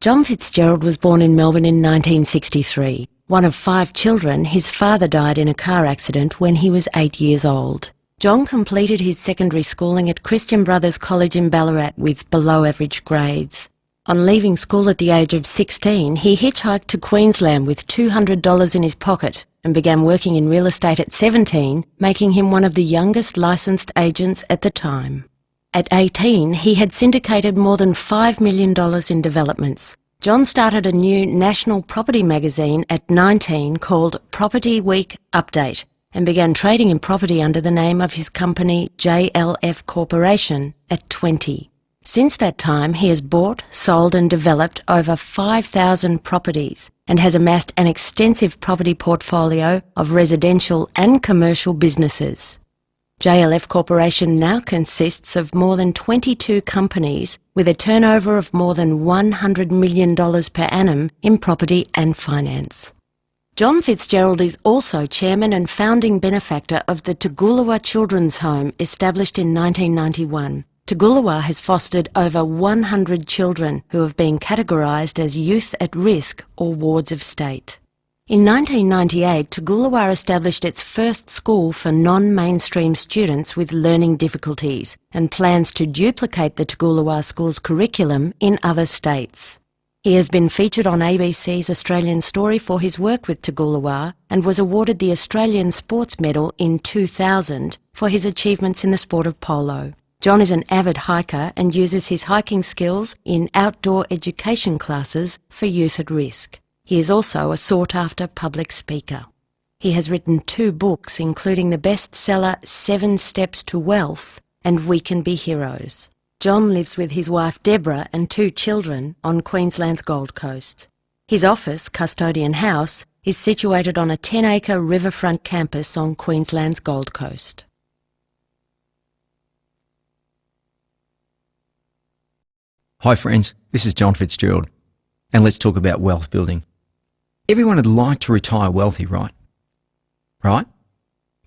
John Fitzgerald was born in Melbourne in 1963. One of 5 children, his father died in a car accident when he was 8 years old. John completed his secondary schooling at Christian Brothers College in Ballarat with below-average grades. On leaving school at the age of 16, he hitchhiked to Queensland with $200 in his pocket and began working in real estate at 17, making him one of the youngest licensed agents at the time. At 18, he had syndicated more than $5 million in developments. John started a new national property magazine at 19 called Property Week Update and began trading in property under the name of his company JLF Corporation at 20. Since that time, he has bought, sold and developed over 5,000 properties and has amassed an extensive property portfolio of residential and commercial businesses. JLF Corporation now consists of more than 22 companies with a turnover of more than $100 million per annum in property and finance. John Fitzgerald is also chairman and founding benefactor of the Toogoolawah Children's Home, established in 1991. Toogoolawah has fostered over 100 children who have been categorised as youth at risk or wards of state. In 1998, Toogoolawah established its first school for non-mainstream students with learning difficulties and plans to duplicate the Toogoolawah School's curriculum in other states. He has been featured on ABC's Australian Story for his work with Toogoolawah and was awarded the Australian Sports Medal in 2000 for his achievements in the sport of polo. John is an avid hiker and uses his hiking skills in outdoor education classes for youth at risk. He is also a sought-after public speaker. He has written 2 books, including the bestseller 7 Steps to Wealth and We Can Be Heroes. John lives with his wife Deborah and 2 children on Queensland's Gold Coast. His office, Custodian House, is situated on a 10-acre riverfront campus on Queensland's Gold Coast. Hi friends, this is John Fitzgerald, and let's talk about wealth building. Everyone would like to retire wealthy, right? Right?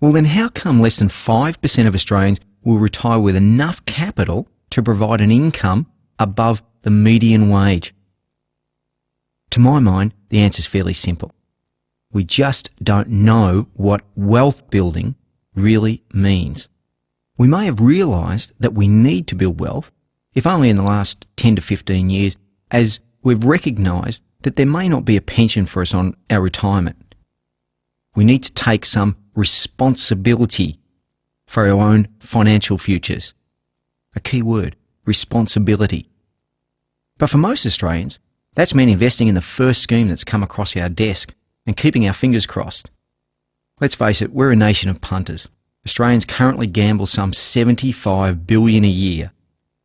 Well then how come less than 5% of Australians will retire with enough capital to provide an income above the median wage? To my mind, the answer is fairly simple. We just don't know what wealth building really means. We may have realised that we need to build wealth, if only in the last 10 to 15 years, as we've recognised that there may not be a pension for us on our retirement. We need to take some responsibility for our own financial futures. A key word, responsibility. But for most Australians, that's meant investing in the first scheme that's come across our desk and keeping our fingers crossed. Let's face it, we're a nation of punters. Australians currently gamble some $75 billion a year.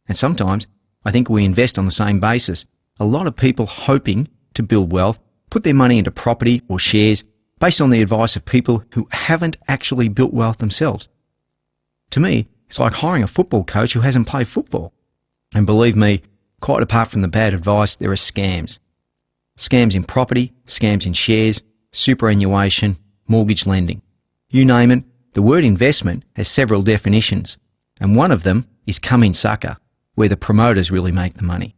And sometimes I think we invest on the same basis. A lot of people hoping to build wealth put their money into property or shares based on the advice of people who haven't actually built wealth themselves. To me, it's like hiring a football coach who hasn't played football. And believe me, quite apart from the bad advice, there are scams. Scams in property, scams in shares, superannuation, mortgage lending. You name it, the word investment has several definitions, and one of them is come in sucker, where the promoters really make the money.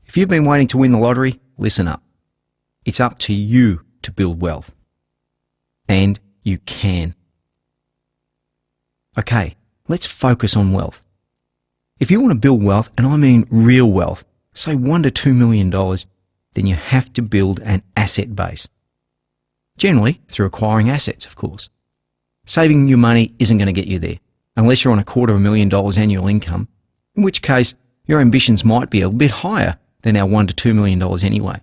If you've been waiting to win the lottery, listen up. It's up to you to build wealth. And you can. Okay, let's focus on wealth. If you want to build wealth, and I mean real wealth, say $1 to $2 million, then you have to build an asset base. Generally, through acquiring assets, of course. Saving your money isn't going to get you there, unless you're on $250,000 annual income, in which case your ambitions might be a bit higher than our $1 to $2 million anyway.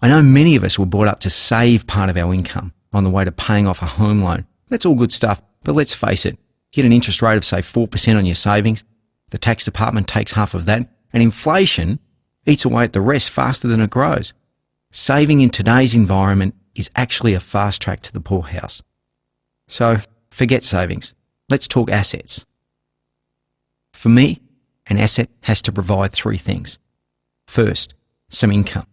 I know many of us were brought up to save part of our income on the way to paying off a home loan. That's all good stuff, but let's face it, get an interest rate of say 4% on your savings, the tax department takes half of that, and inflation eats away at the rest faster than it grows. Saving in today's environment is actually a fast track to the poorhouse. So forget savings. Let's talk assets. For me, an asset has to provide 3 things. First, some income.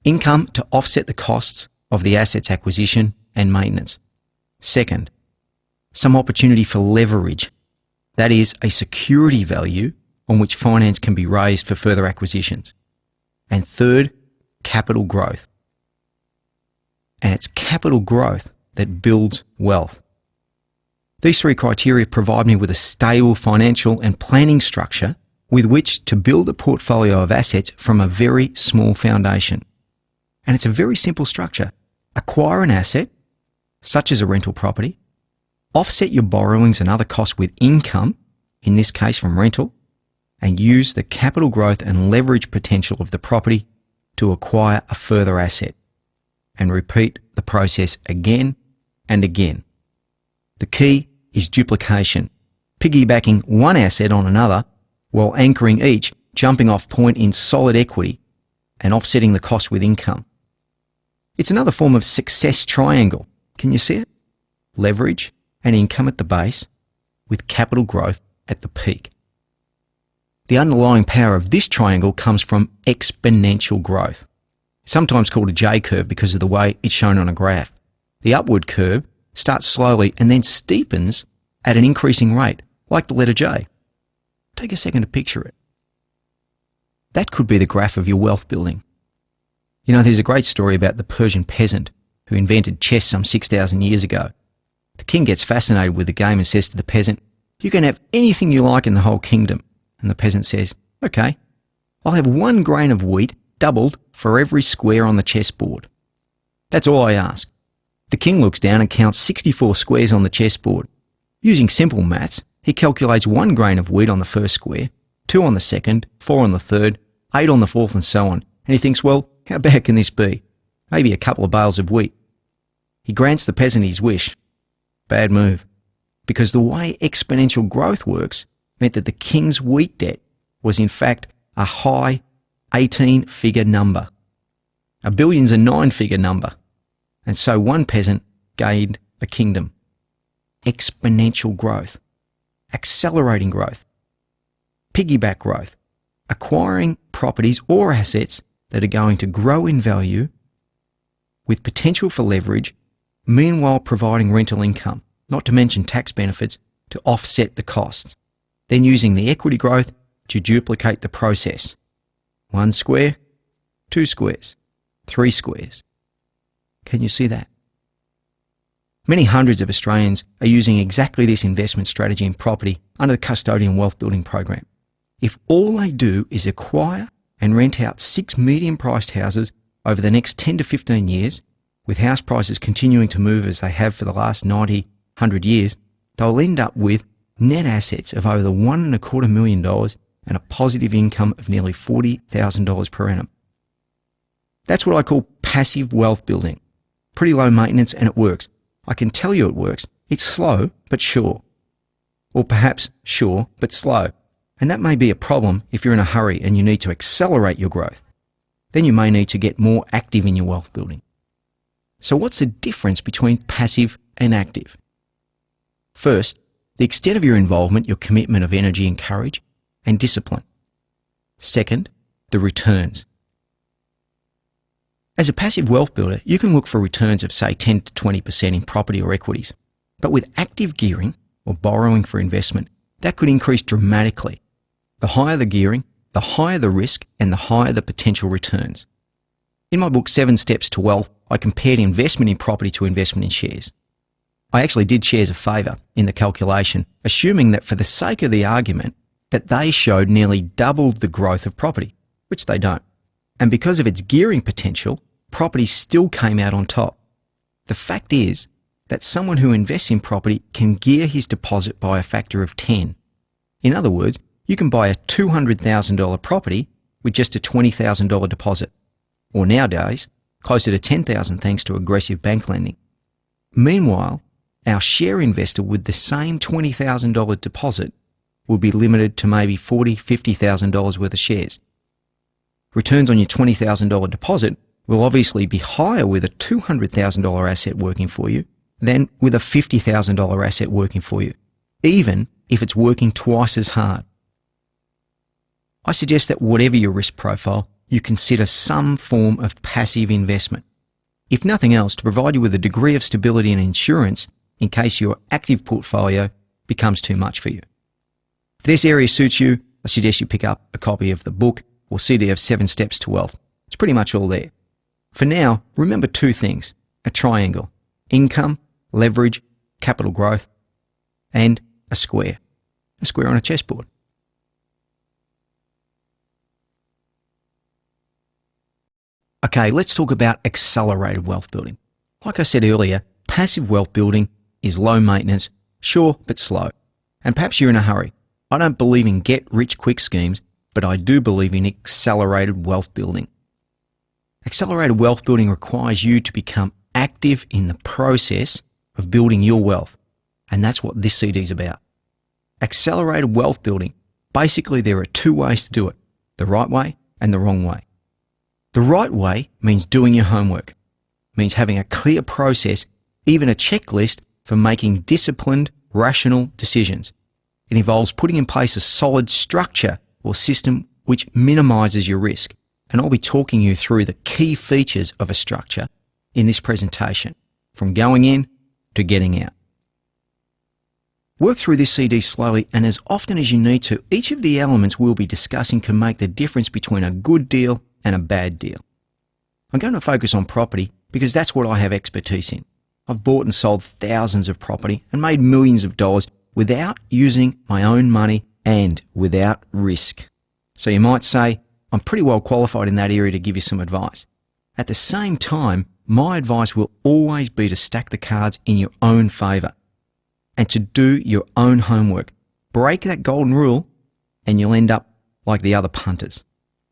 Income to offset the costs of the asset's acquisition and maintenance. Second, some opportunity for leverage. That is, a security value on which finance can be raised for further acquisitions. And third, capital growth. And it's capital growth that builds wealth. These three criteria provide me with a stable financial and planning structure with which to build a portfolio of assets from a very small foundation. And it's a very simple structure. Acquire an asset, such as a rental property, offset your borrowings and other costs with income, in this case from rental, and use the capital growth and leverage potential of the property to acquire a further asset, and repeat the process again and again. The key is duplication, piggybacking one asset on another while anchoring each jumping off point in solid equity and offsetting the cost with income. It's another form of success triangle. Can you see it? Leverage and income at the base with capital growth at the peak. The underlying power of this triangle comes from exponential growth, sometimes called a J-curve because of the way it's shown on a graph. The upward curve starts slowly and then steepens at an increasing rate, like the letter J. Take a second to picture it. That could be the graph of your wealth building. You know, there's a great story about the Persian peasant who invented chess some 6,000 years ago. The king gets fascinated with the game and says to the peasant, "You can have anything you like in the whole kingdom." And the peasant says, "Okay, I'll have 1 grain of wheat doubled for every square on the chessboard. That's all I ask." The king looks down and counts 64 squares on the chessboard. Using simple maths, he calculates 1 grain of wheat on the first square, 2 on the second, 4 on the third, 8 on the fourth, and so on. And he thinks, well, how bad can this be? Maybe a couple of bales of wheat. He grants the peasant his wish. Bad move. Because the way exponential growth works meant that the king's wheat debt was in fact a high 18-figure number. A billion's a 9-figure number. And so one peasant gained a kingdom. Exponential growth. Accelerating growth. Piggyback growth. Acquiring properties or assets that are going to grow in value with potential for leverage, meanwhile providing rental income, not to mention tax benefits, to offset the costs. Then using the equity growth to duplicate the process. 1 square, 2 squares, 3 squares. Can you see that? Many hundreds of Australians are using exactly this investment strategy in property under the Custodian Wealth Building Program. If all they do is acquire and rent out 6 medium-priced houses over the next 10 to 15 years, with house prices continuing to move as they have for the last 90, 100 years, they'll end up with net assets of over $1.25 million and a positive income of nearly $40,000 per annum. That's what I call passive wealth building. Pretty low maintenance, and it works. I can tell you it works. It's slow but sure. Or perhaps sure but slow. And that may be a problem if you're in a hurry and you need to accelerate your growth. Then you may need to get more active in your wealth building. So what's the difference between passive and active? First, the extent of your involvement, your commitment of energy and courage, and discipline. Second, the returns. As a passive wealth builder, you can look for returns of say 10 to 20% in property or equities. But with active gearing or borrowing for investment, that could increase dramatically. The higher the gearing, the higher the risk, and the higher the potential returns. In my book, 7 Steps to Wealth, I compared investment in property to investment in shares. I actually did shares a favour in the calculation, assuming that for the sake of the argument, that they showed nearly doubled the growth of property, which they don't. And because of its gearing potential, property still came out on top. The fact is that someone who invests in property can gear his deposit by a factor of 10. In other words, you can buy a $200,000 property with just a $20,000 deposit, or nowadays, closer to $10,000 thanks to aggressive bank lending. Meanwhile, our share investor with the same $20,000 deposit will be limited to maybe $40,000, $50,000 worth of shares. Returns on your $20,000 deposit will obviously be higher with a $200,000 asset working for you than with a $50,000 asset working for you, even if it's working twice as hard. I suggest that whatever your risk profile, you consider some form of passive investment, if nothing else to provide you with a degree of stability and insurance in case your active portfolio becomes too much for you. If this area suits you, I suggest you pick up a copy of the book or CD of 7 Steps to Wealth. It's pretty much all there. For now, remember 2 things: a triangle: income, leverage, capital growth, and a square on a chessboard. Okay, let's talk about accelerated wealth building. Like I said earlier, passive wealth building is low maintenance, sure, but slow. And perhaps you're in a hurry. I don't believe in get-rich-quick schemes, but I do believe in accelerated wealth building. Accelerated wealth building requires you to become active in the process of building your wealth. And that's what this CD is about. Accelerated wealth building. Basically, there are 2 ways to do it: the right way and the wrong way. The right way means doing your homework, means having a clear process, even a checklist for making disciplined, rational decisions. It involves putting in place a solid structure or system which minimises your risk. And I'll be talking you through the key features of a structure in this presentation, from going in to getting out. Work through this CD slowly and as often as you need to. Each of the elements we'll be discussing can make the difference between a good deal and a bad deal. I'm going to focus on property because that's what I have expertise in. I've bought and sold thousands of property and made millions of dollars without using my own money and without risk. So you might say, I'm pretty well qualified in that area to give you some advice. At the same time, my advice will always be to stack the cards in your own favour and to do your own homework. Break that golden rule and you'll end up like the other punters,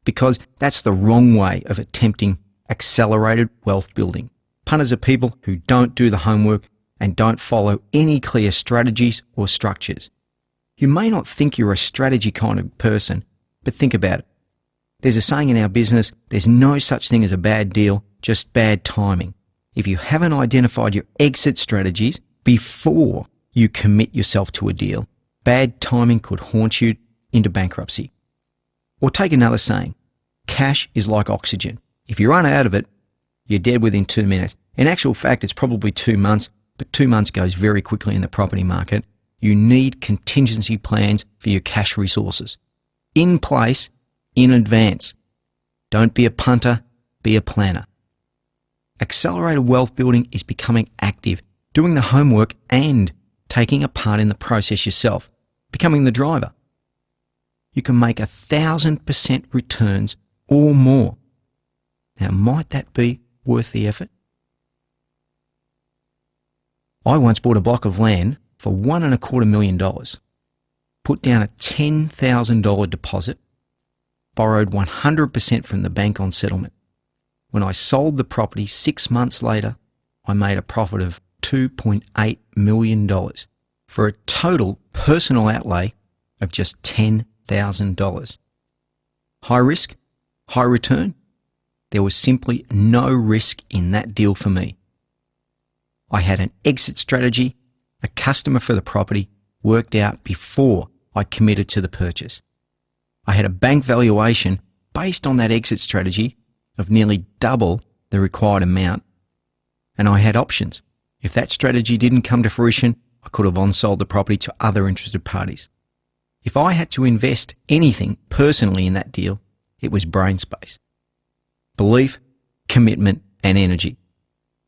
because that's the wrong way of attempting accelerated wealth building. Punters are people who don't do the homework and don't follow any clear strategies or structures. You may not think you're a strategy kind of person, but think about it. There's a saying in our business, there's no such thing as a bad deal, just bad timing. If you haven't identified your exit strategies before you commit yourself to a deal, bad timing could haunt you into bankruptcy. Or take another saying, cash is like oxygen. If you run out of it, you're dead within 2 minutes. In actual fact, it's probably 2 months, but 2 months goes very quickly in the property market. You need contingency plans for your cash resources. In place, in advance. Don't be a punter, be a planner. Accelerated wealth building is becoming active, doing the homework and taking a part in the process yourself, becoming the driver. You can make 1,000% returns or more. Now, might that be worth the effort? I once bought a block of land for $1.25 million, put down a $10,000 deposit, borrowed 100% from the bank on settlement. When I sold the property 6 months later, I made a profit of $2.8 million for a total personal outlay of just $10,000. High risk, high return? There was simply no risk in that deal for me. I had an exit strategy, a customer for the property worked out before I committed to the purchase. I had a bank valuation based on that exit strategy of nearly double the required amount, and I had options. If that strategy didn't come to fruition, I could have on-sold the property to other interested parties. If I had to invest anything personally in that deal, it was brain space. Belief, commitment, and energy.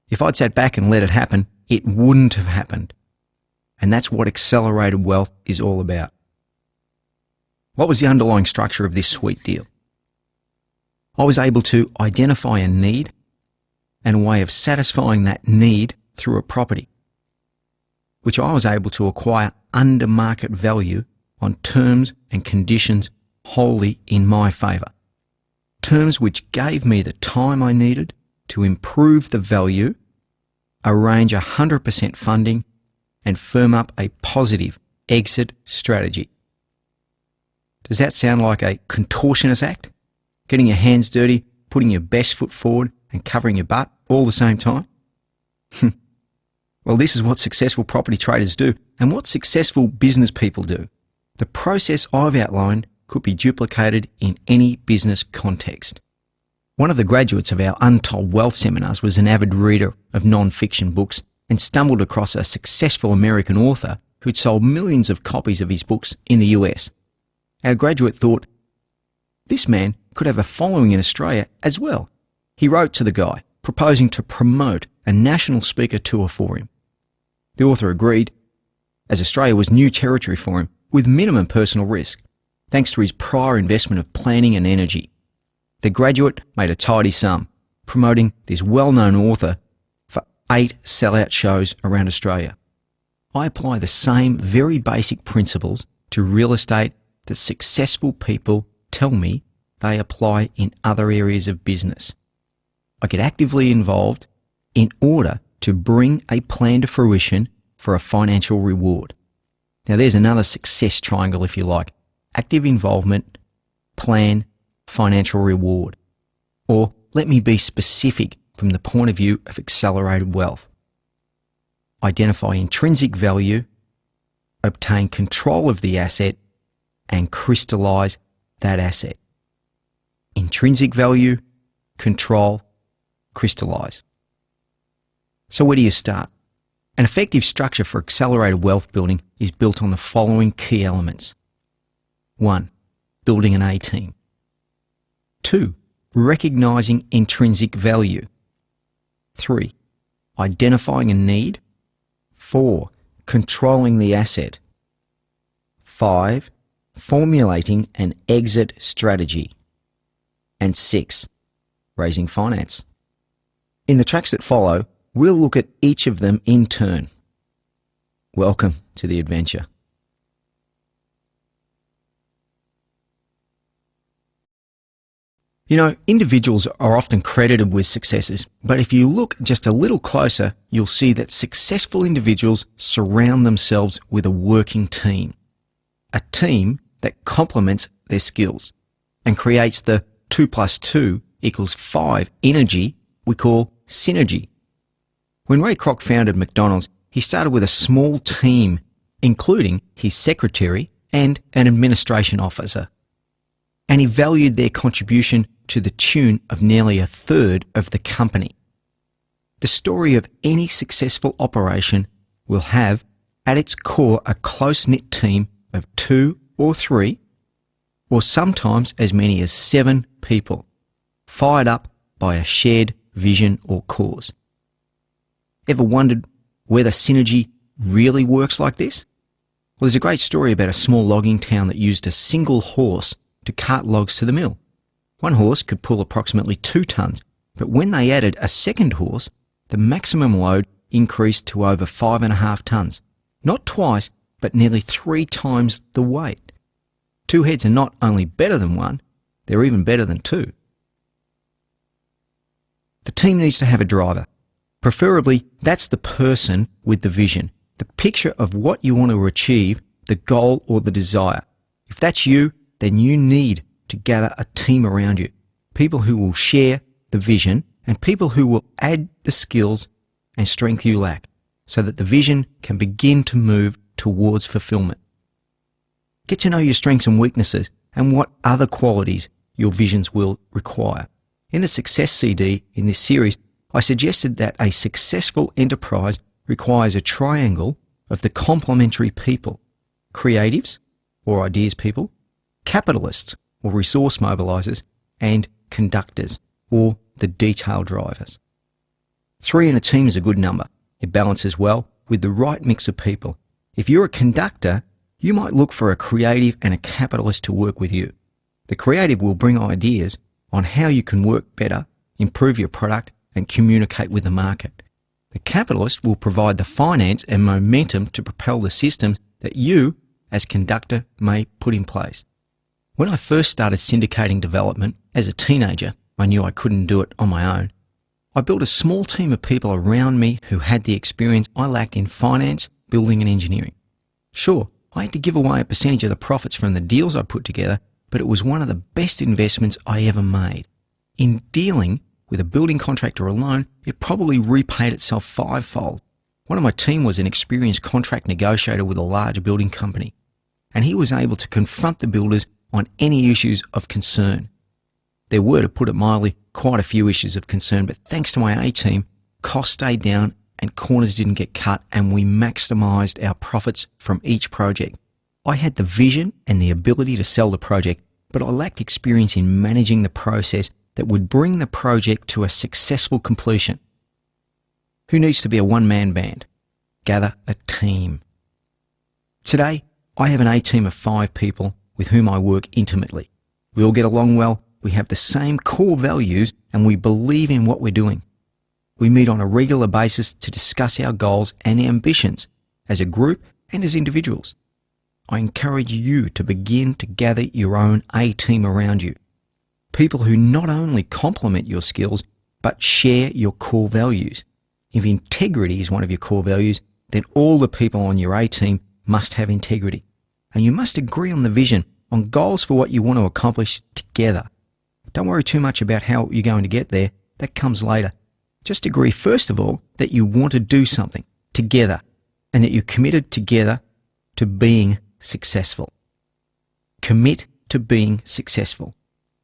If I'd sat back and let it happen, it wouldn't have happened. And that's what accelerated wealth is all about. What was the underlying structure of this sweet deal? I was able to identify a need and a way of satisfying that need through a property, which I was able to acquire under market value on terms and conditions wholly in my favour. Terms which gave me the time I needed to improve the value, arrange 100% funding, and firm up a positive exit strategy. Does that sound like a contortionist act? Getting your hands dirty, putting your best foot forward, and covering your butt all at the same time? Well, this is what successful property traders do and what successful business people do. The process I've outlined could be duplicated in any business context. One of the graduates of our Untold Wealth seminars was an avid reader of non-fiction books and stumbled across a successful American author who'd sold millions of copies of his books in the US. our graduate thought, this man could have a following in Australia as well. He wrote to the guy, proposing to promote a national speaker tour for him. The author agreed, as Australia was new territory for him, with minimum personal risk, thanks to his prior investment of planning and energy. The graduate made a tidy sum, promoting this well-known author for 8 sellout shows around Australia. I apply the same very basic principles to real estate that successful people tell me they apply in other areas of business. I get actively involved in order to bring a plan to fruition for a financial reward. Now there's another success triangle, if you like. Active involvement, plan, financial reward. Or let me be specific from the point of view of accelerated wealth. Identify intrinsic value, obtain control of the asset, and crystallize that asset. Intrinsic value, control, crystallize. So where do you start? An effective structure for accelerated wealth building is built on the following key elements. 1. Building an A-team. 2. Recognizing intrinsic value. 3. Identifying a need. 4. Controlling the asset. 5. Formulating an exit strategy. And 6. Raising finance. In the tracks that follow, we'll look at each of them in turn. Welcome to the adventure. You know, individuals are often credited with successes, but if you look just a little closer, you'll see that successful individuals surround themselves with a working team. A team that complements their skills and creates the 2 + 2 = 5 energy we call synergy. When Ray Kroc founded McDonald's, he started with a small team, including his secretary and an administration officer. And he valued their contribution to the tune of nearly 1/3 of the company. The story of any successful operation will have at its core a close-knit team of 2 or 3, or sometimes as many as 7 people, fired up by a shared vision or cause. Ever wondered whether synergy really works like this? Well, there's a great story about a small logging town that used a single horse to cart logs to the mill. One horse could pull approximately 2 tons, but when they added a second horse, the maximum load increased to over 5.5 tons. Not twice, but nearly 3 times the weight. 2 heads are not only better than 1, they're even better than 2. The team needs to have a driver. Preferably, that's the person with the vision, the picture of what you want to achieve, the goal or the desire. If that's you, then you need to gather a team around you, people who will share the vision and people who will add the skills and strength you lack so that the vision can begin to move towards fulfillment. Get to know your strengths and weaknesses and what other qualities your visions will require. In the Success CD in this series, I suggested that a successful enterprise requires a triangle of the complementary people: creatives, or ideas people, capitalists, or resource mobilizers, and conductors, or the detail drivers. 3 in a team is a good number. It balances well with the right mix of people. If you're a conductor, you might look for a creative and a capitalist to work with you. The creative will bring ideas on how you can work better, improve your product, and communicate with the market. The capitalist will provide the finance and momentum to propel the systems that you, as conductor, may put in place. When I first started syndicating development as a teenager, I knew I couldn't do it on my own. I built a small team of people around me who had the experience I lacked in finance, building and engineering. Sure, I had to give away a percentage of the profits from the deals I put together, but it was one of the best investments I ever made. In dealing with a building contractor alone, it probably repaid itself 5-fold. One of my team was an experienced contract negotiator with a large building company, and he was able to confront the builders on any issues of concern. There were, to put it mildly, quite a few issues of concern, but thanks to my A-team, costs stayed down and corners didn't get cut, and we maximised our profits from each project. I had the vision and the ability to sell the project, but I lacked experience in managing the process that would bring the project to a successful completion. Who needs to be a one-man band? Gather a team. Today, I have an A team of 5 people with whom I work intimately. We all get along well, we have the same core values, and we believe in what we're doing. We meet on a regular basis to discuss our goals and ambitions as a group and as individuals. I encourage you to begin to gather your own A team around you. People who not only complement your skills, but share your core values. If integrity is one of your core values, then all the people on your A team must have integrity. And you must agree on the vision, on goals for what you want to accomplish together. Don't worry too much about how you're going to get there. That comes later. Just agree, first of all, that you want to do something together and that you're committed together to being successful. Commit to being successful.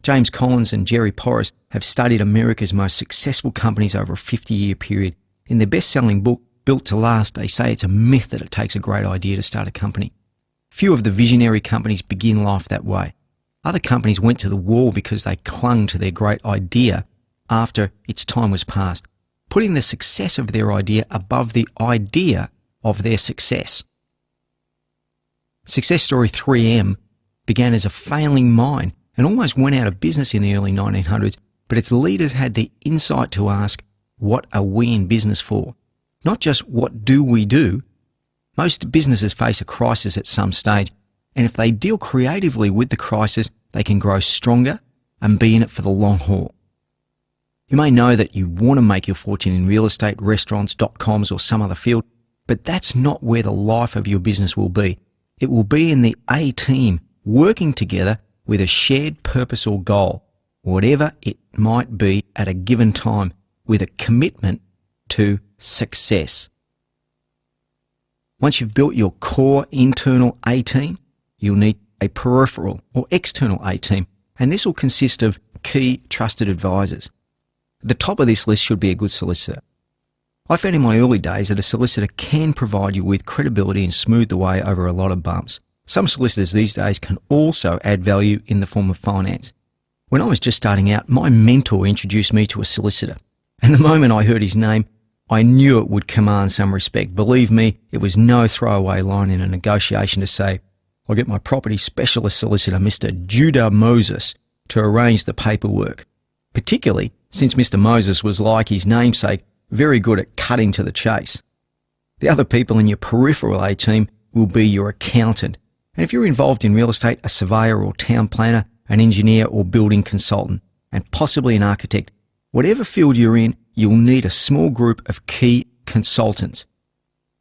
James Collins and Jerry Porras have studied America's most successful companies over a 50-year period. In their best-selling book, Built to Last, they say it's a myth that it takes a great idea to start a company. Few of the visionary companies begin life that way. Other companies went to the wall because they clung to their great idea after its time was past, putting the success of their idea above the idea of their success. Success story 3M began as a failing mine and almost went out of business in the early 1900s, but its leaders had the insight to ask, what are we in business for? Not just what do we do. Most businesses face a crisis at some stage, and if they deal creatively with the crisis, they can grow stronger and be in it for the long haul. You may know that you want to make your fortune in real estate, restaurants, .coms or some other field, but that's not where the life of your business will be. It will be in the A team, working together with a shared purpose or goal, whatever it might be at a given time, with a commitment to success. Once you've built your core internal A team, you'll need a peripheral or external A team, and this will consist of key trusted advisors. At the top of this list should be a good solicitor. I found in my early days that a solicitor can provide you with credibility and smooth the way over a lot of bumps. Some solicitors these days can also add value in the form of finance. When I was just starting out, my mentor introduced me to a solicitor, and the moment I heard his name, I knew it would command some respect. Believe me, it was no throwaway line in a negotiation to say, I'll get my property specialist solicitor, Mr. Judah Moses, to arrange the paperwork. Particularly since Mr. Moses was, like his namesake, very good at cutting to the chase. The other people in your peripheral A team will be your accountant. And if you're involved in real estate, a surveyor or town planner, an engineer or building consultant, and possibly an architect, whatever field you're in, you'll need a small group of key consultants.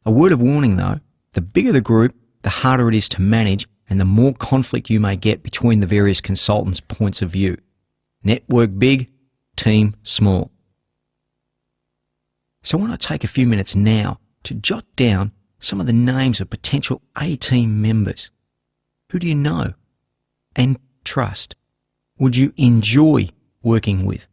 A word of warning though, the bigger the group, the harder it is to manage and the more conflict you may get between the various consultants' points of view. Network big, team small. So I want to take a few minutes now to jot down some of the names of potential A team members. Who do you know and trust? Would you enjoy working with?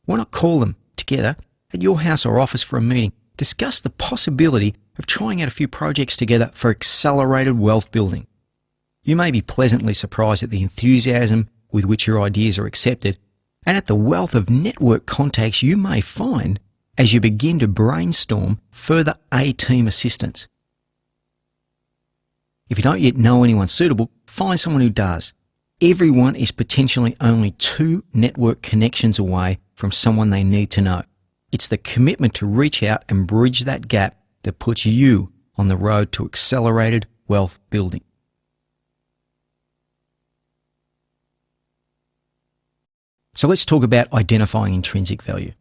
Why not call them together at your house or office for a meeting? Discuss the possibility of trying out a few projects together for accelerated wealth building. You may be pleasantly surprised at the enthusiasm with which your ideas are accepted and at the wealth of network contacts you may find as you begin to brainstorm further A-team assistance. If you don't yet know anyone suitable, find someone who does. Everyone is potentially only 2 network connections away from someone they need to know. It's the commitment to reach out and bridge that gap that puts you on the road to accelerated wealth building. So let's talk about identifying intrinsic value.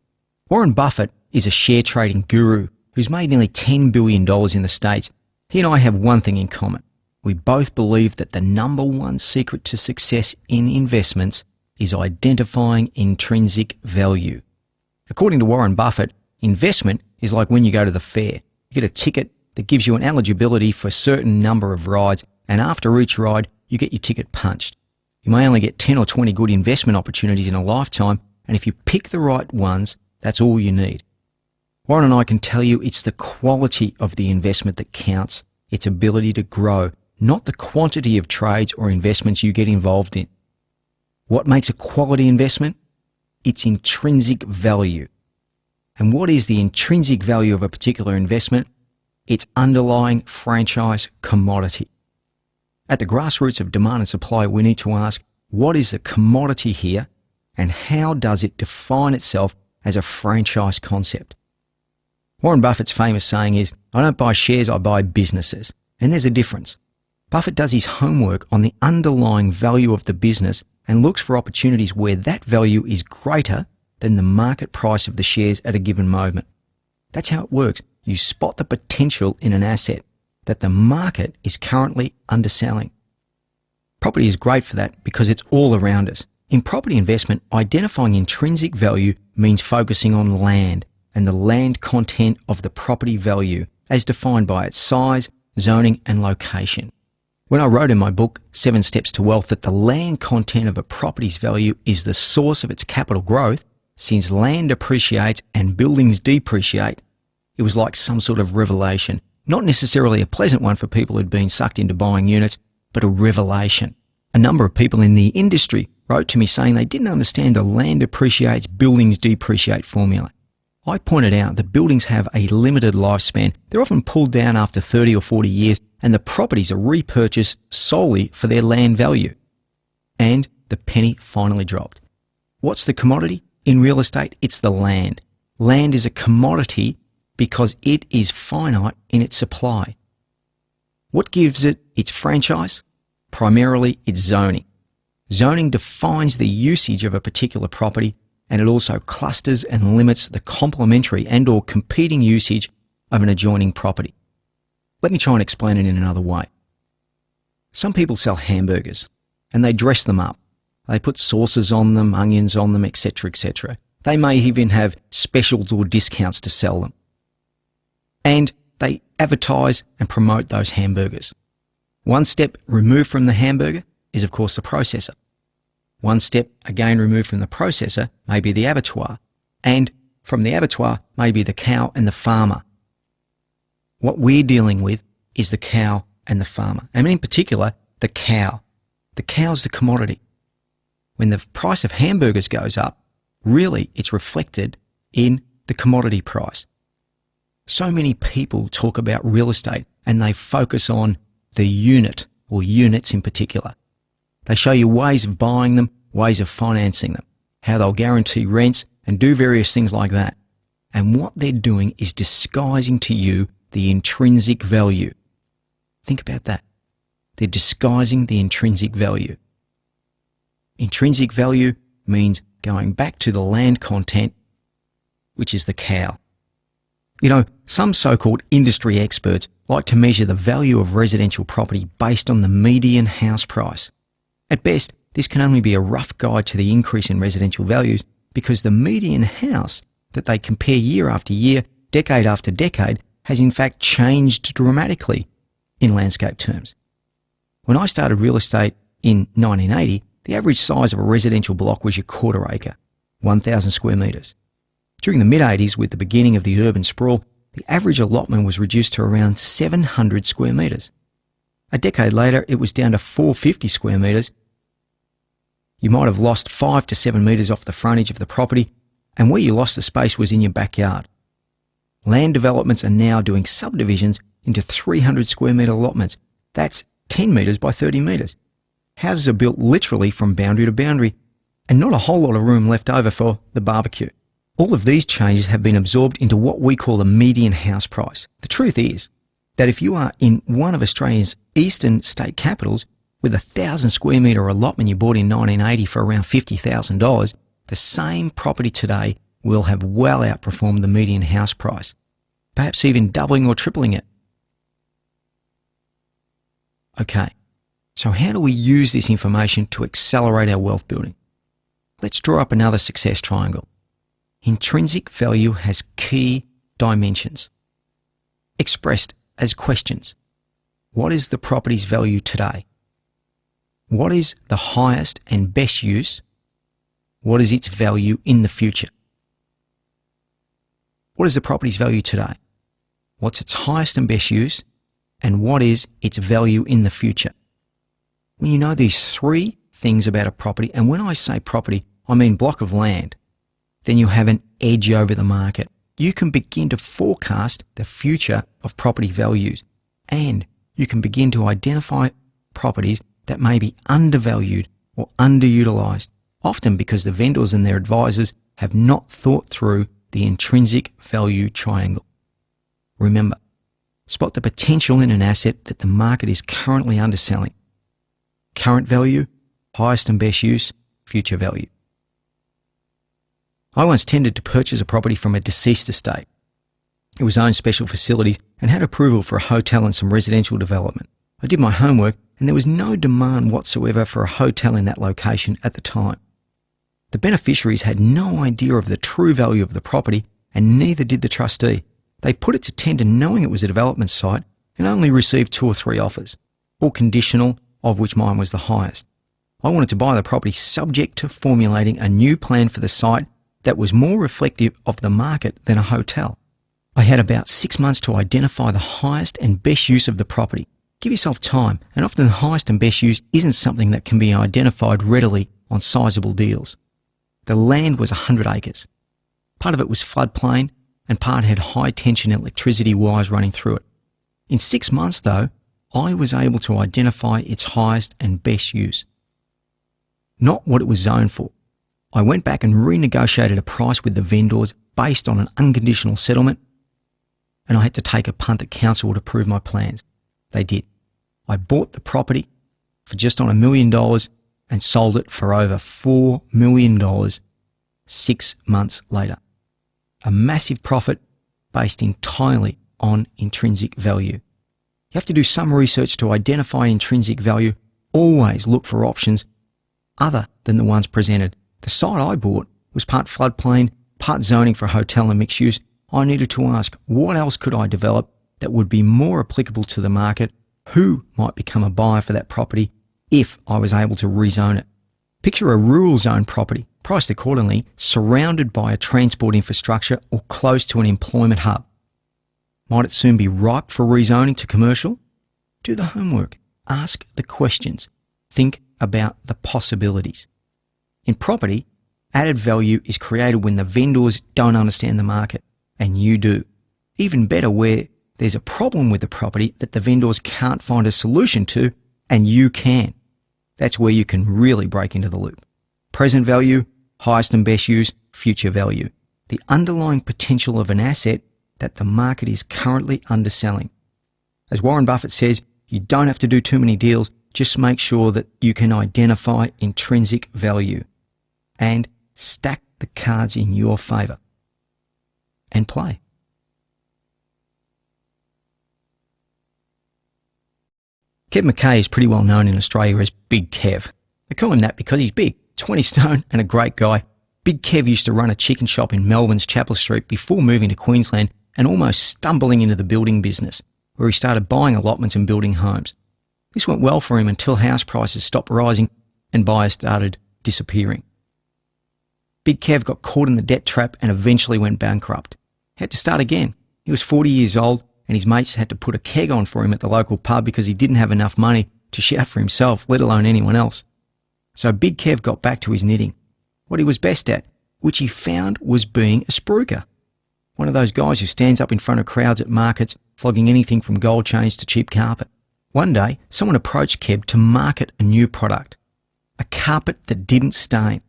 Warren Buffett is a share trading guru who's made nearly $10 billion in the States. He and I have one thing in common. We both believe that the number one secret to success in investments is identifying intrinsic value. According to Warren Buffett, investment is like when you go to the fair. You get a ticket that gives you an eligibility for a certain number of rides, and after each ride, you get your ticket punched. You may only get 10 or 20 good investment opportunities in a lifetime, and if you pick the right ones, that's all you need. Warren and I can tell you it's the quality of the investment that counts, its ability to grow, not the quantity of trades or investments you get involved in. What makes a quality investment? Its intrinsic value. And what is the intrinsic value of a particular investment? Its underlying franchise commodity. At the grassroots of demand and supply, we need to ask, what is the commodity here and how does it define itself as a franchise concept? Warren Buffett's famous saying is, I don't buy shares, I buy businesses. And there's a difference. Buffett does his homework on the underlying value of the business and looks for opportunities where that value is greater than the market price of the shares at a given moment. That's how it works. You spot the potential in an asset that the market is currently underselling. Property is great for that because it's all around us. In property investment, identifying intrinsic value means focusing on land and the land content of the property value as defined by its size, zoning and location. When I wrote in my book, 7 Steps to Wealth, that the land content of a property's value is the source of its capital growth, since land appreciates and buildings depreciate, it was like some sort of revelation. Not necessarily a pleasant one for people who'd been sucked into buying units, but a revelation. A number of people in the industry wrote to me saying they didn't understand the land appreciates, buildings depreciate formula. I pointed out that buildings have a limited lifespan. They're often pulled down after 30 or 40 years, and the properties are repurchased solely for their land value. And the penny finally dropped. What's the commodity? In real estate, it's the land. Land is a commodity because it is finite in its supply. What gives it its franchise? Primarily, it's zoning. Zoning defines the usage of a particular property, and it also clusters and limits the complementary and or competing usage of an adjoining property. Let me try and explain it in another way. Some people sell hamburgers and they dress them up. They put sauces on them, onions on them, etc., etc. They may even have specials or discounts to sell them. And they advertise and promote those hamburgers. One step removed from the hamburger is, of course, the processor. One step again removed from the processor may be the abattoir. And from the abattoir may be the cow and the farmer. What we're dealing with is the cow and the farmer. And in particular, the cow. The cow's the commodity. When the price of hamburgers goes up, really it's reflected in the commodity price. So many people talk about real estate and they focus on the unit or units in particular. They show you ways of buying them, ways of financing them, how they'll guarantee rents and do various things like that. And what they're doing is disguising to you the intrinsic value. Think about that. They're disguising the intrinsic value. Intrinsic value means going back to the land content, which is the cow. You know, some so-called industry experts like to measure the value of residential property based on the median house price. At best, this can only be a rough guide to the increase in residential values because the median house that they compare year after year, decade after decade, has in fact changed dramatically in landscape terms. When I started real estate in 1980, the average size of a residential block was your quarter acre, 1,000 square metres. During the mid-80s, with the beginning of the urban sprawl, the average allotment was reduced to around 700 square metres. A decade later, it was down to 450 square metres. You might have lost 5 to 7 metres off the frontage of the property, and where you lost the space was in your backyard. Land developments are now doing subdivisions into 300 square metre allotments. That's 10 metres by 30 metres. Houses are built literally from boundary to boundary, and not a whole lot of room left over for the barbecue. All of these changes have been absorbed into what we call the median house price. The truth is that if you are in one of Australia's eastern state capitals with a 1,000 square metre allotment you bought in 1980 for around $50,000, the same property today will have well outperformed the median house price, perhaps even doubling or tripling it. Okay, so how do we use this information to accelerate our wealth building? Let's draw up another success triangle. Intrinsic value has key dimensions, expressed as questions. What is the property's value today? What is the highest and best use? What is its value in the future? What is the property's value today? What's its highest and best use? and what is its value in the future. When you know these three things about a property, and when I say property, I mean block of land, then you have an edge over the market. You can begin to forecast the future of property values, and you can begin to identify properties that may be undervalued or underutilised, often because the vendors and their advisors have not thought through the intrinsic value triangle. Remember, spot the potential in an asset that the market is currently underselling. Current value, highest and best use, future value. I once tended to purchase a property from a deceased estate. It was owned special facilities and had approval for a hotel and some residential development. I did my homework and there was no demand whatsoever for a hotel in that location at the time. The beneficiaries had no idea of the true value of the property and neither did the trustee. They put it to tender knowing it was a development site and only received 2 or 3 offers, all conditional, of which mine was the highest. I wanted to buy the property subject to formulating a new plan for the site that was more reflective of the market than a hotel. I had about 6 months to identify the highest and best use of the property. Give yourself time, and often the highest and best use isn't something that can be identified readily on sizable deals. The land was 100 acres. Part of it was floodplain and part had high tension electricity wires running through it. In 6 months though, I was able to identify its highest and best use. Not what it was zoned for. I went back and renegotiated a price with the vendors based on an unconditional settlement, and I had to take a punt at council to prove my plans. They did. I bought the property for just on $1 million and sold it for over $4 million 6 months later. A massive profit based entirely on intrinsic value. You have to do some research to identify intrinsic value. Always look for options other than the ones presented. The site I bought was part floodplain, part zoning for hotel and mixed use. I needed to ask, what else could I develop that would be more applicable to the market? Who might become a buyer for that property if I was able to rezone it? Picture a rural zone property, priced accordingly, surrounded by a transport infrastructure or close to an employment hub. Might it soon be ripe for rezoning to commercial? Do the homework. Ask the questions. Think about the possibilities. In property, added value is created when the vendors don't understand the market, and you do. Even better where there's a problem with the property that the vendors can't find a solution to, and you can. That's where you can really break into the loop. Present value, highest and best use, future value. The underlying potential of an asset that the market is currently underselling. As Warren Buffett says, you don't have to do too many deals, just make sure that you can identify intrinsic value and stack the cards in your favour and play. Kev McKay is pretty well known in Australia as Big Kev. They call him that because he's big, 20 stone and a great guy. Big Kev used to run a chicken shop in Melbourne's Chapel Street before moving to Queensland and almost stumbling into the building business, where he started buying allotments and building homes. This went well for him until house prices stopped rising and buyers started disappearing. Big Kev got caught in the debt trap and eventually went bankrupt. He had to start again. He was 40 years old and his mates had to put a keg on for him at the local pub because he didn't have enough money to shout for himself, let alone anyone else. So Big Kev got back to his knitting, what he was best at, which he found was being a spruiker. One of those guys who stands up in front of crowds at markets, flogging anything from gold chains to cheap carpet. One day, someone approached Kev to market a new product, a carpet that didn't stain.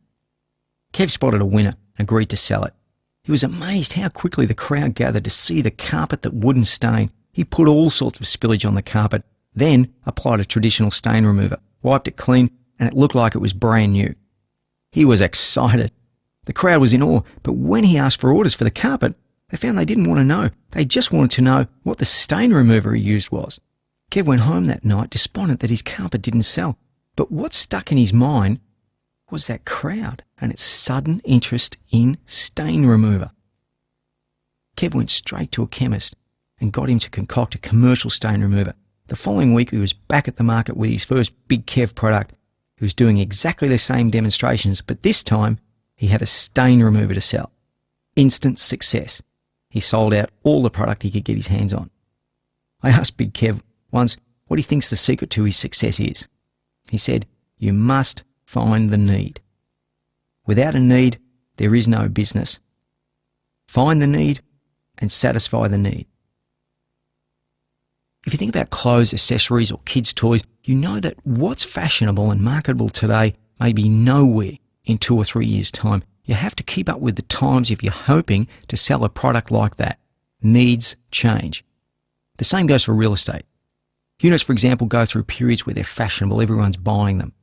Kev spotted a winner and agreed to sell it. He was amazed how quickly the crowd gathered to see the carpet that wouldn't stain. He put all sorts of spillage on the carpet, then applied a traditional stain remover, wiped it clean, and it looked like it was brand new. He was excited. The crowd was in awe, but when he asked for orders for the carpet, they found they didn't want to know. They just wanted to know what the stain remover he used was. Kev went home that night despondent that his carpet didn't sell. But what stuck in his mind was that crowd and its sudden interest in stain remover. Kev went straight to a chemist and got him to concoct a commercial stain remover. The following week he was back at the market with his first Big Kev product. He was doing exactly the same demonstrations, but this time he had a stain remover to sell. Instant success. He sold out all the product he could get his hands on. I asked Big Kev once what he thinks the secret to his success is. He said, "You must find the need. Without a need, there is no business. Find the need and satisfy the need." If you think about clothes, accessories or kids' toys, you know that what's fashionable and marketable today may be nowhere in 2 or 3 years' time. You have to keep up with the times if you're hoping to sell a product like that. Needs change. The same goes for real estate. Units, for example, go through periods where they're fashionable, everyone's buying them.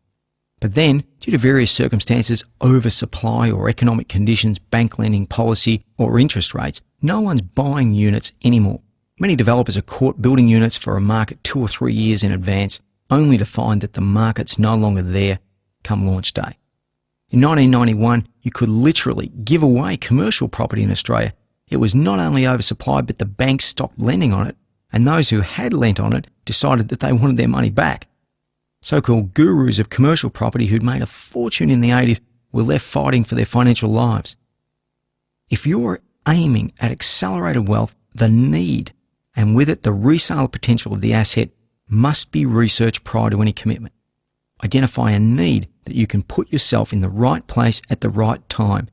But then, due to various circumstances, oversupply or economic conditions, bank lending policy or interest rates, no one's buying units anymore. Many developers are caught building units for a market 2 or 3 years in advance, only to find that the market's no longer there come launch day. In 1991, you could literally give away commercial property in Australia. It was not only oversupplied, but the banks stopped lending on it, and those who had lent on it decided that they wanted their money back. So-called gurus of commercial property who'd made a fortune in the 80s were left fighting for their financial lives. If you're aiming at accelerated wealth, the need, and with it the resale potential of the asset, must be researched prior to any commitment. Identify a need that you can put yourself in the right place at the right time.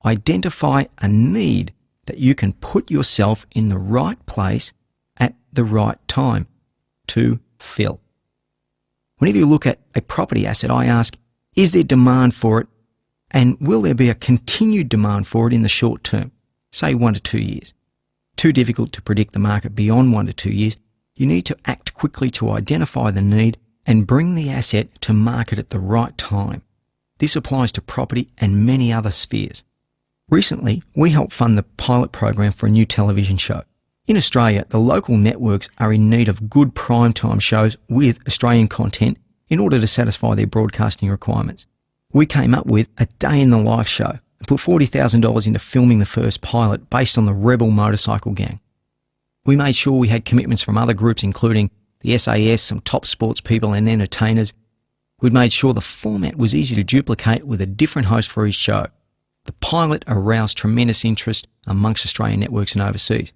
Identify a need that you can put yourself in the right place at the right time to fill. Whenever you look at a property asset, I ask, is there demand for it? And will there be a continued demand for it in the short term, say 1 to 2 years? Too difficult to predict the market beyond 1 to 2 years. You need to act quickly to identify the need and bring the asset to market at the right time. This applies to property and many other spheres. Recently, we helped fund the pilot program for a new television show. In Australia, the local networks are in need of good primetime shows with Australian content in order to satisfy their broadcasting requirements. We came up with a day in the life show and put $40,000 into filming the first pilot based on the rebel motorcycle gang. We made sure we had commitments from other groups, including the SAS, some top sports people and entertainers. We'd made sure the format was easy to duplicate with a different host for each show. The pilot aroused tremendous interest amongst Australian networks and overseas.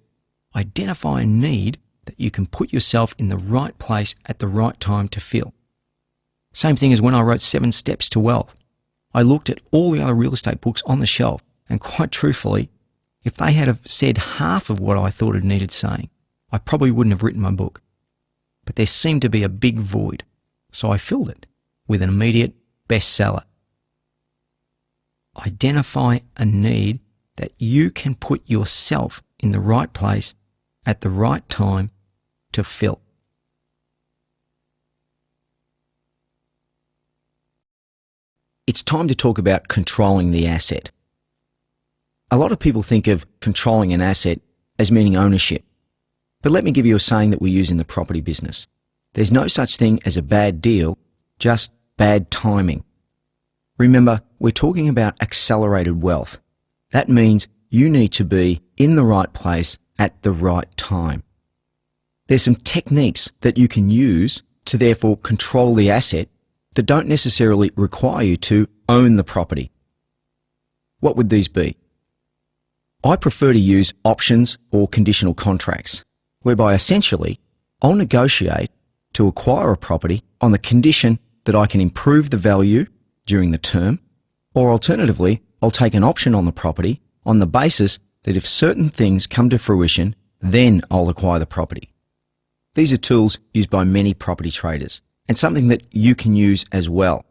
Identify a need that you can put yourself in the right place at the right time to fill. Same thing as when I wrote 7 Steps to Wealth. I looked at all the other real estate books on the shelf, and quite truthfully, if they had have said half of what I thought it needed saying, I probably wouldn't have written my book. But there seemed to be a big void, so I filled it with an immediate bestseller. Identify a need that you can put yourself in the right place at the right time to fill. It's time to talk about controlling the asset. A lot of people think of controlling an asset as meaning ownership. But let me give you a saying that we use in the property business. There's no such thing as a bad deal, just bad timing. Remember, we're talking about accelerated wealth. That means you need to be in the right place at the right time. There's some techniques that you can use to therefore control the asset that don't necessarily require you to own the property. What would these be? I prefer to use options or conditional contracts, whereby essentially I'll negotiate to acquire a property on the condition that I can improve the value during the term, or alternatively, I'll take an option on the property on the basis that if certain things come to fruition, then I'll acquire the property. These are tools used by many property traders and something that you can use as well.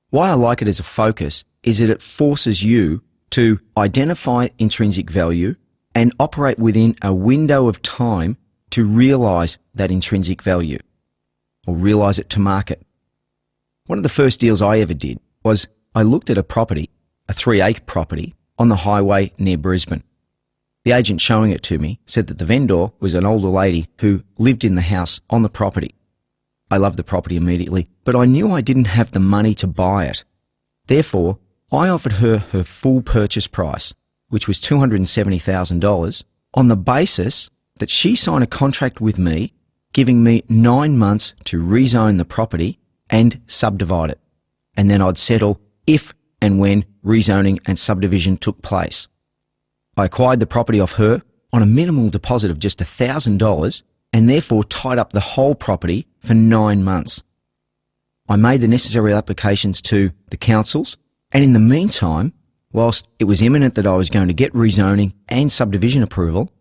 Why I like it as a focus is that it forces you to identify intrinsic value and operate within a window of time to realise that intrinsic value, or realise it to market. One of the first deals I ever did was I looked at a property, a 3-acre property, on the highway near Brisbane. The agent showing it to me said that the vendor was an older lady who lived in the house on the property. I loved the property immediately, but I knew I didn't have the money to buy it. Therefore, I offered her her full purchase price, which was $270,000, on the basis that she signed a contract with me, giving me 9 months to rezone the property and subdivide it. And then I'd settle if and when rezoning and subdivision took place. I acquired the property off her on a minimal deposit of just $1,000 and therefore tied up the whole property for 9 months. I made the necessary applications to the councils, and in the meantime, whilst it was imminent that I was going to get rezoning and subdivision approval,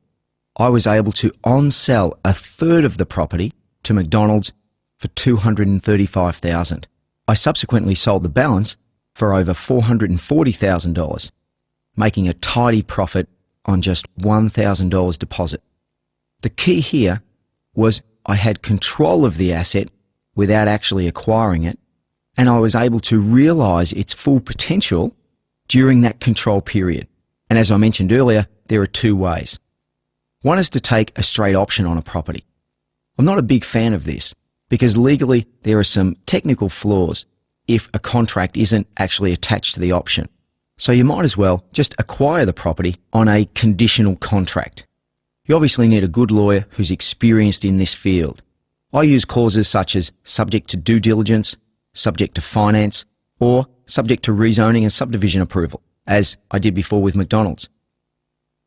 I was able to on-sell a third of the property to McDonald's for $235,000. I subsequently sold the balance for over $440,000, making a tidy profit on just $1,000 deposit. The key here was I had control of the asset without actually acquiring it, and I was able to realise its full potential during that control period. And as I mentioned earlier, there are two ways. One is to take a straight option on a property. I'm not a big fan of this because legally there are some technical flaws if a contract isn't actually attached to the option. So you might as well just acquire the property on a conditional contract. You obviously need a good lawyer who's experienced in this field. I use clauses such as subject to due diligence, subject to finance, or subject to rezoning and subdivision approval, as I did before with McDonald's.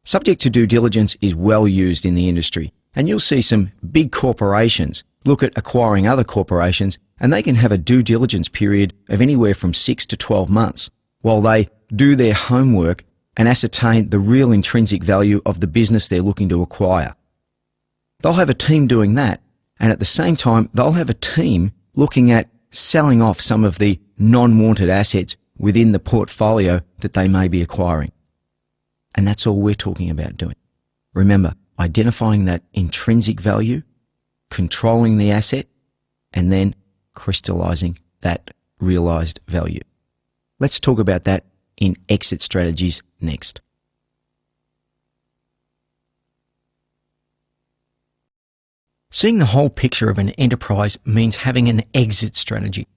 Subject to due diligence is well used in the industry, and you'll see some big corporations look at acquiring other corporations, and they can have a due diligence period of anywhere from 6 to 12 months while they do their homework and ascertain the real intrinsic value of the business they're looking to acquire. They'll have a team doing that, and at the same time, they'll have a team looking at selling off some of the non-wanted assets within the portfolio that they may be acquiring. And that's all we're talking about doing. Remember, identifying that intrinsic value, controlling the asset, and then crystallizing that realized value. Let's talk about that in exit strategies next. Seeing the whole picture of an enterprise means having an exit strategy.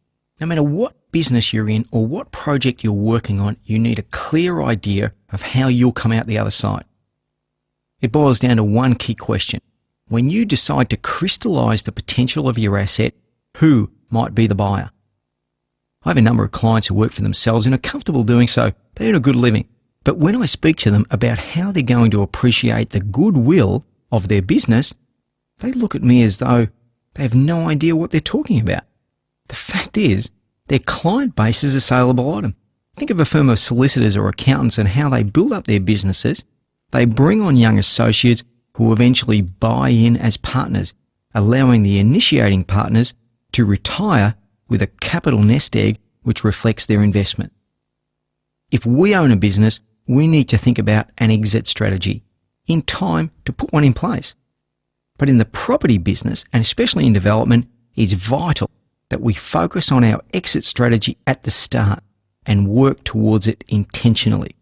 No matter what business you're in or what project you're working on, you need a clear idea of how you'll come out the other side. It boils down to one key question. When you decide to crystallize the potential of your asset, who might be the buyer? I have a number of clients who work for themselves and are comfortable doing so. They earn a good living. But when I speak to them about how they're going to appreciate the goodwill of their business, they look at me as though they have no idea what they're talking about. The fact is, their client base is a saleable item. Think of a firm of solicitors or accountants and how they build up their businesses. They bring on young associates who eventually buy in as partners, allowing the initiating partners to retire with a capital nest egg which reflects their investment. If we own a business, we need to think about an exit strategy in time to put one in place. But in the property business, and especially in development, it's vital that we focus on our exit strategy at the start and work towards it intentionally.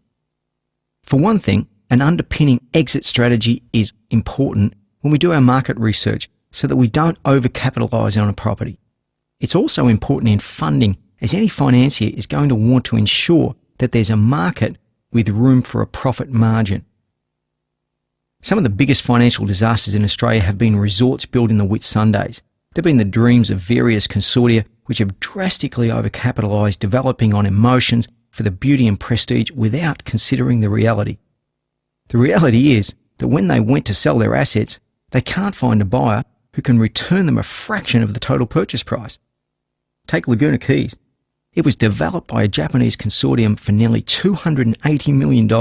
For one thing, an underpinning exit strategy is important when we do our market research so that we don't overcapitalise on a property. It's also important in funding, as any financier is going to want to ensure that there's a market with room for a profit margin. Some of the biggest financial disasters in Australia have been resorts built in the Whitsundays. They've been the dreams of various consortia which have drastically overcapitalised, developing on emotions for the beauty and prestige without considering the reality. The reality is that when they went to sell their assets, they can't find a buyer who can return them a fraction of the total purchase price. Take Laguna Keys. It was developed by a Japanese consortium for nearly $280 million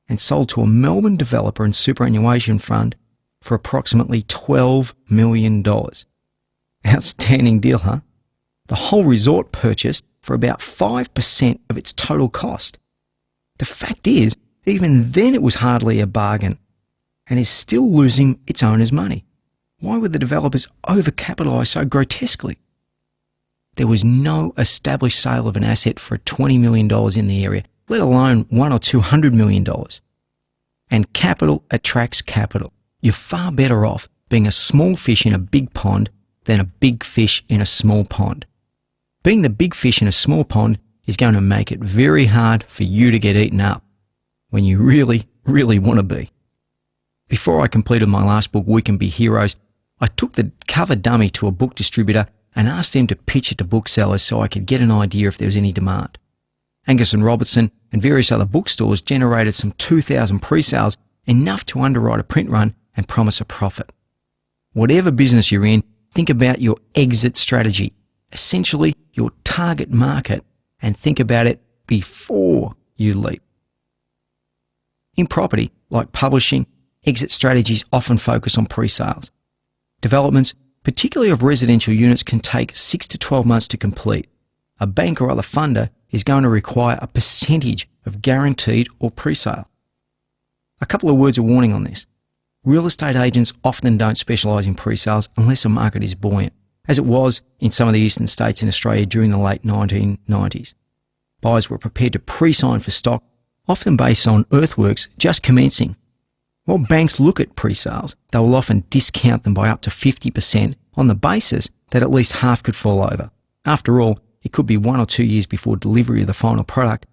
and sold to a Melbourne developer and superannuation fund for approximately $12 million. Outstanding deal, huh? The whole resort purchased for about 5% of its total cost. The fact is, even then it was hardly a bargain and is still losing its owner's money. Why would the developers overcapitalise so grotesquely? There was no established sale of an asset for $20 million in the area, let alone $100 or $200 million. And capital attracts capital. You're far better off being a small fish in a big pond than a big fish in a small pond. Being the big fish in a small pond is going to make it very hard for you to get eaten up when you really, really want to be. Before I completed my last book, We Can Be Heroes, I took the cover dummy to a book distributor and asked them to pitch it to booksellers so I could get an idea if there was any demand. Angus and Robertson and various other bookstores generated some 2,000 pre-sales, enough to underwrite a print run and promise a profit. Whatever business you're in, think about your exit strategy, essentially your target market, and think about it before you leap. In property, like publishing, exit strategies often focus on pre-sales. Developments, particularly of residential units, can take 6 to 12 months to complete. A bank or other funder is going to require a percentage of guaranteed or pre-sale. A couple of words of warning on this. Real estate agents often don't specialise in pre-sales unless a market is buoyant, as it was in some of the eastern states in Australia during the late 1990s. Buyers were prepared to pre-sign for stock, often based on earthworks just commencing. While banks look at pre-sales, they will often discount them by up to 50% on the basis that at least half could fall over. After all, it could be 1 or 2 years before delivery of the final product,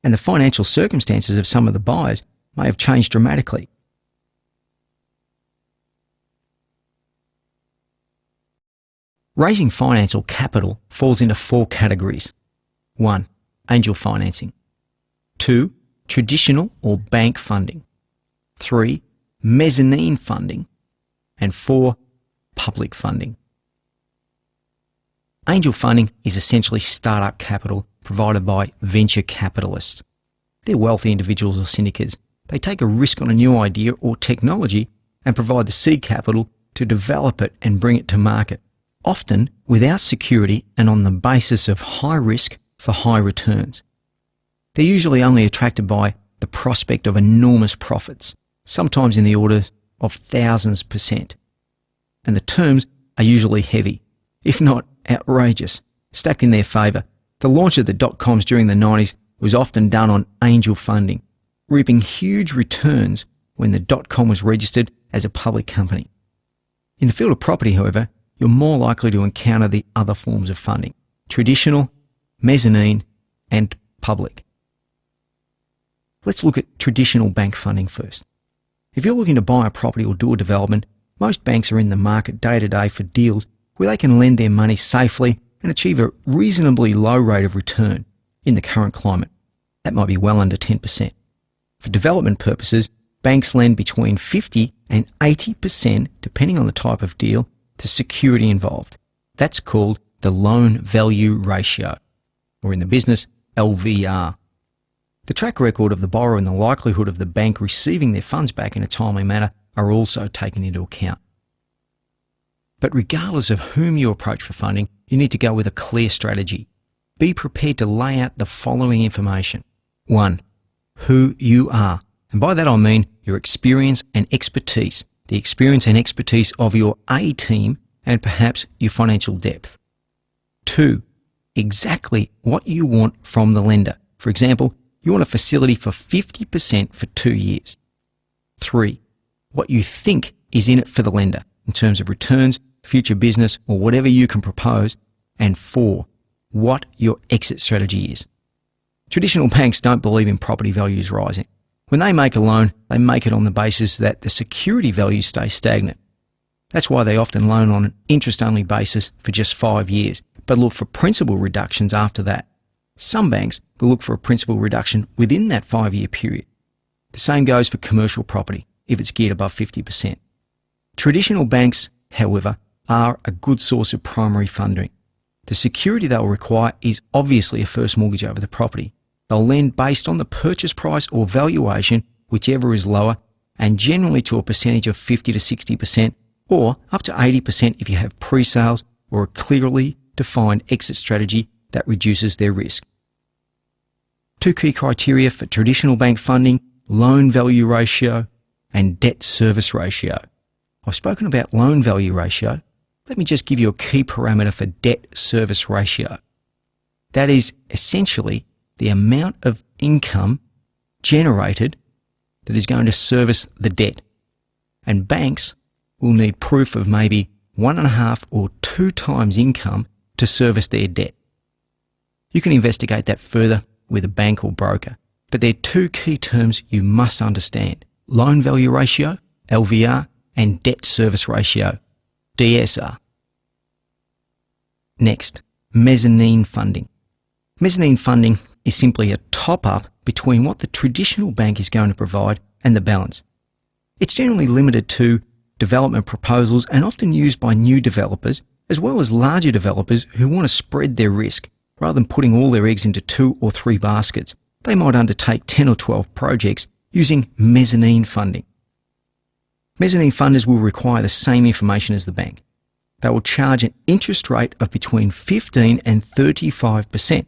and the financial circumstances of some of the buyers may have changed dramatically. Raising financial capital falls into 4 categories. 1. Angel financing. 2. Traditional or bank funding. 3. Mezzanine funding. And 4. Public funding. Angel funding is essentially startup capital provided by venture capitalists. They're wealthy individuals or syndicates. They take a risk on a new idea or technology and provide the seed capital to develop it and bring it to market, often without security and on the basis of high risk for high returns. They're usually only attracted by the prospect of enormous profits, sometimes in the order of thousands %. And the terms are usually heavy, if not outrageous, stacked in their favour. The launch of the dot-coms during the 90s was often done on angel funding, reaping huge returns when the dot-com was registered as a public company. In the field of property, however, you're more likely to encounter the other forms of funding: traditional, mezzanine, and public. Let's look at traditional bank funding first. If you're looking to buy a property or do a development, most banks are in the market day to day for deals where they can lend their money safely and achieve a reasonably low rate of return in the current climate. That might be well under 10%. For development purposes, banks lend between 50 and 80%, depending on the type of deal, to security involved. That's called the loan value ratio, or in the business, LVR. The track record of the borrower and the likelihood of the bank receiving their funds back in a timely manner are also taken into account. But regardless of whom you approach for funding, you need to go with a clear strategy. Be prepared to lay out the following information. 1. Who you are. And by that I mean your experience and expertise, the experience and expertise of your A team, and perhaps your financial depth. 2. Exactly what you want from the lender. For example, you want a facility for 50% for 2 years. 3. What you think is in it for the lender in terms of returns, future business, or whatever you can propose. And 4. What your exit strategy is. Traditional banks don't believe in property values rising. When they make a loan, they make it on the basis that the security value stays stagnant. That's why they often loan on an interest-only basis for just 5 years, but look for principal reductions after that. Some banks will look for a principal reduction within that 5-year period. The same goes for commercial property, if it's geared above 50%. Traditional banks, however, are a good source of primary funding. The security they'll require is obviously a first mortgage over the property. They'll lend based on the purchase price or valuation, whichever is lower, and generally to a percentage of 50 to 60%, or up to 80% if you have pre-sales or a clearly defined exit strategy that reduces their risk. 2 key criteria for traditional bank funding: loan value ratio and debt service ratio. I've spoken about loan value ratio. Let me just give you a key parameter for debt service ratio. That is essentially the amount of income generated that is going to service the debt. And banks will need proof of maybe 1.5 or 2 times income to service their debt. You can investigate that further with a bank or broker, but there are 2 key terms you must understand: loan value ratio, LVR, and debt service ratio, DSR. Next, mezzanine funding. Mezzanine funding is simply a top-up between what the traditional bank is going to provide and the balance. It's generally limited to development proposals, and often used by new developers as well as larger developers who want to spread their risk. Rather than putting all their eggs into 2 or 3 baskets, they might undertake 10 or 12 projects using mezzanine funding. Mezzanine funders will require the same information as the bank. They will charge an interest rate of between 15 and 35%.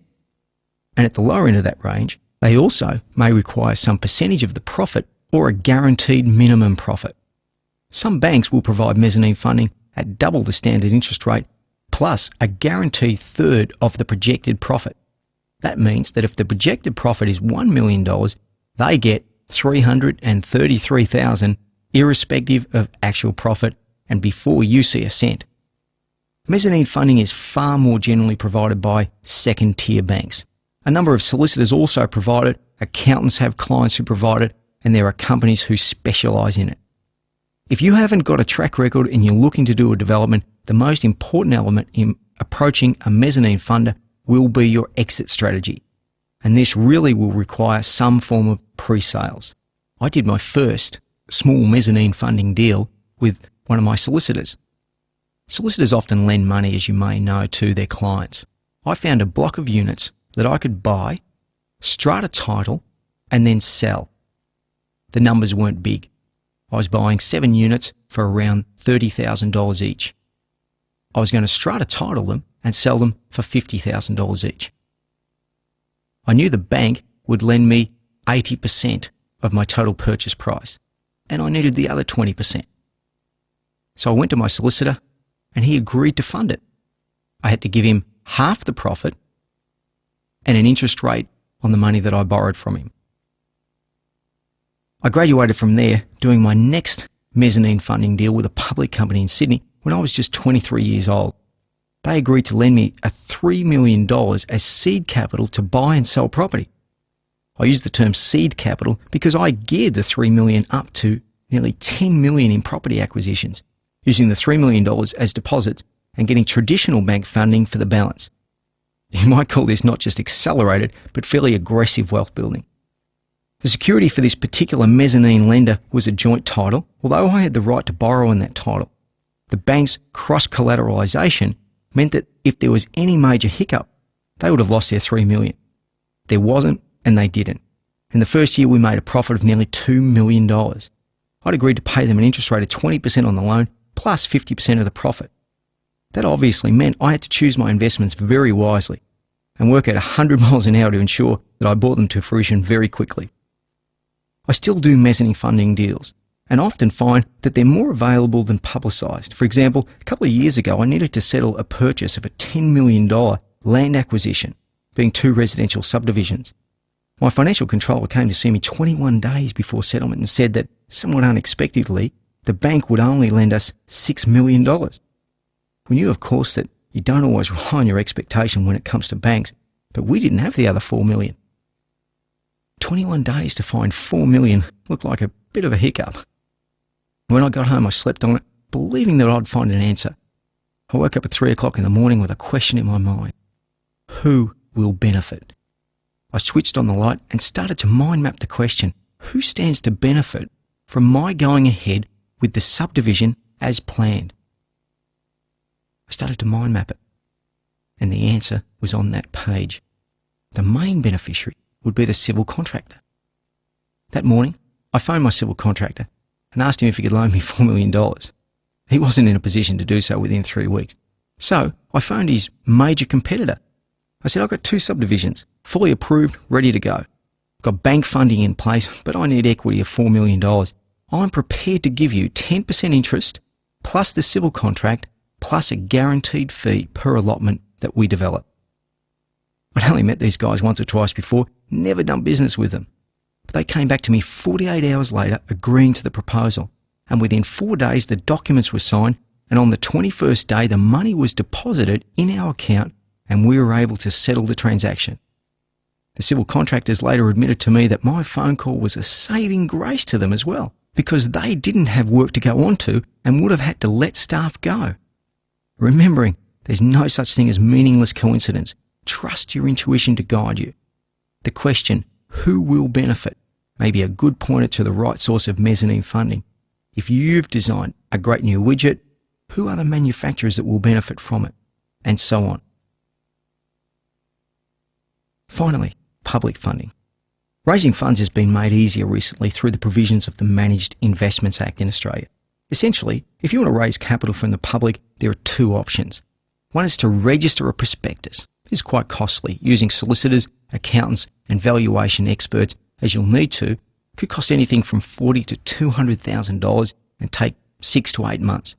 And at the lower end of that range, they also may require some percentage of the profit or a guaranteed minimum profit. Some banks will provide mezzanine funding at double the standard interest rate plus a guaranteed third of the projected profit. That means that if the projected profit is $1 million, they get $333,000 irrespective of actual profit and before you see a cent. Mezzanine funding is far more generally provided by second-tier banks. A number of solicitors also provide it, accountants have clients who provide it, and there are companies who specialise in it. If you haven't got a track record and you're looking to do a development, the most important element in approaching a mezzanine funder will be your exit strategy. And this really will require some form of pre-sales. I did my first small mezzanine funding deal with one of my solicitors. Solicitors often lend money, as you may know, to their clients. I found a block of units that I could buy, strata title, and then sell. The numbers weren't big. I was buying 7 units for around $30,000 each. I was going to strata title them and sell them for $50,000 each. I knew the bank would lend me 80% of my total purchase price, and I needed the other 20%. So I went to my solicitor and he agreed to fund it. I had to give him half the profit and an interest rate on the money that I borrowed from him. I graduated from there doing my next mezzanine funding deal with a public company in Sydney when I was just 23 years old. They agreed to lend me a $3 million as seed capital to buy and sell property. I use the term seed capital because I geared the $3 million up to nearly $10 million in property acquisitions, using the $3 million as deposits and getting traditional bank funding for the balance. You might call this not just accelerated, but fairly aggressive wealth building. The security for this particular mezzanine lender was a joint title, although I had the right to borrow in that title. The bank's cross-collateralisation meant that if there was any major hiccup, they would have lost their $3 million. There wasn't, and they didn't. In the first year, we made a profit of nearly $2 million. I'd agreed to pay them an interest rate of 20% on the loan, plus 50% of the profit. That obviously meant I had to choose my investments very wisely and work at 100 miles an hour to ensure that I brought them to fruition very quickly. I still do mezzanine funding deals and often find that they're more available than publicised. For example, a couple of years ago, I needed to settle a purchase of a $10 million land acquisition, being 2 residential subdivisions. My financial controller came to see me 21 days before settlement and said that, somewhat unexpectedly, the bank would only lend us $6 million. We knew, of course, that you don't always rely on your expectation when it comes to banks, but we didn't have the other $4 million. 21 days to find $4 million looked like a bit of a hiccup. When I got home, I slept on it, believing that I'd find an answer. I woke up at 3 o'clock in the morning with a question in my mind. Who will benefit? I switched on the light and started to mind map the question, who stands to benefit from my going ahead with the subdivision as planned? I started to mind map it, and the answer was on that page. The main beneficiary would be the civil contractor. That morning, I phoned my civil contractor and asked him if he could loan me $4 million. He wasn't in a position to do so within 3 weeks. So I phoned his major competitor. I said, I've got 2 subdivisions, fully approved, ready to go. Got bank funding in place, but I need equity of $4 million. I'm prepared to give you 10% interest plus the civil contract plus a guaranteed fee per allotment that we develop. I'd only met these guys once or twice before, never done business with them. But they came back to me 48 hours later agreeing to the proposal. And within 4 days, the documents were signed, and on the 21st day, the money was deposited in our account and we were able to settle the transaction. The civil contractors later admitted to me that my phone call was a saving grace to them as well, because they didn't have work to go on to and would have had to let staff go. Remembering, there's no such thing as meaningless coincidence. Trust your intuition to guide you. The question, who will benefit, may be a good pointer to the right source of mezzanine funding. If you've designed a great new widget, who are the manufacturers that will benefit from it? And so on. Finally, public funding. Raising funds has been made easier recently through the provisions of the Managed Investments Act in Australia. Essentially, if you want to raise capital from the public, there are two options. One is to register a prospectus. This is quite costly. Using solicitors, accountants and valuation experts, as you'll need to, could cost anything from $40,000 to $200,000 and take 6 to 8 months.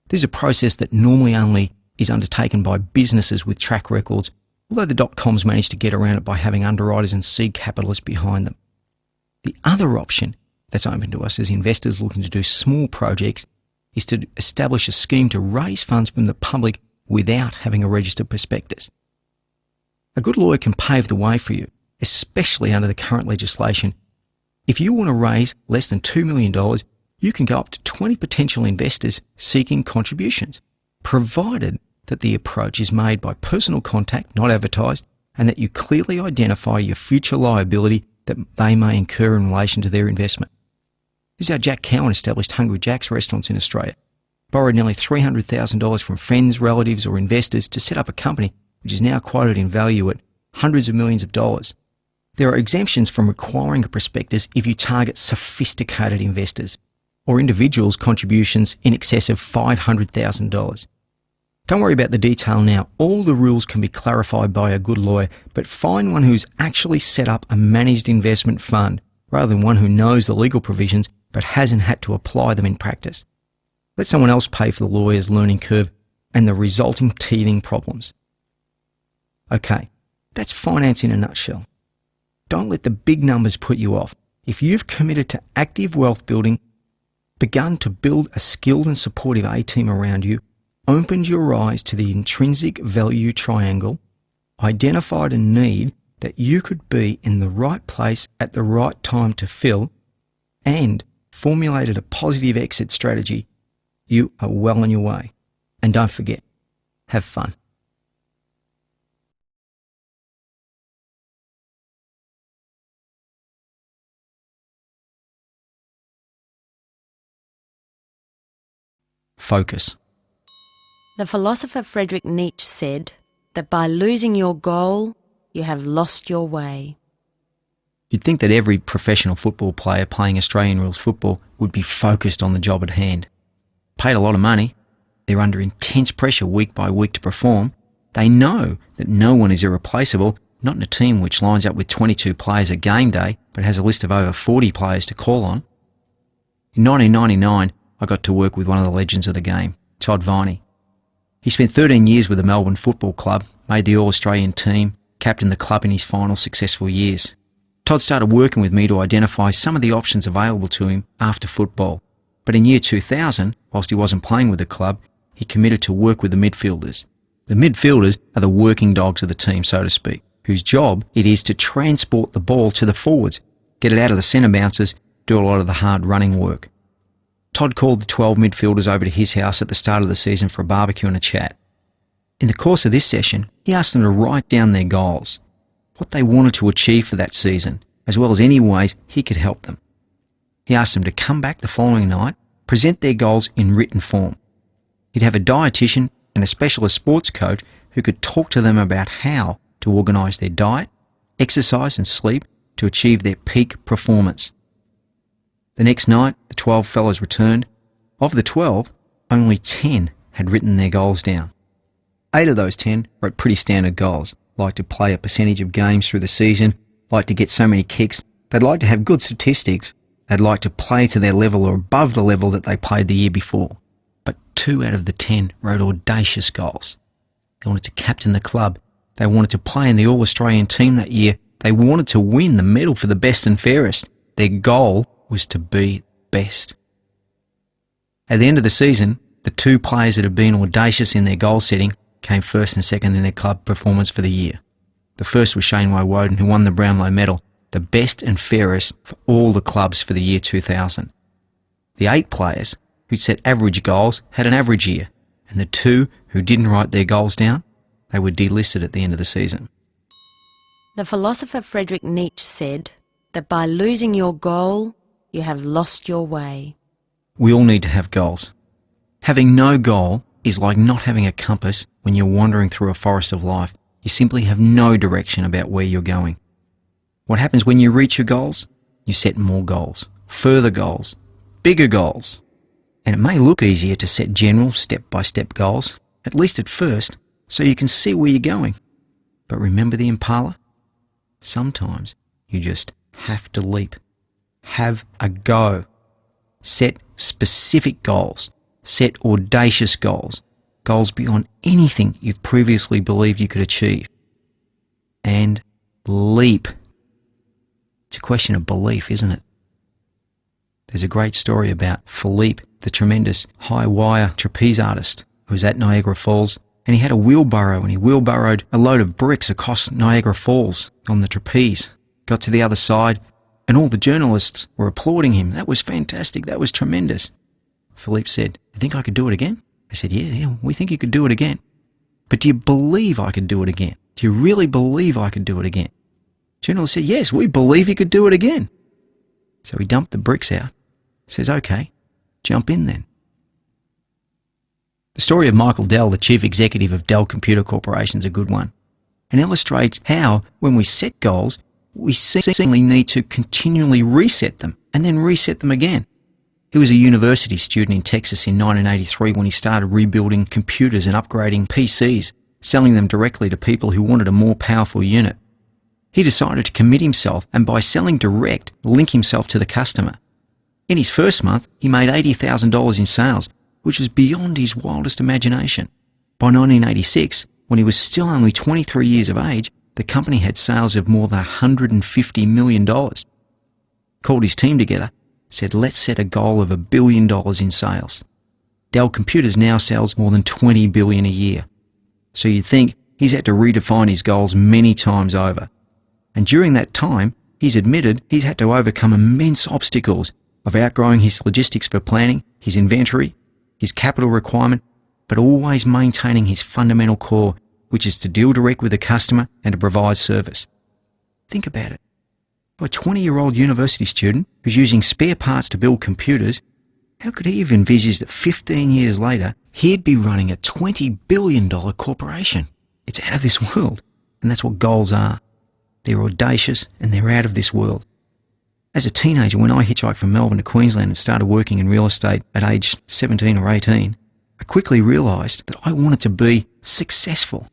This is a process that normally only is undertaken by businesses with track records, although the dot-coms managed to get around it by having underwriters and seed capitalists behind them. The other option that's open to us as investors looking to do small projects is to establish a scheme to raise funds from the public without having a registered prospectus. A good lawyer can pave the way for you, especially under the current legislation. If you want to raise less than $2 million, you can go up to 20 potential investors seeking contributions, provided that the approach is made by personal contact, not advertised, and that you clearly identify your future liability that they may incur in relation to their investment. This is how Jack Cowan established Hungry Jack's restaurants in Australia, borrowed nearly $300,000 from friends, relatives or investors to set up a company which is now quoted in value at hundreds of millions of dollars. There are exemptions from requiring a prospectus if you target sophisticated investors or individuals' contributions in excess of $500,000. Don't worry about the detail now. All the rules can be clarified by a good lawyer, but find one who's actually set up a managed investment fund rather than one who knows the legal provisions but hasn't had to apply them in practice. Let someone else pay for the lawyer's learning curve and the resulting teething problems. Okay, that's finance in a nutshell. Don't let the big numbers put you off. If you've committed to active wealth building, begun to build a skilled and supportive A-team around you, opened your eyes to the intrinsic value triangle, identified a need that you could be in the right place at the right time to fill, and formulated a positive exit strategy, you are well on your way. And don't forget, have fun. Focus. The philosopher Friedrich Nietzsche said that by losing your goal, you have lost your way. You'd think that every professional football player playing Australian rules football would be focused on the job at hand. Paid a lot of money, they're under intense pressure week by week to perform. They know that no one is irreplaceable, not in a team which lines up with 22 players at game day but has a list of over 40 players to call on. In 1999, I got to work with one of the legends of the game, Todd Viney. He spent 13 years with the Melbourne Football Club, made the All-Australian team, captained the club in his final successful years. Todd started working with me to identify some of the options available to him after football. But in year 2000, whilst he wasn't playing with the club, he committed to work with the midfielders. The midfielders are the working dogs of the team, so to speak, whose job it is to transport the ball to the forwards, get it out of the centre bouncers, do a lot of the hard running work. Todd called the 12 midfielders over to his house at the start of the season for a barbecue and a chat. In the course of this session, he asked them to write down their goals, what they wanted to achieve for that season, as well as any ways he could help them. He asked them to come back the following night, present their goals in written form. He'd have a dietitian and a specialist sports coach who could talk to them about how to organise their diet, exercise and sleep to achieve their peak performance. The next night, the 12 fellows returned. Of the 12, only 10 had written their goals down. 8 of those 10 wrote pretty standard goals, like to play a percentage of games through the season, like to get so many kicks, they'd like to have good statistics, they'd like to play to their level or above the level that they played the year before. But 2 out of the 10 wrote audacious goals. They wanted to captain the club, they wanted to play in the All-Australian team that year, they wanted to win the medal for the best and fairest. Their goal was to be best. At the end of the season, the 2 players that had been audacious in their goal setting came first and second in their club performance for the year. The first was Shane Woden, who won the Brownlow medal, the best and fairest for all the clubs for the year 2000. The 8 players who set average goals had an average year, and the 2 who didn't write their goals down, they were delisted at the end of the season. The philosopher Friedrich Nietzsche said that by losing your goal, you have lost your way. We all need to have goals. Having no goal is like not having a compass when you're wandering through a forest of life. You simply have no direction about where you're going. What happens when you reach your goals? You set more goals, further goals, bigger goals. And it may look easier to set general step-by-step goals, at least at first, so you can see where you're going. But remember the impala? Sometimes you just have to leap. Have a go. Set specific goals. Set audacious goals. Goals beyond anything you've previously believed you could achieve. And leap. It's a question of belief, isn't it? There's a great story about Philippe, the tremendous high wire trapeze artist who was at Niagara Falls, and he had a wheelbarrow and he wheelbarrowed a load of bricks across Niagara Falls on the trapeze. Got to the other side and all the journalists were applauding him. That was fantastic. That was tremendous. Philippe said, "You think I could do it again?" I said, yeah, we think you could do it again. But do you believe I could do it again? Do you really believe I could do it again? Journalist said, yes, we believe you could do it again. So he dumped the bricks out. Says, okay, jump in then. The story of Michael Dell, the chief executive of Dell Computer Corporation, is a good one and illustrates how, when we set goals, we seemingly need to continually reset them and then reset them again. He was a university student in Texas in 1983 when he started rebuilding computers and upgrading PCs, selling them directly to people who wanted a more powerful unit. He decided to commit himself and by selling direct, link himself to the customer. In his first month, he made $80,000 in sales, which was beyond his wildest imagination. By 1986, when he was still only 23 years of age, the company had sales of more than $150 million. Called his team together, said, let's set a goal of $1 billion in sales. Dell Computers now sells more than $20 billion a year. So you'd think he's had to redefine his goals many times over. And during that time, he's admitted he's had to overcome immense obstacles of outgrowing his logistics for planning, his inventory, his capital requirement, but always maintaining his fundamental core, which is to deal direct with the customer and to provide service. Think about it. A 20-year-old university student who's using spare parts to build computers, how could he have envisaged that 15 years later, he'd be running a $20 billion corporation? It's out of this world, and that's what goals are. They're audacious and they're out of this world. As a teenager, when I hitchhiked from Melbourne to Queensland and started working in real estate at age 17 or 18, I quickly realised that I wanted to be successful.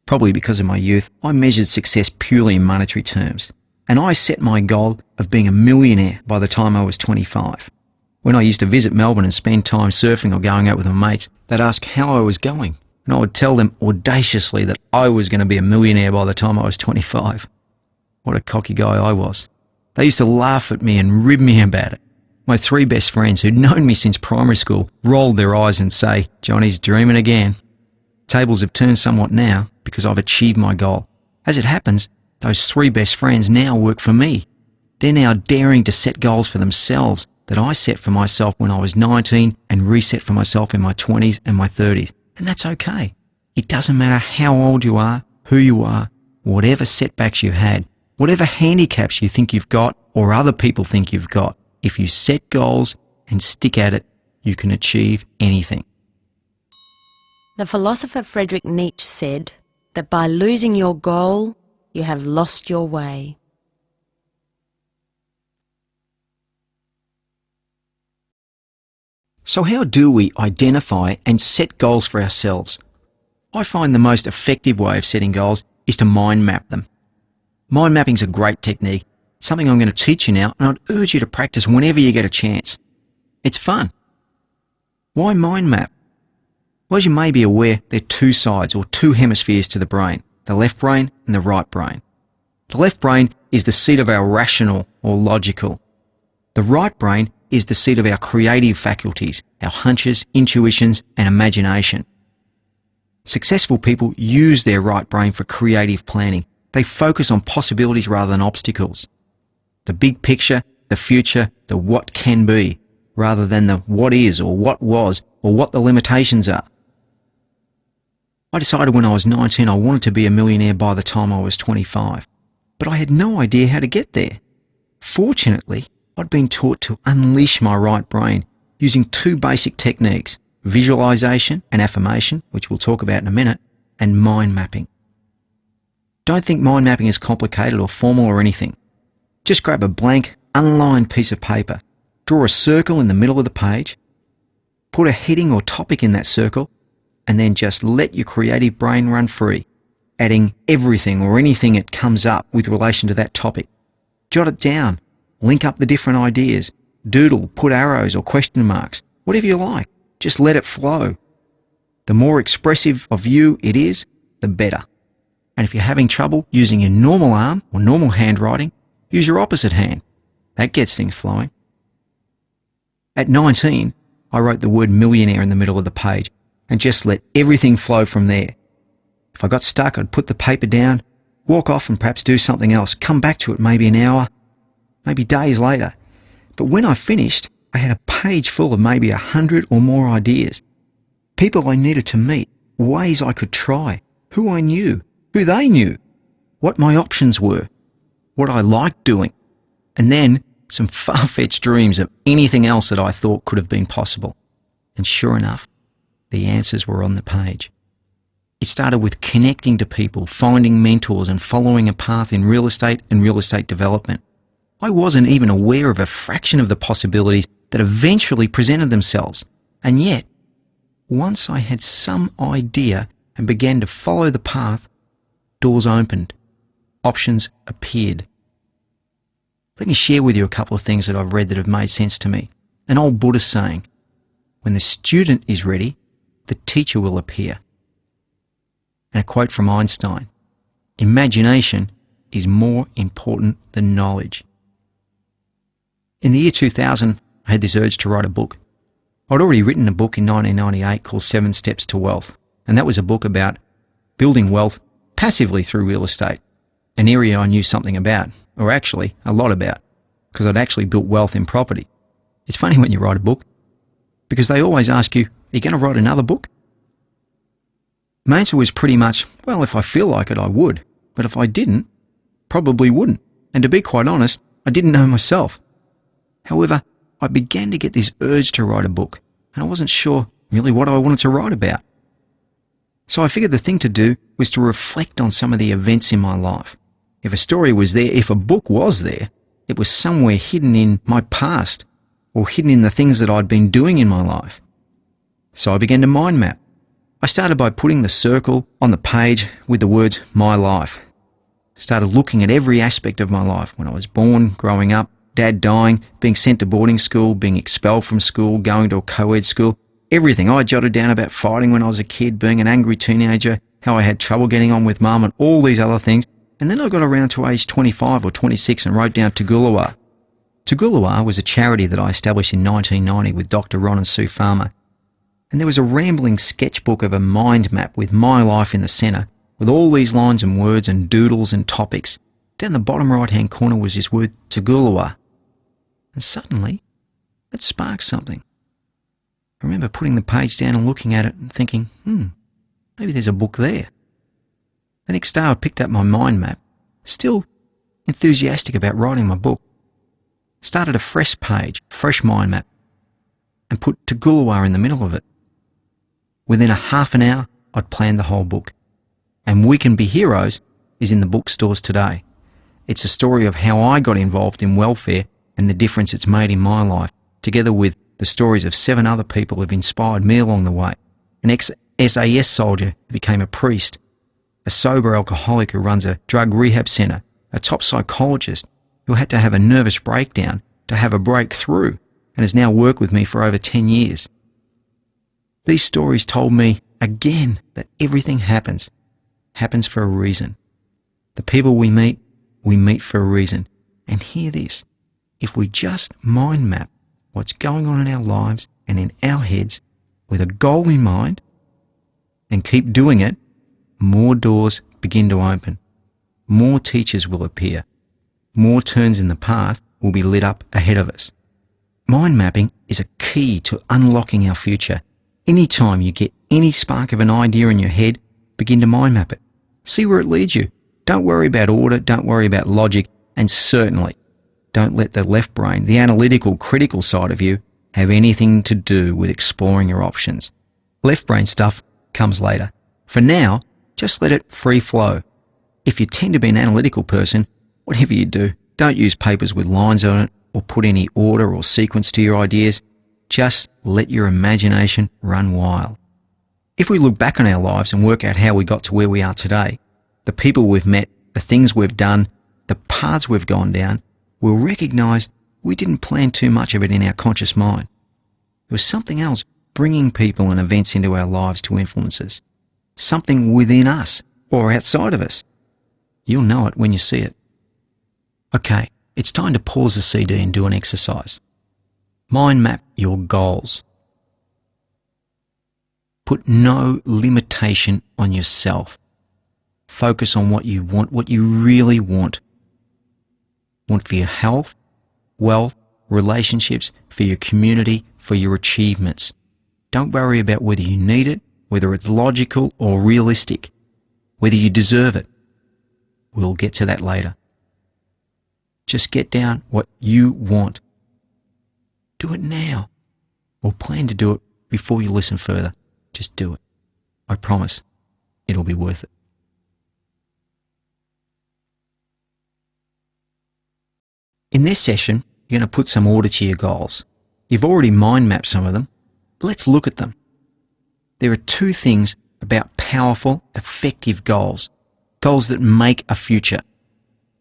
Probably because of my youth, I measured success purely in monetary terms. And I set my goal of being a millionaire by the time I was 25. When I used to visit Melbourne and spend time surfing or going out with my mates, they'd ask how I was going. And I would tell them audaciously that I was going to be a millionaire by the time I was 25. What a cocky guy I was. They used to laugh at me and rib me about it. My three best friends who'd known me since primary school rolled their eyes and say, Johnny's dreaming again. Tables have turned somewhat now because I've achieved my goal. As it happens, those three best friends now work for me. They're now daring to set goals for themselves that I set for myself when I was 19 and reset for myself in my 20s and my 30s. And that's okay. It doesn't matter how old you are, who you are, whatever setbacks you had, whatever handicaps you think you've got or other people think you've got. If you set goals and stick at it, you can achieve anything. The philosopher Friedrich Nietzsche said that by losing your goal, you have lost your way. So how do we identify and set goals for ourselves? I find the most effective way of setting goals is to mind map them. Mind mapping is a great technique, something I'm going to teach you now, and I'd urge you to practice whenever you get a chance. It's fun. Why mind map? Well, as you may be aware, there are two sides or two hemispheres to the brain, the left brain and the right brain. The left brain is the seat of our rational or logical. The right brain is the seat of our creative faculties, our hunches, intuitions, and imagination. Successful people use their right brain for creative planning. They focus on possibilities rather than obstacles. The big picture, the future, the what can be, rather than the what is or what was or what the limitations are. I decided when I was 19 I wanted to be a millionaire by the time I was 25, but I had no idea how to get there. Fortunately, I'd been taught to unleash my right brain using two basic techniques, visualization and affirmation, which we'll talk about in a minute, and mind mapping. Don't think mind mapping is complicated or formal or anything. Just grab a blank, unlined piece of paper, draw a circle in the middle of the page, put a heading or topic in that circle, and then just let your creative brain run free, adding everything or anything that comes up with relation to that topic. Jot it down, link up the different ideas, doodle, put arrows or question marks, whatever you like. Just let it flow. The more expressive of you it is, the better. And if you're having trouble using your normal arm or normal handwriting, use your opposite hand. That gets things flowing. At 19, I wrote the word millionaire in the middle of the page and just let everything flow from there. If I got stuck, I'd put the paper down, walk off and perhaps do something else, come back to it maybe an hour, maybe days later. But when I finished, I had a page full of maybe 100 or more ideas. People I needed to meet, ways I could try, who I knew, who they knew, what my options were, what I liked doing, and then some far-fetched dreams of anything else that I thought could have been possible. And sure enough, the answers were on the page. It started with connecting to people, finding mentors and following a path in real estate and real estate development. I wasn't even aware of a fraction of the possibilities that eventually presented themselves. And yet, once I had some idea and began to follow the path, doors opened, options appeared. Let me share with you a couple of things that I've read that have made sense to me. An old Buddhist saying, when the student is ready, the teacher will appear. And a quote from Einstein, imagination is more important than knowledge. In the year 2000, I had this urge to write a book. I'd already written a book in 1998 called 7 Steps to Wealth, and that was a book about building wealth passively through real estate, an area I knew something about, or actually a lot about, because I'd actually built wealth in property. It's funny when you write a book, because they always ask you, are you going to write another book? My answer was pretty much, well, if I feel like it, I would, but if I didn't, probably wouldn't. And to be quite honest, I didn't know myself. However, I began to get this urge to write a book, and I wasn't sure really what I wanted to write about. So I figured the thing to do was to reflect on some of the events in my life. If a story was there, if a book was there, it was somewhere hidden in my past or hidden in the things that I'd been doing in my life. So I began to mind map. I started by putting the circle on the page with the words, my life. Started looking at every aspect of my life, when I was born, growing up, Dad dying, being sent to boarding school, being expelled from school, going to a co-ed school, everything. I jotted down about fighting when I was a kid, being an angry teenager, how I had trouble getting on with Mum and all these other things. And then I got around to age 25 or 26 and wrote down Tugulawa. Tugulawa was a charity that I established in 1990 with Dr. Ron and Sue Farmer. And there was a rambling sketchbook of a mind map with my life in the centre, with all these lines and words and doodles and topics. Down the bottom right-hand corner was this word Tugulawa. And suddenly, it sparked something. I remember putting the page down and looking at it and thinking, maybe there's a book there. The next day I picked up my mind map, still enthusiastic about writing my book. Started a fresh page, fresh mind map, and put Tugulawa in the middle of it. Within a half an hour, I'd planned the whole book. And We Can Be Heroes is in the bookstores today. It's a story of how I got involved in welfare and the difference it's made in my life, together with the stories of 7 other people who have inspired me along the way. An ex-SAS soldier who became a priest, a sober alcoholic who runs a drug rehab centre, a top psychologist who had to have a nervous breakdown to have a breakthrough and has now worked with me for over 10 years. These stories told me, again, that everything happens for a reason. The people we meet for a reason. And hear this, if we just mind map what's going on in our lives and in our heads with a goal in mind and keep doing it, more doors begin to open. More teachers will appear. More turns in the path will be lit up ahead of us. Mind mapping is a key to unlocking our future. Anytime you get any spark of an idea in your head, begin to mind map it. See where it leads you. Don't worry about order, don't worry about logic, and certainly don't let the left brain, the analytical, critical side of you, have anything to do with exploring your options. Left brain stuff comes later. For now, just let it free flow. If you tend to be an analytical person, whatever you do, don't use papers with lines on it or put any order or sequence to your ideas. Just let your imagination run wild. If we look back on our lives and work out how we got to where we are today, the people we've met, the things we've done, the paths we've gone down, we'll recognise we didn't plan too much of it in our conscious mind. There was something else bringing people and events into our lives to influence us. Something within us or outside of us. You'll know it when you see it. Okay, it's time to pause the CD and do an exercise. Mind map your goals. Put no limitation on yourself. Focus on what you want, what you really want. Want for your health, wealth, relationships, for your community, for your achievements. Don't worry about whether you need it, whether it's logical or realistic, whether you deserve it. We'll get to that later. Just get down what you want. Do it now, or plan to do it before you listen further. Just do it. I promise it'll be worth it. In this session, you're going to put some order to your goals. You've already mind mapped some of them. Let's look at them. There are two things about powerful, effective goals. Goals that make a future.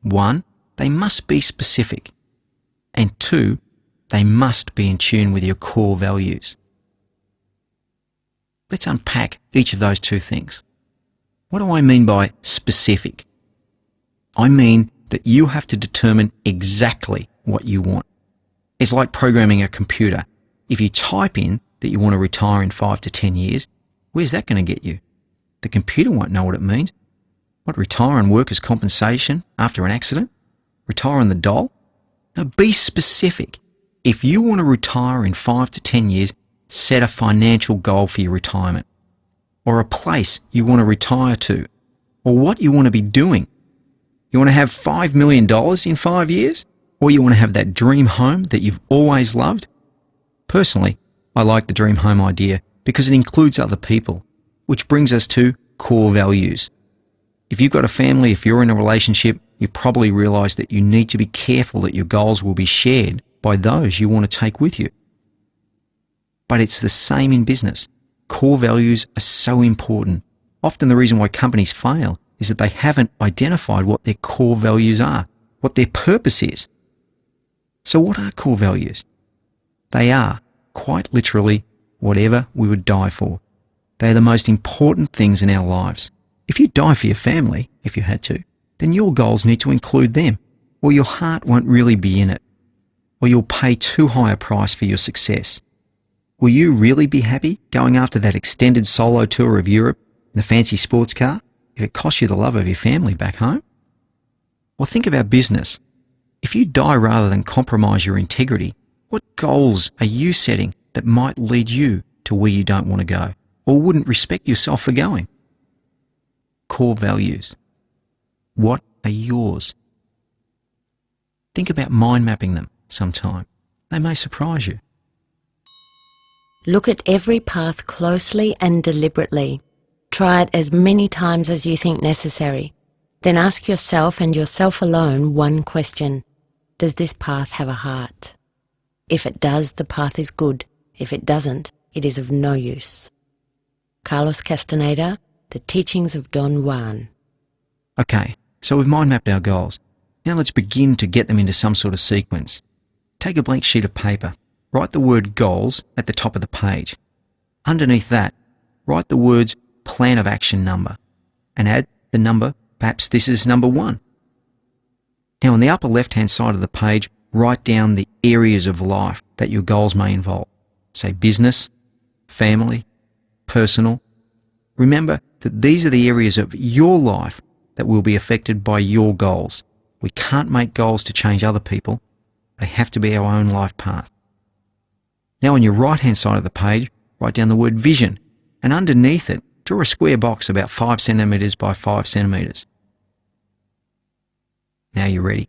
One, they must be specific. And two, they must be in tune with your core values. Let's unpack each of those two things. What do I mean by specific? I mean that you have to determine exactly what you want. It's like programming a computer. If you type in that you want to retire in 5 to 10 years, where's that going to get you? The computer won't know what it means. What, retire on workers' compensation after an accident? Retire on the dole? No, be specific. If you want to retire in 5 to 10 years, set a financial goal for your retirement, or a place you want to retire to, or what you want to be doing. You want to have $5 million in 5 years? Or you want to have that dream home that you've always loved? Personally, I like the dream home idea because it includes other people, which brings us to core values. If you've got a family, if you're in a relationship, you probably realise that you need to be careful that your goals will be shared by those you want to take with you. But it's the same in business. Core values are so important. Often the reason why companies fail is that they haven't identified what their core values are, what their purpose is. So what are core values? They are, quite literally, whatever we would die for. They are the most important things in our lives. If you die for your family, if you had to, then your goals need to include them, or your heart won't really be in it, or you'll pay too high a price for your success. Will you really be happy going after that extended solo tour of Europe in the fancy sports car if it costs you the love of your family back home? Or think about business. If you die rather than compromise your integrity, what goals are you setting that might lead you to where you don't want to go, or wouldn't respect yourself for going? Core values. What are yours? Think about mind mapping them sometime. They may surprise you. Look at every path closely and deliberately. Try it as many times as you think necessary. Then ask yourself and yourself alone one question. Does this path have a heart? If it does, the path is good. If it doesn't, it is of no use. Carlos Castaneda, The Teachings of Don Juan. Okay, so we've mind mapped our goals. Now let's begin to get them into some sort of sequence. Take a blank sheet of paper. Write the word goals at the top of the page. Underneath that, write the words plan of action number and add the number, perhaps this is number 1. Now on the upper left-hand side of the page, write down the areas of life that your goals may involve. Say business, family, personal. Remember that these are the areas of your life that will be affected by your goals. We can't make goals to change other people. They have to be our own life path. Now on your right-hand side of the page, write down the word vision, and underneath it, draw a square box about 5 centimetres by 5 centimetres. Now you're ready.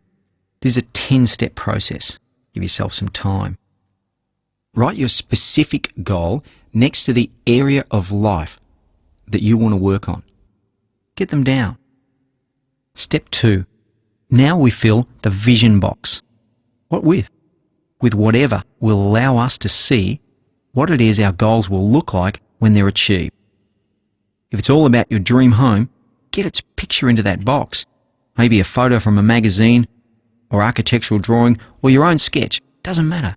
This is a 10-step process. Give yourself some time. Write your specific goal next to the area of life that you want to work on. Get them down. Step 2. Now we fill the vision box. What with? With whatever will allow us to see what it is our goals will look like when they're achieved. If it's all about your dream home, get its picture into that box. Maybe a photo from a magazine or architectural drawing or your own sketch. Doesn't matter.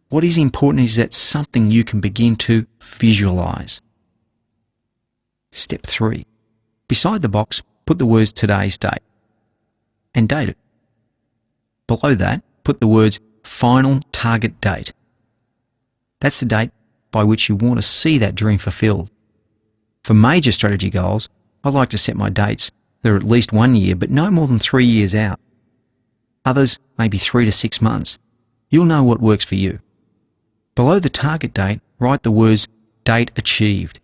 What is important is that something you can begin to visualize. Step 3. Beside the box, put the words today's date and date it. Below that, put the words final target date. That's the date by which you want to see that dream fulfilled. For major strategy goals, I like to set my dates that are at least 1 year, but no more than 3 years out. Others may be 3 to 6 months. You'll know what works for you. Below the target date, write the words date achieved.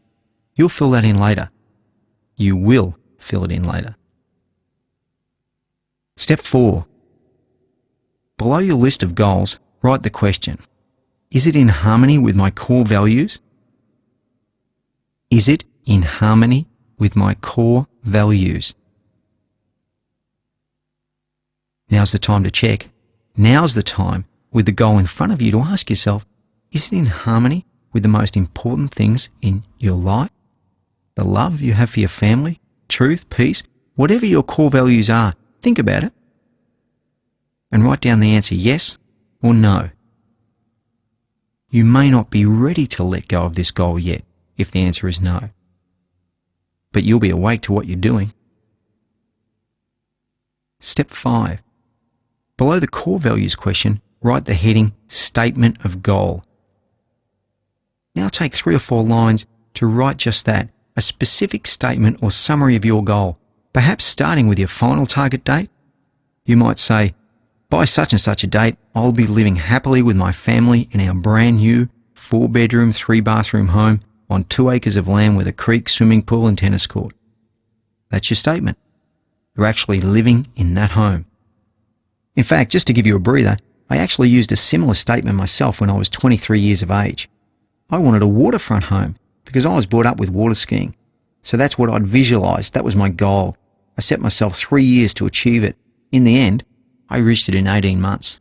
You'll fill that in later. You will fill it in later. Step 4. Below your list of goals, write the question, is it in harmony with my core values? Is it in harmony with my core values? Now's the time to check. Now's the time with the goal in front of you to ask yourself, is it in harmony with the most important things in your life? The love you have for your family, truth, peace, whatever your core values are, think about it. And write down the answer yes or no. You may not be ready to let go of this goal yet if the answer is no. But you'll be awake to what you're doing. Step 5. Below the core values question, write the heading Statement of Goal. Now take 3 or 4 lines to write just that, a specific statement or summary of your goal, perhaps starting with your final target date. You might say, by such and such a date, I'll be living happily with my family in our brand new 4-bedroom, 3-bathroom home on 2 acres of land with a creek, swimming pool and tennis court. That's your statement. You're actually living in that home. In fact, just to give you a breather, I actually used a similar statement myself when I was 23 years of age. I wanted a waterfront home because I was brought up with water skiing. So that's what I'd visualised. That was my goal. I set myself 3 years to achieve it. In the end, I reached it in 18 months.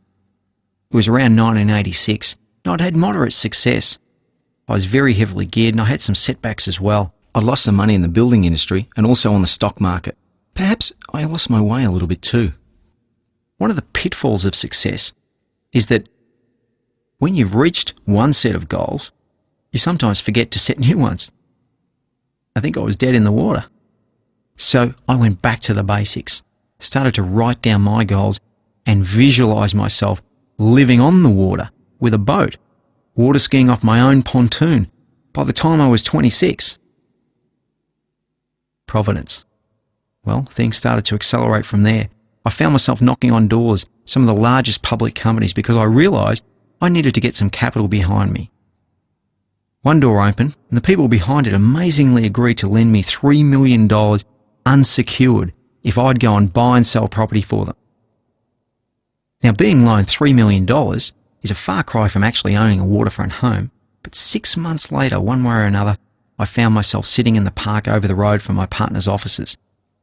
It was around 1986, and I'd had moderate success. I was very heavily geared and I had some setbacks as well. I'd lost some money in the building industry and also on the stock market. Perhaps I lost my way a little bit too. One of the pitfalls of success is that when you've reached one set of goals, you sometimes forget to set new ones. I think I was dead in the water. So I went back to the basics, started to write down my goals and visualise myself living on the water with a boat, water skiing off my own pontoon by the time I was 26. Providence. Well, things started to accelerate from there. I found myself knocking on doors, some of the largest public companies, because I realised I needed to get some capital behind me. One door opened, and the people behind it amazingly agreed to lend me $3 million unsecured if I'd go and buy and sell property for them. Now, being loaned $3 million is a far cry from actually owning a waterfront home, but 6 months later, one way or another, I found myself sitting in the park over the road from my partner's offices.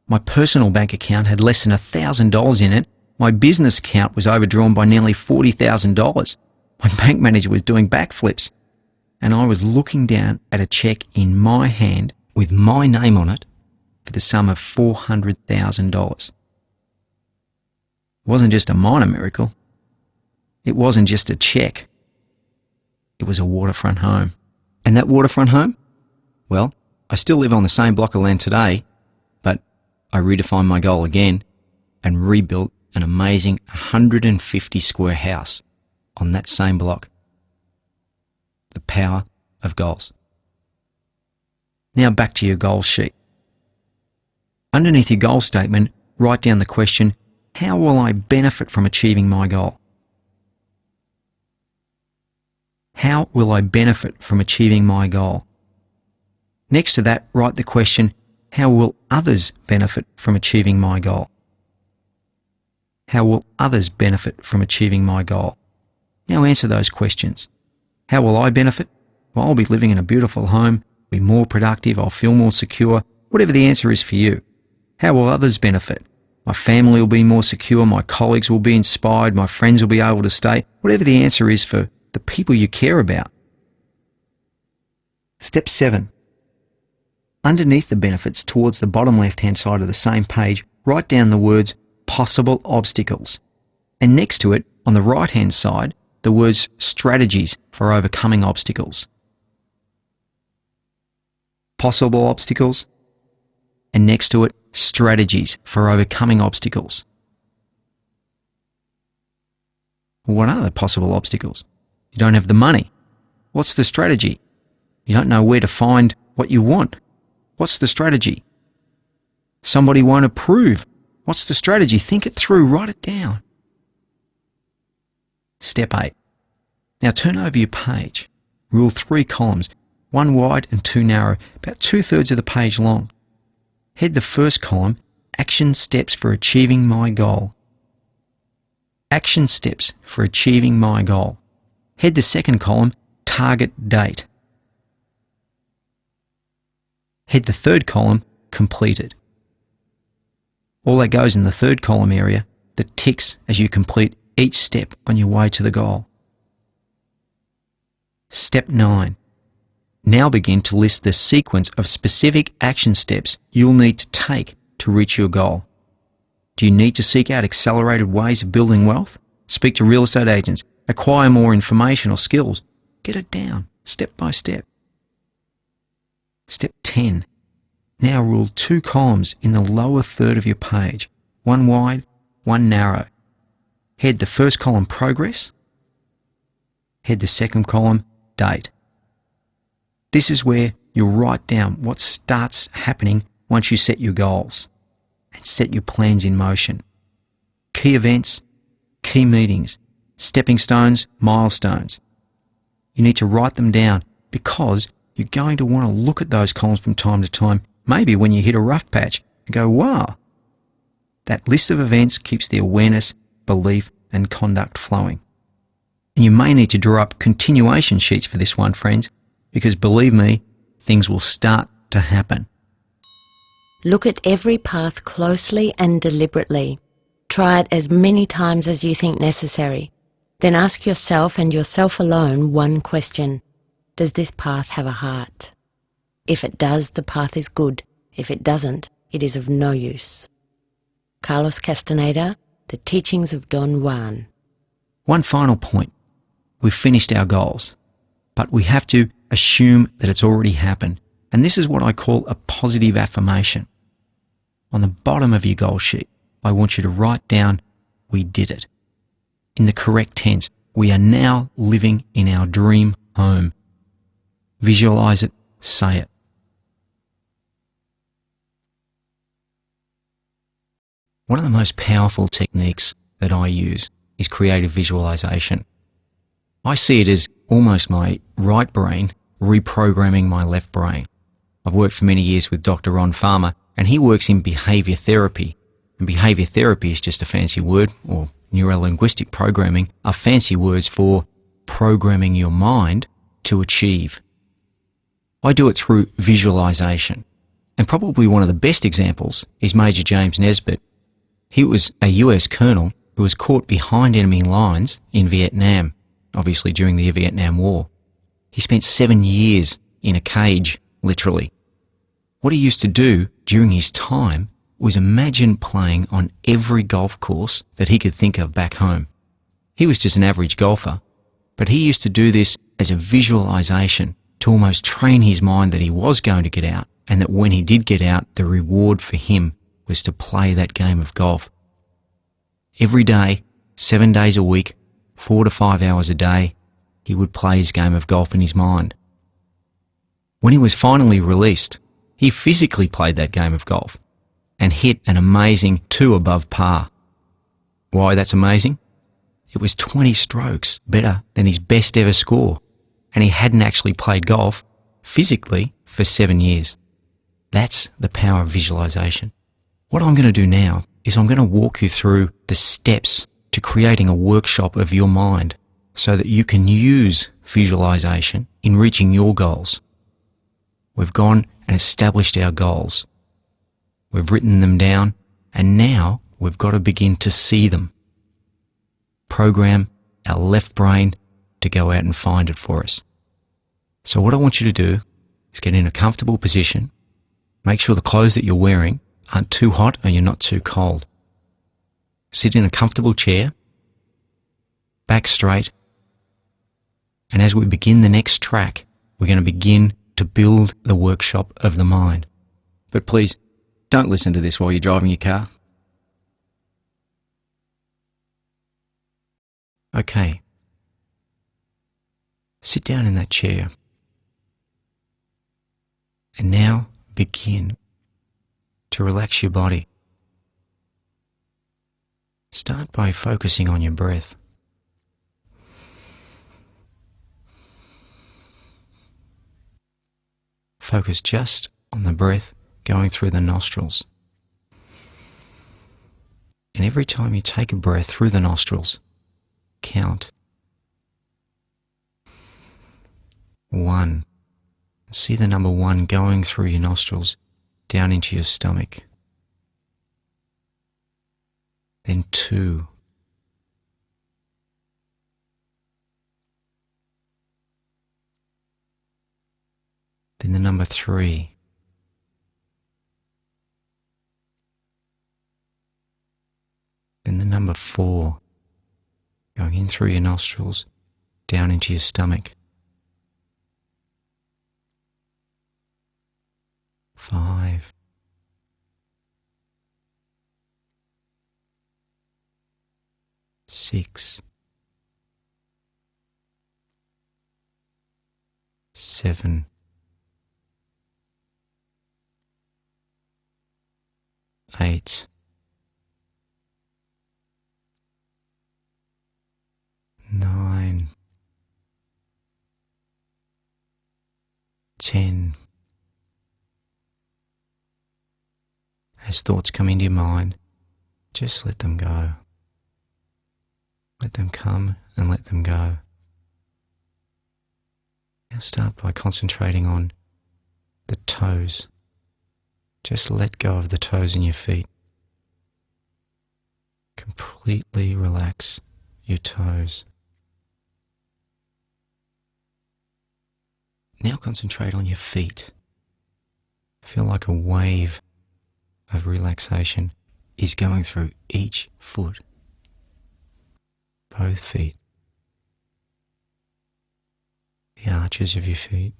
My personal bank account had less than $1,000 in it. My business account was overdrawn by nearly $40,000. My bank manager was doing backflips. And I was looking down at a cheque in my hand with my name on it for the sum of $400,000. It wasn't just a minor miracle. It wasn't just a cheque. It was a waterfront home. And that waterfront home? Well, I still live on the same block of land today, but I redefined my goal again and rebuilt an amazing 150 square house on that same block. The power of goals. Now back to your goal sheet. Underneath your goal statement, write down the question, how will I benefit from achieving my goal? How will I benefit from achieving my goal? Next to that, write the question, how will others benefit from achieving my goal? How will others benefit from achieving my goal? Now answer those questions. How will I benefit? Well, I'll be living in a beautiful home, be more productive, I'll feel more secure, whatever the answer is for you. How will others benefit? My family will be more secure, my colleagues will be inspired, my friends will be able to stay, whatever the answer is for the people you care about. Step 7. Underneath the benefits, towards the bottom left-hand side of the same page, write down the words possible obstacles. And next to it, on the right-hand side, the words strategies for overcoming obstacles. Possible obstacles, and next to it, strategies for overcoming obstacles. What are the possible obstacles? You don't have the money. What's the strategy? You don't know where to find what you want. What's the strategy? Somebody won't approve. What's the strategy? Think it through, write it down. Step 8. Now turn over your page. Rule 3 columns, 1 wide and 2 narrow, about 2/3 of the page long. Head the first column, action steps for achieving my goal. Action steps for achieving my goal. Head the second column, target date. Head the third column, completed. All that goes in the third column area that ticks as you complete each step on your way to the goal. Step 9. Now begin to list the sequence of specific action steps you'll need to take to reach your goal. Do you need to seek out accelerated ways of building wealth? Speak to real estate agents, acquire more information or skills. Get it down, step by step. Step 10. Now rule 2 columns in the lower third of your page, 1 wide, 1 narrow. Head the first column progress. Head the second column date. This is where you'll write down what starts happening once you set your goals and set your plans in motion. Key events, key meetings, stepping stones, milestones. You need to write them down because you're going to want to look at those columns from time to time, maybe when you hit a rough patch, and go, wow. That list of events keeps the awareness, belief, and conduct flowing. And you may need to draw up continuation sheets for this one, friends, because believe me, things will start to happen. Look at every path closely and deliberately. Try it as many times as you think necessary. Then ask yourself and yourself alone one question. Does this path have a heart? If it does, the path is good. If it doesn't, it is of no use. Carlos Castaneda, The Teachings of Don Juan. One final point. We've finished our goals, but we have to assume that it's already happened. And this is what I call a positive affirmation. On the bottom of your goal sheet, I want you to write down, we did it. In the correct tense, we are now living in our dream home. Visualize it, say it. One of the most powerful techniques that I use is creative visualization. I see it as almost my right brain reprogramming my left brain. I've worked for many years with Dr. Ron Farmer, and he works in behaviour therapy. And behaviour therapy is just a fancy word, or neuro-linguistic programming, are fancy words for programming your mind to achieve. I do it through visualization. And probably one of the best examples is Major James Nesbitt. He was a US colonel who was caught behind enemy lines in Vietnam, obviously during the Vietnam War. He spent 7 years in a cage, literally. What he used to do during his time was imagine playing on every golf course that he could think of back home. He was just an average golfer, but he used to do this as a visualization to almost train his mind that he was going to get out, and that when he did get out, the reward for him was to play that game of golf. Every day, 7 days a week, 4 to 5 hours a day, he would play his game of golf in his mind. When he was finally released, he physically played that game of golf and hit an amazing 2 above par. Why that's amazing? It was 20 strokes better than his best ever score, and he hadn't actually played golf physically for 7 years. That's the power of visualization. What I'm going to do now is I'm going to walk you through the steps to creating a workshop of your mind so that you can use visualization in reaching your goals. We've gone and established our goals. We've written them down, and now we've got to begin to see them. Program our left brain to go out and find it for us. So what I want you to do is get in a comfortable position. Make sure the clothes that you're wearing aren't too hot and you're not too cold. Sit in a comfortable chair, back straight, and as we begin the next track, we're going to begin to build the workshop of the mind. But please, don't listen to this while you're driving your car. Okay. Sit down in that chair. And now begin to relax your body. Start by focusing on your breath. Focus just on the breath going through the nostrils. And every time you take a breath through the nostrils, count 1. See the number 1 going through your nostrils down into your stomach. Then 2. Then the number 3. Then the number 4. Going in through your nostrils, down into your stomach. 5. 6. 7. 8. 9. 10. As thoughts come into your mind, just let them go. Let them come and let them go. Now start by concentrating on the toes. Just let go of the toes in your feet. Completely relax your toes. Now concentrate on your feet. Feel like a wave of relaxation is going through each foot. Both feet. The arches of your feet.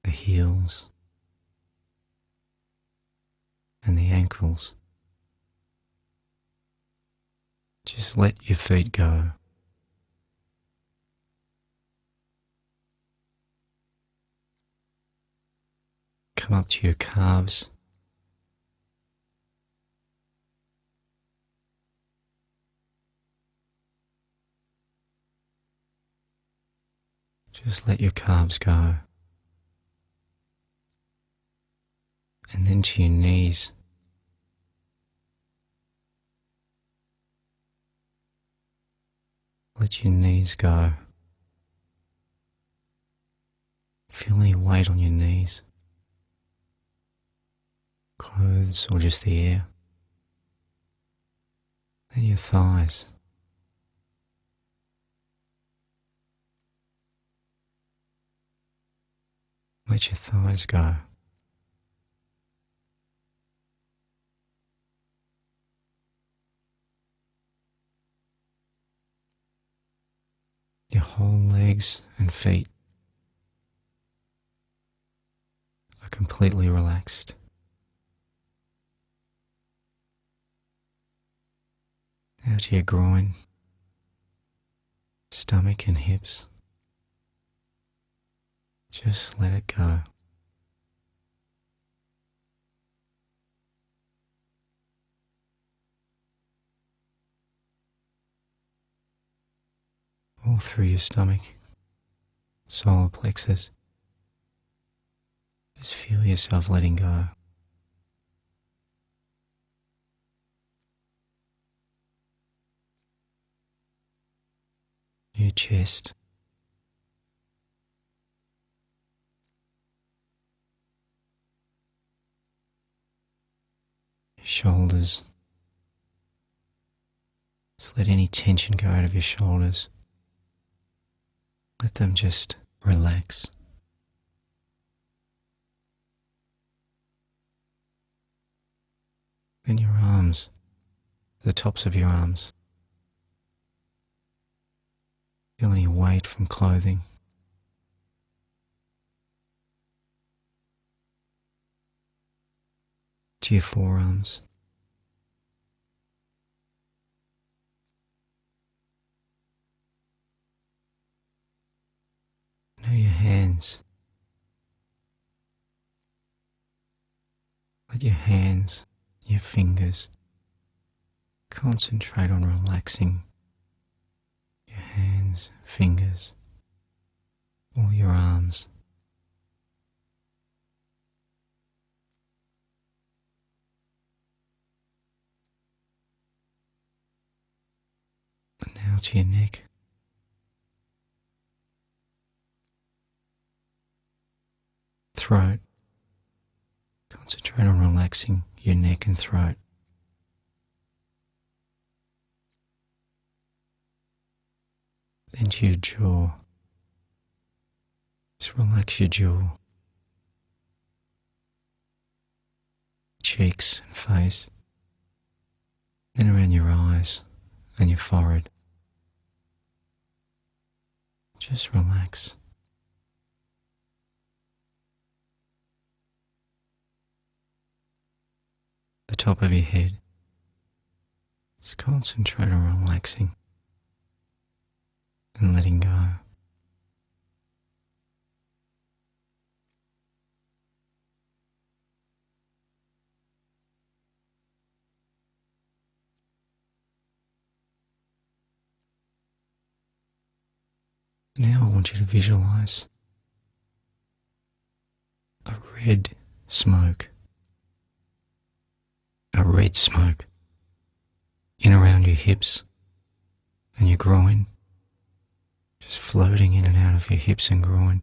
The heels. And the ankles. Just let your feet go. Come up to your calves. Just let your calves go. And then to your knees. Let your knees go. Feel any weight on your knees. Clothes or just the air. Then your thighs. Let your thighs go. Your whole legs and feet are completely relaxed. Now to your groin, stomach and hips. Just let it go. All through your stomach, solar plexus. Just feel yourself letting go. your chest, your shoulders. Just let any tension go out of your shoulders. Let them just relax. Then your arms, the tops of your arms. Feel any weight from clothing. To your forearms. Now your hands. Let your hands, your fingers, concentrate on relaxing your hands, fingers, all your arms. And now to your neck. Throat. Concentrate on relaxing your neck and throat. Then to your jaw. Just relax your jaw. Cheeks and face. Then around your eyes and your forehead. Just relax. The top of your head. Just concentrate on relaxing and letting go. Now I want you to visualize a red smoke. A red smoke in around your hips and your groin, just floating in and out of your hips and groin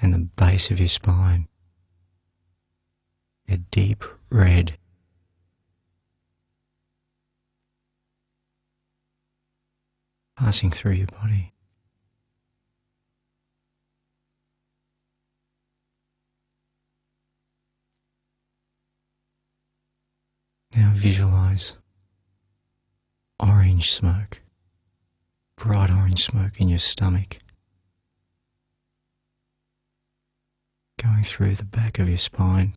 and the base of your spine. A deep red. Passing through your body. Now visualize orange smoke, bright orange smoke in your stomach, going through the back of your spine,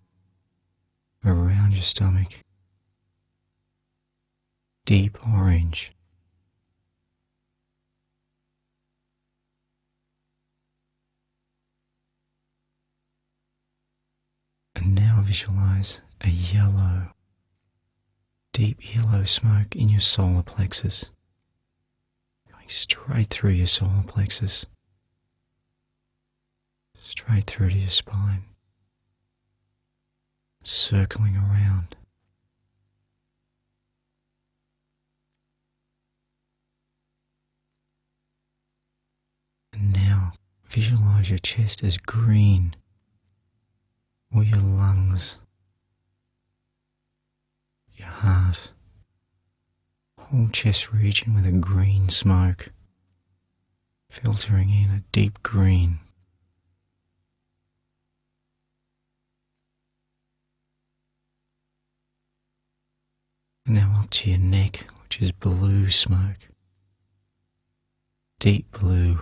around your stomach, deep orange. And now visualize a yellow, deep yellow smoke in your solar plexus, going straight through your solar plexus, straight through to your spine, circling around. And now visualize your chest as green, or your lungs, your heart, whole chest region with a green smoke, filtering in a deep green. And now up to your neck, which is blue smoke, deep blue,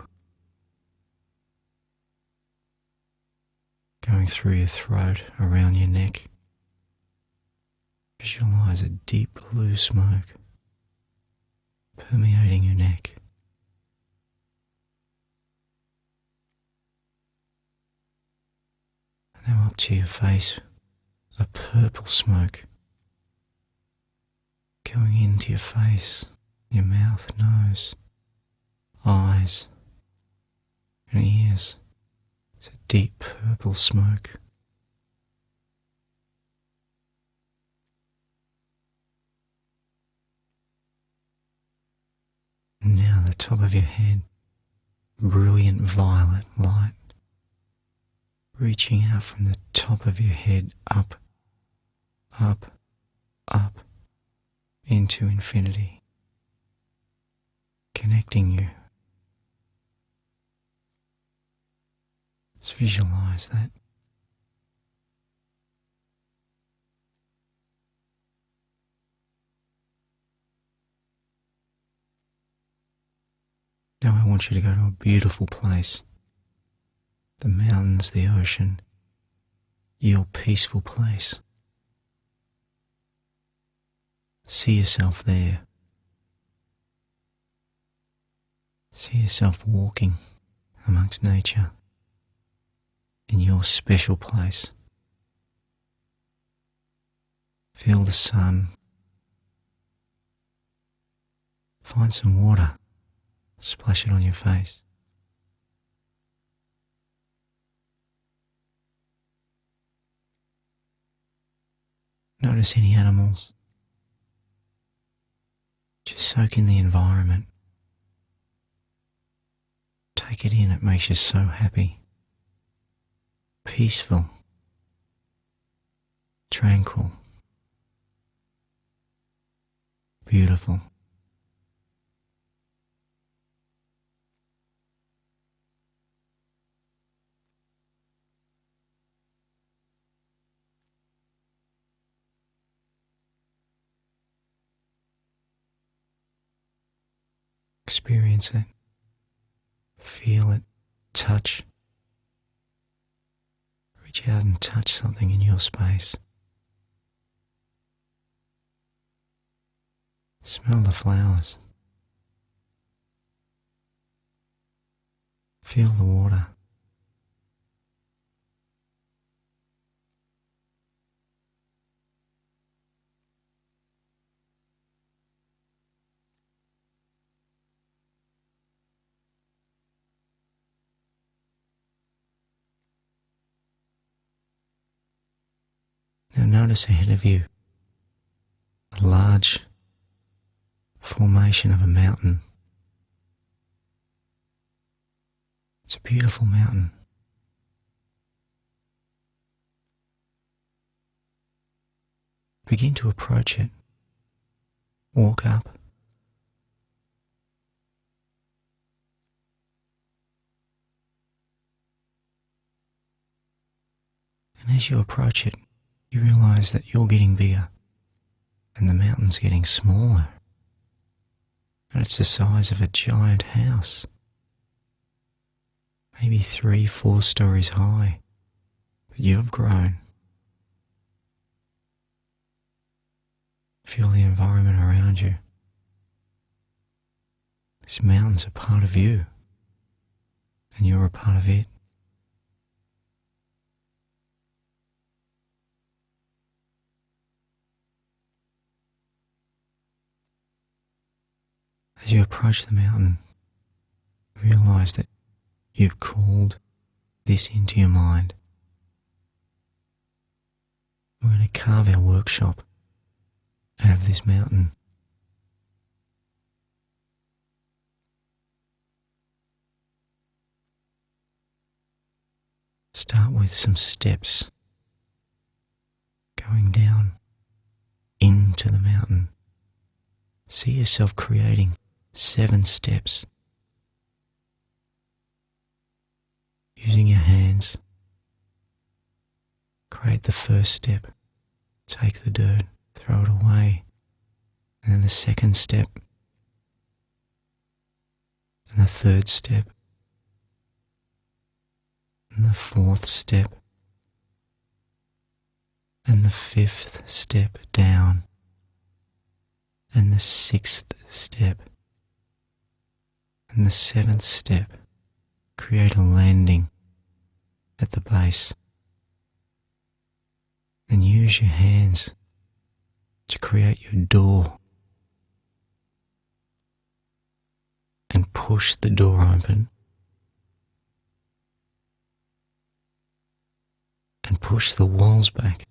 going through your throat, around your neck. Visualize a deep blue smoke permeating your neck. And now up to your face, a purple smoke going into your face, your mouth, nose, eyes and ears. It's a deep purple smoke. And now the top of your head, brilliant violet light reaching out from the top of your head up, up, up into infinity, connecting you. Just visualize that. Now I want you to go to a beautiful place. The mountains, the ocean, your peaceful place. See yourself there. See yourself walking amongst nature in your special place. Feel the sun. Find some water. Splash it on your face. Notice any animals. Just soak in the environment. Take it in, it makes you so happy. Peaceful. Tranquil. Beautiful. Experience it. Feel it. Touch. Reach out and touch something in your space. Smell the flowers. Feel the water. Now notice ahead of you a large formation of a mountain. It's a beautiful mountain. Begin to approach it. Walk up. And as you approach it, you realize that you're getting bigger and the mountain's getting smaller. And it's the size of a giant house. Maybe 3-4 stories high. But you've grown. Feel the environment around you. This mountain's a part of you. And you're a part of it. As you approach the mountain, realize that you've called this into your mind. We're going to carve our workshop out of this mountain. Start with some steps going down into the mountain. See yourself creating 7 steps. Using your hands, create the first step. Take the dirt, throw it away. And then the second step. And the third step. And the fourth step. And the 5th step down. And the 6th step. And the 7th step. Create a landing at the base. And use your hands to create your door. And push the door open. And push the walls back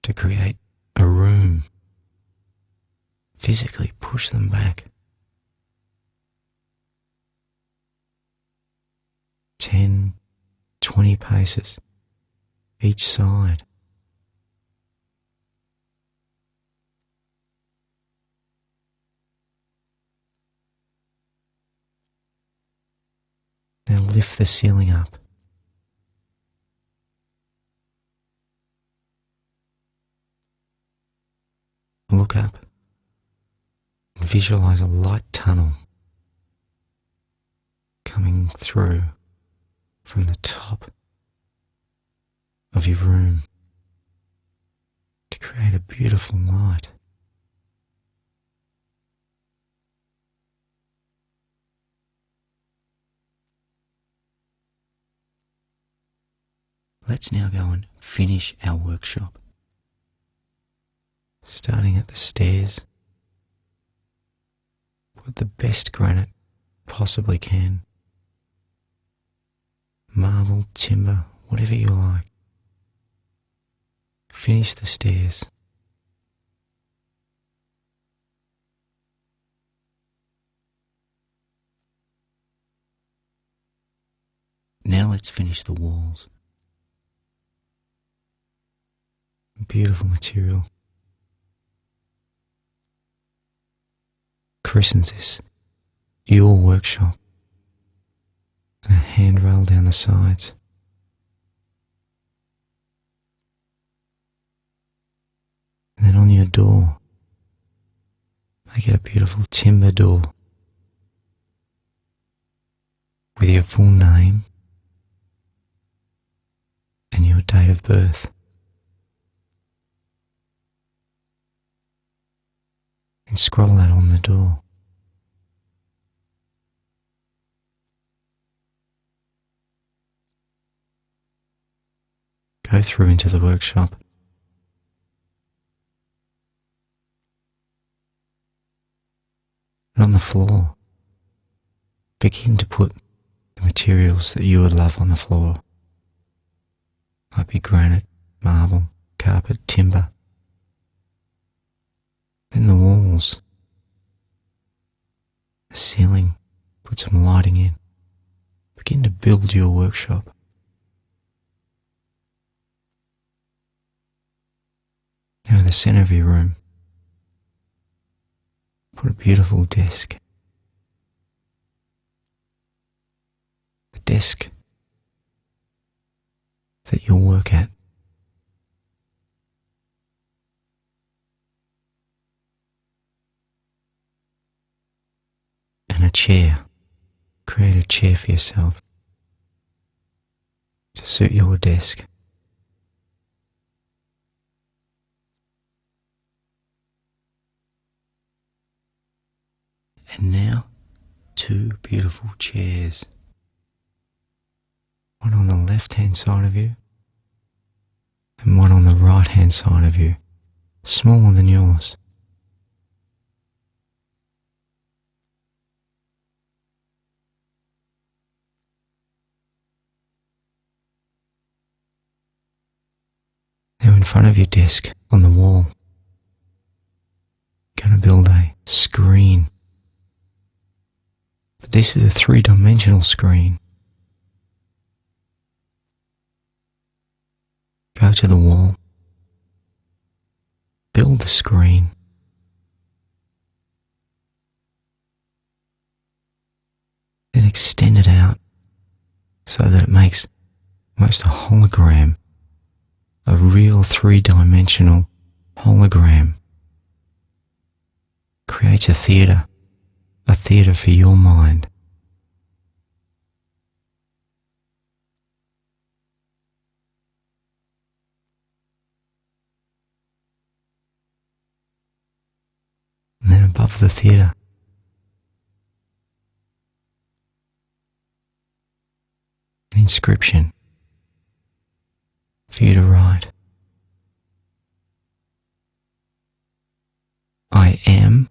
to create a room. Physically push them back. 10, 20 paces each side. Now lift the ceiling up. Look up and visualize a light tunnel coming through from the top of your room to create a beautiful light. Let's now go and finish our workshop. Starting at the stairs, put the best granite possibly can. Marble, timber, whatever you like. Finish the stairs. Now let's finish the walls. Beautiful material. Christens this your workshop, and a handrail down the sides. And then on your door, make it a beautiful timber door with your full name and your date of birth. And scroll that on the door. Go through into the workshop. And on the floor, begin to put the materials that you would love on the floor. Might be granite, marble, carpet, timber. Then the walls, the ceiling, put some lighting in. Begin to build your workshop. Now in the centre of your room, put a beautiful desk. The desk that you'll work at. And a chair. Create a chair for yourself to suit your desk. And now, two beautiful chairs. One on the left-hand side of you and one on the right-hand side of you, smaller than yours. Now in front of your desk on the wall, you're going to build a screen. But this is a three-dimensional screen. Go to the wall, build the screen, then extend it out so that it makes almost a hologram, a real three-dimensional hologram. Creates a theatre for your mind. And then above the theatre, an inscription for you to write. I am,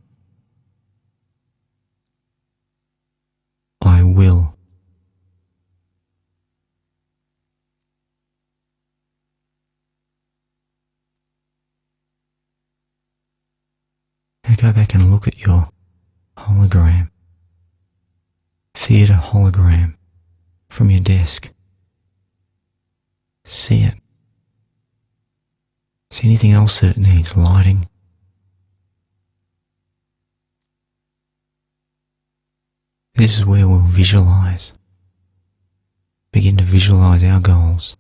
I will. Now go back and look at your hologram, theatre hologram, from your desk. See it. See anything else that it needs lighting? This is where we'll visualize. Begin to visualize our goals.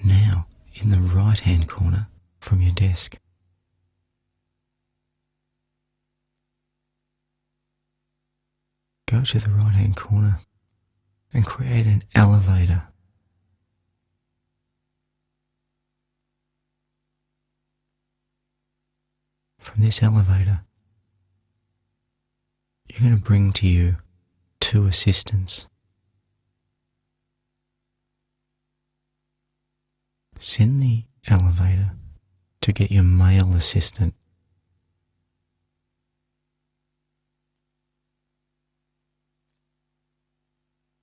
Now, in the right-hand corner from your desk, go to the right-hand corner and create an elevator. From this elevator, you're going to bring to you 2 assistants. Send the elevator to get your male assistant.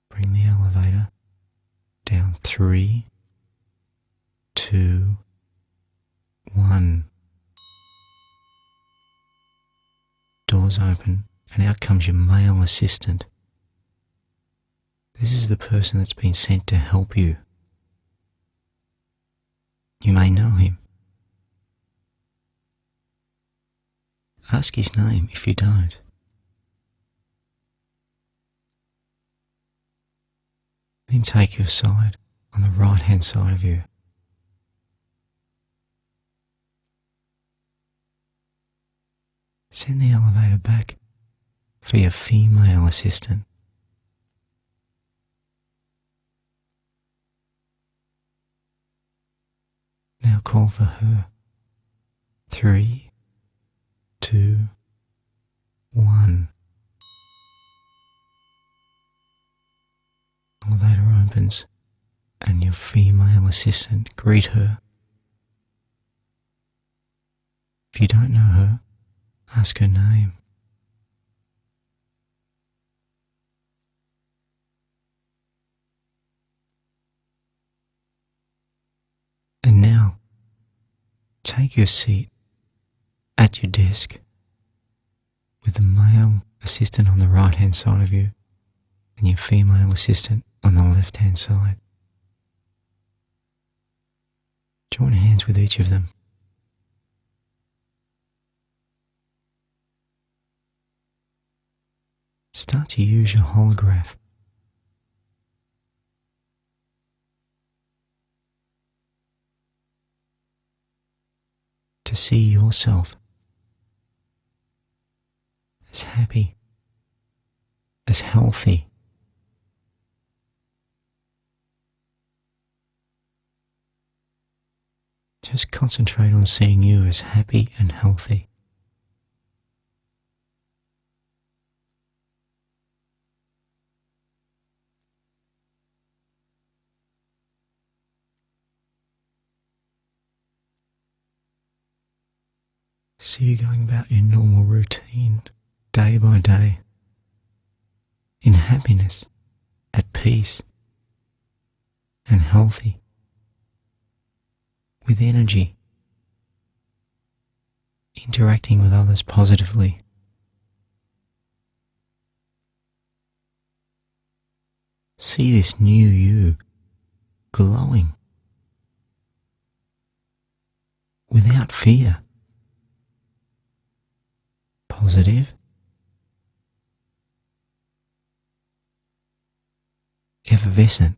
Bring the elevator down 3, 2, 1. Doors open and out comes your male assistant. This is the person that's been sent to help you. You may know him. Ask his name if you don't. Let him take you aside on the right-hand side of you. Send the elevator back for your female assistant. Now call for her. 3, 2, 1. Elevator opens and your female assistant greet her. If you don't know her, ask her name. And now, take your seat at your desk with the male assistant on the right-hand side of you and your female assistant on the left-hand side. Join hands with each of them. Start to use your holograph to see yourself as happy, as healthy, just concentrate on seeing you as happy and healthy. See you going about your normal routine, day by day, in happiness, at peace, and healthy, with energy, interacting with others positively. See this new you glowing, without fear. Positive, effervescent,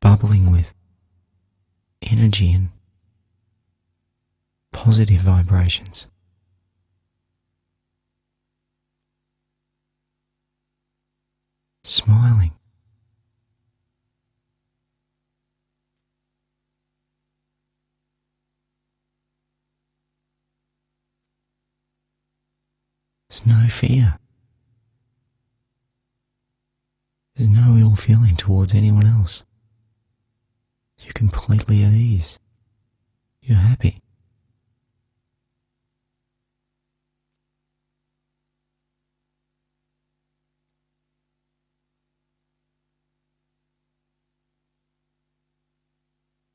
bubbling with energy and positive vibrations. Smiling. There's no fear. There's no ill feeling towards anyone else. You're completely at ease. You're happy.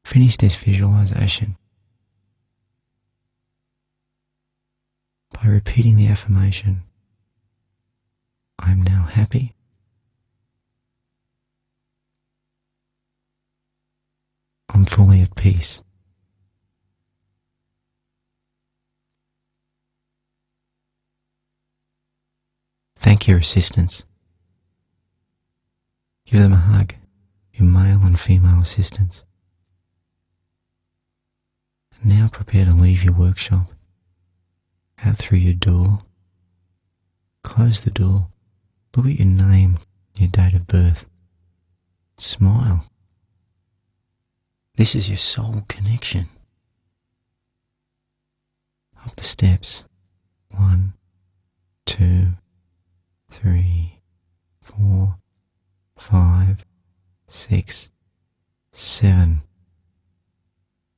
Finish this visualization by repeating the affirmation, I am now happy. I'm fully at peace. Thank your assistants. Give them a hug, your male and female assistants. And now prepare to leave your workshop. Out through your door. Close the door. Look at your name, your date of birth. Smile. This is your soul connection. Up the steps. 1, 2, 3, 4, 5, 6, 7.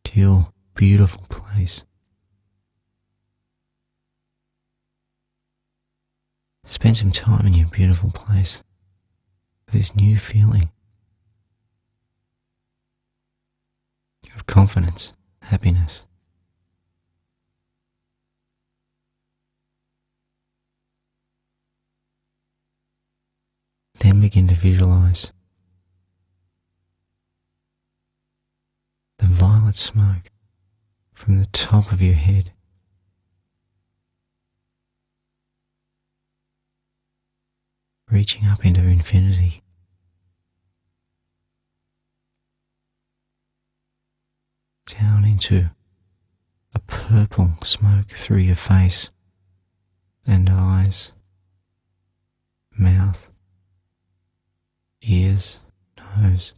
To your beautiful place. Spend some time in your beautiful place with this new feeling of confidence, happiness. Then begin to visualize the violet smoke from the top of your head reaching up into infinity. Down into a purple smoke through your face and eyes, mouth, ears, nose.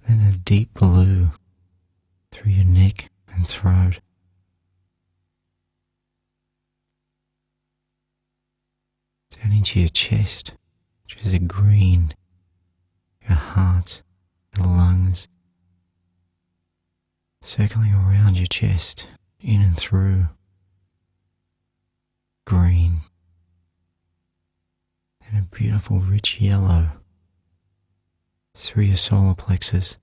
Then a deep blue through your neck and throat. Down into your chest, which is a green, your heart, your lungs, circling around your chest, in and through, green, and a beautiful rich yellow through your solar plexus,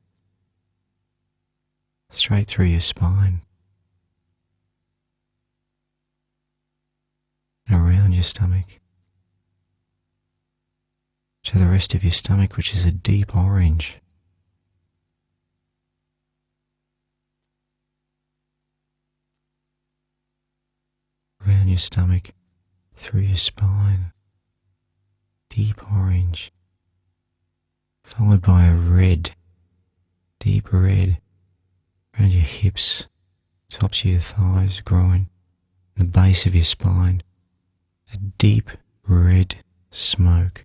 straight through your spine, and around your stomach, to the rest of your stomach, which is a deep orange. Around your stomach, through your spine, deep orange, followed by a red, deep red, around your hips, tops of your thighs, groin, the base of your spine, a deep red smoke.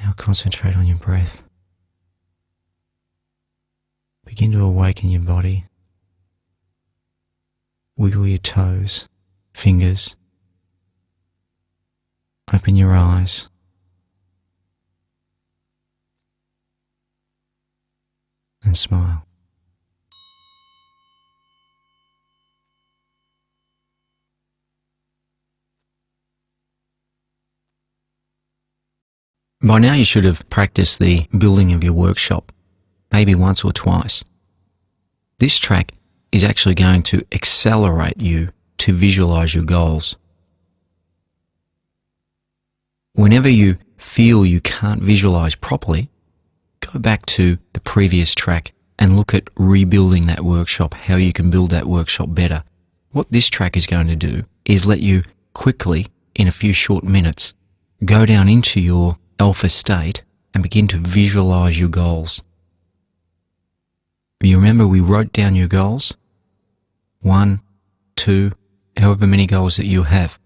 Now concentrate on your breath. Begin to awaken your body. Wiggle your toes, fingers. Open your eyes. And smile. By now you should have practiced the building of your workshop, maybe once or twice. This track is actually going to accelerate you to visualize your goals. Whenever you feel you can't visualize properly, go back to the previous track and look at rebuilding that workshop, how you can build that workshop better. What this track is going to do is let you quickly, in a few short minutes, go down into your alpha state and begin to visualize your goals. You remember we wrote down your goals? 1, 2, however many goals that you have.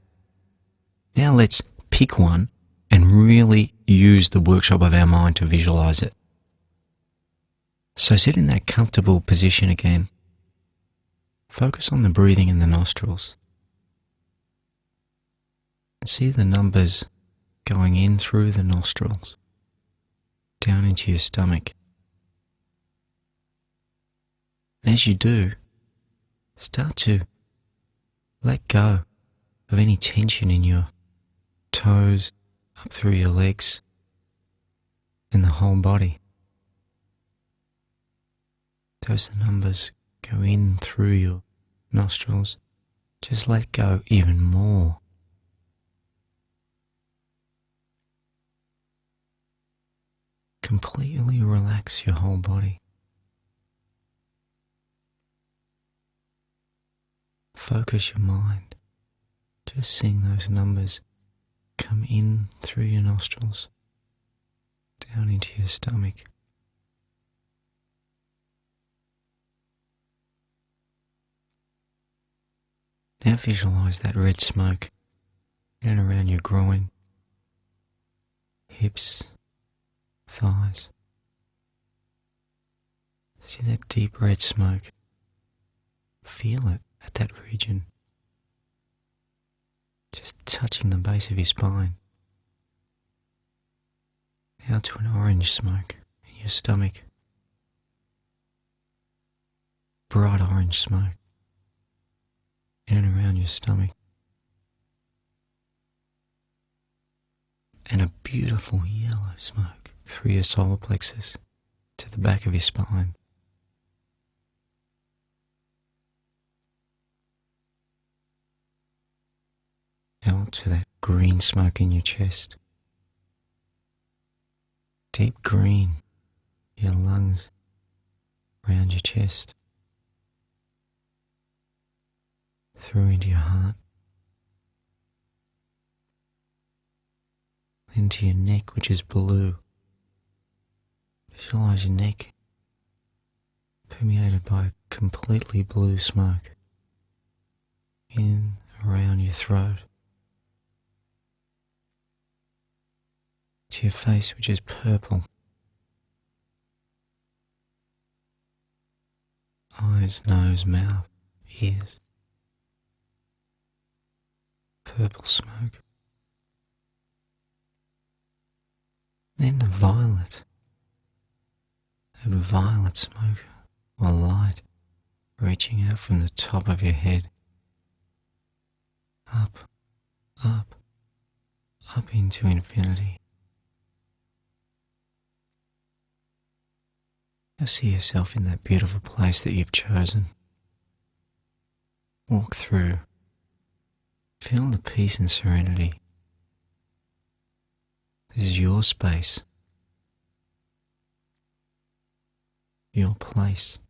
Now let's pick one and really use the workshop of our mind to visualize it. So sit in that comfortable position again. Focus on the breathing in the nostrils. And see the numbers going in through the nostrils, down into your stomach. And as you do, start to let go of any tension in your toes, up through your legs, and the whole body. As the numbers go in through your nostrils, just let go even more. Completely relax your whole body. Focus your mind. Just seeing those numbers come in through your nostrils, down into your stomach. Now visualize that red smoke in and around your groin, hips, thighs. See that deep red smoke. Feel it at that region, just touching the base of your spine. Now to an orange smoke in your stomach. Bright orange smoke in and around your stomach. And a beautiful yellow smoke through your solar plexus to the back of your spine. Out to that green smoke in your chest. Deep green, your lungs around your chest. Through into your heart. Then to your neck, which is blue. Visualize your neck permeated by completely blue smoke. In, around your throat. To your face, which is purple. Eyes, nose, mouth, ears. Purple smoke. Then the violet. That violet smoke or light reaching out from the top of your head. Up, up, up into infinity. Now see yourself in that beautiful place that you've chosen. Walk through. Feel the peace and serenity. This is your space. Your place.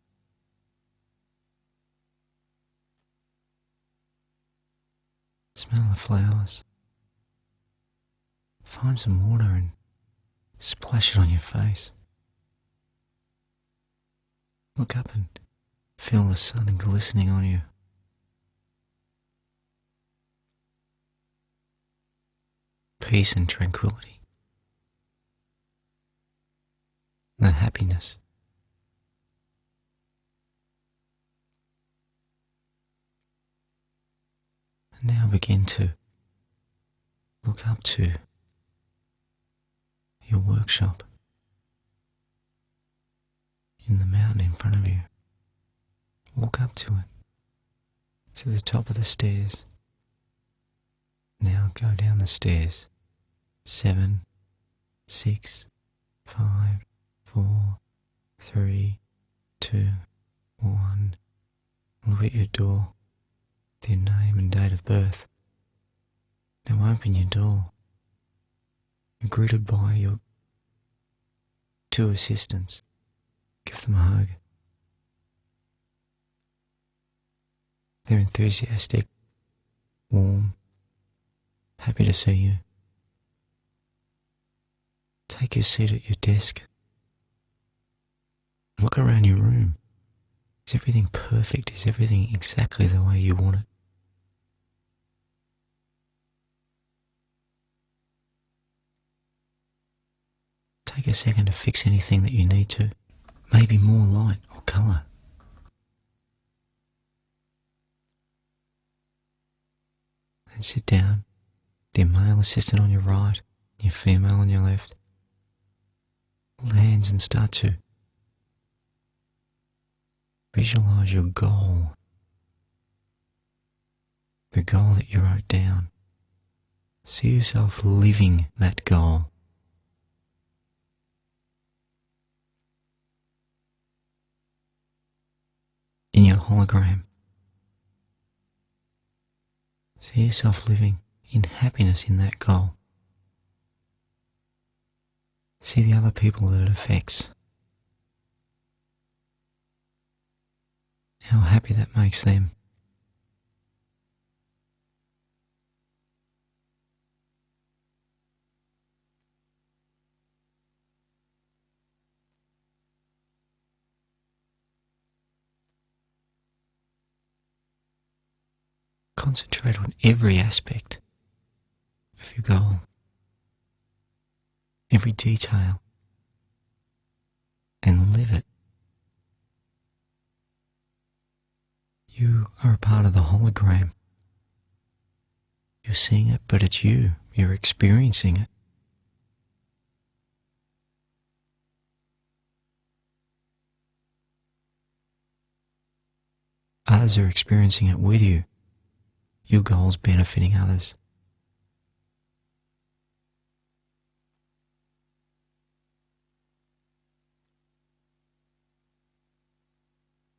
Smell the flowers. Find some water and splash it on your face. Look up and feel the sun glistening on you. Peace and tranquility. The happiness. And now begin to look up to your workshop in the mountain in front of you. Walk up to it, to the top of the stairs. Now go down the stairs. 7, 6, 5, 4, 3, 2, 1. Look at your door with your name and date of birth. Now open your door. You're greeted by your 2 assistants. Give them a hug. They're enthusiastic, warm, happy to see you. Take your seat at your desk. Look around your room. Is everything perfect? Is everything exactly the way you want it? Take a second to fix anything that you need to. Maybe more light or colour. Then sit down, with your male assistant on your right, your female on your left. Hold hands and start to visualise your goal. The goal that you wrote down. See yourself living that goal. in your hologram. See yourself living in happiness in that goal. See the other people that it affects. How happy that makes them. Concentrate on every aspect of your goal, every detail, and live it. You are a part of the hologram. You're seeing it, but it's you. You're experiencing it. Others are experiencing it with you. Your goal's benefiting others.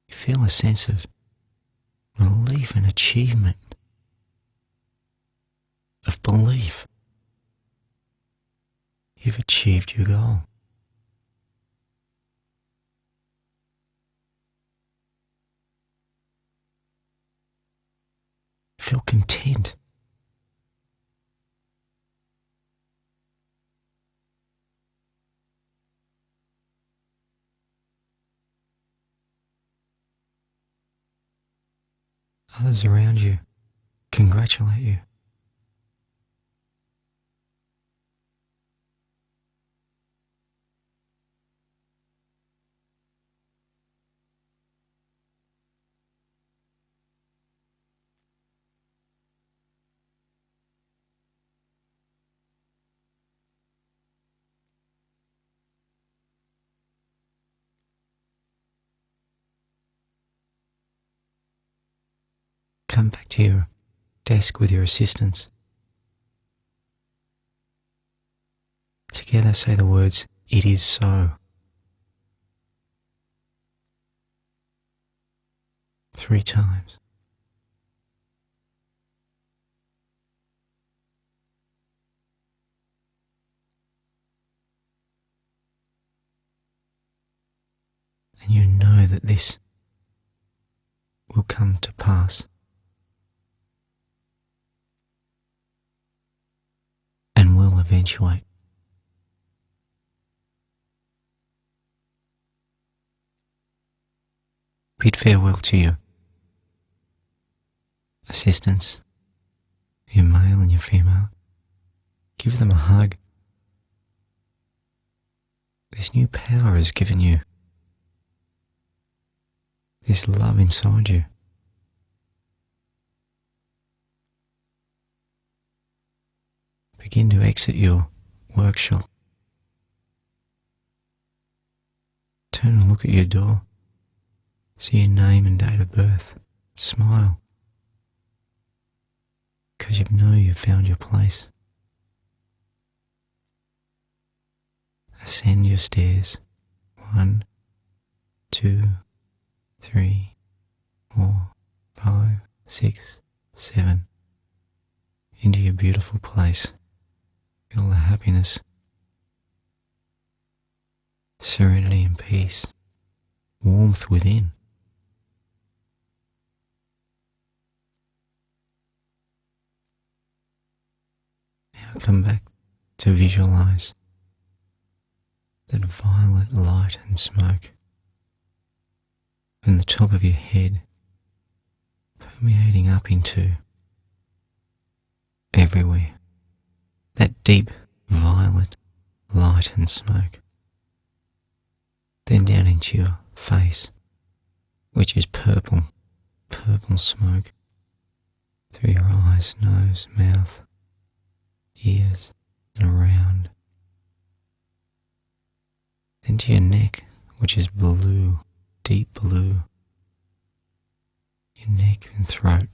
You feel a sense of relief and achievement, of belief. You've achieved your goal. Feel content. Others around you congratulate you. Come back to your desk with your assistants. Together say the words, "It is so." 3 times. And you know that this will come to pass. And will eventuate. Bid farewell to your assistants, your male and your female. Give them a hug. This new power has given you this love inside you. Begin to exit your workshop. Turn and look at your door. See your name and date of birth. Smile. Because you know you've found your place. Ascend your stairs. 1, 2, 3, 4, 5, 6, 7. Into your beautiful place. Feel the happiness, serenity and peace, warmth within. Now come back to visualize that violet light and smoke from the top of your head permeating up into everywhere. That deep violet light and smoke. Then down into your face, which is purple smoke, through your eyes, nose, mouth, ears, and around. Then to your neck, which is blue, deep blue, your neck and throat.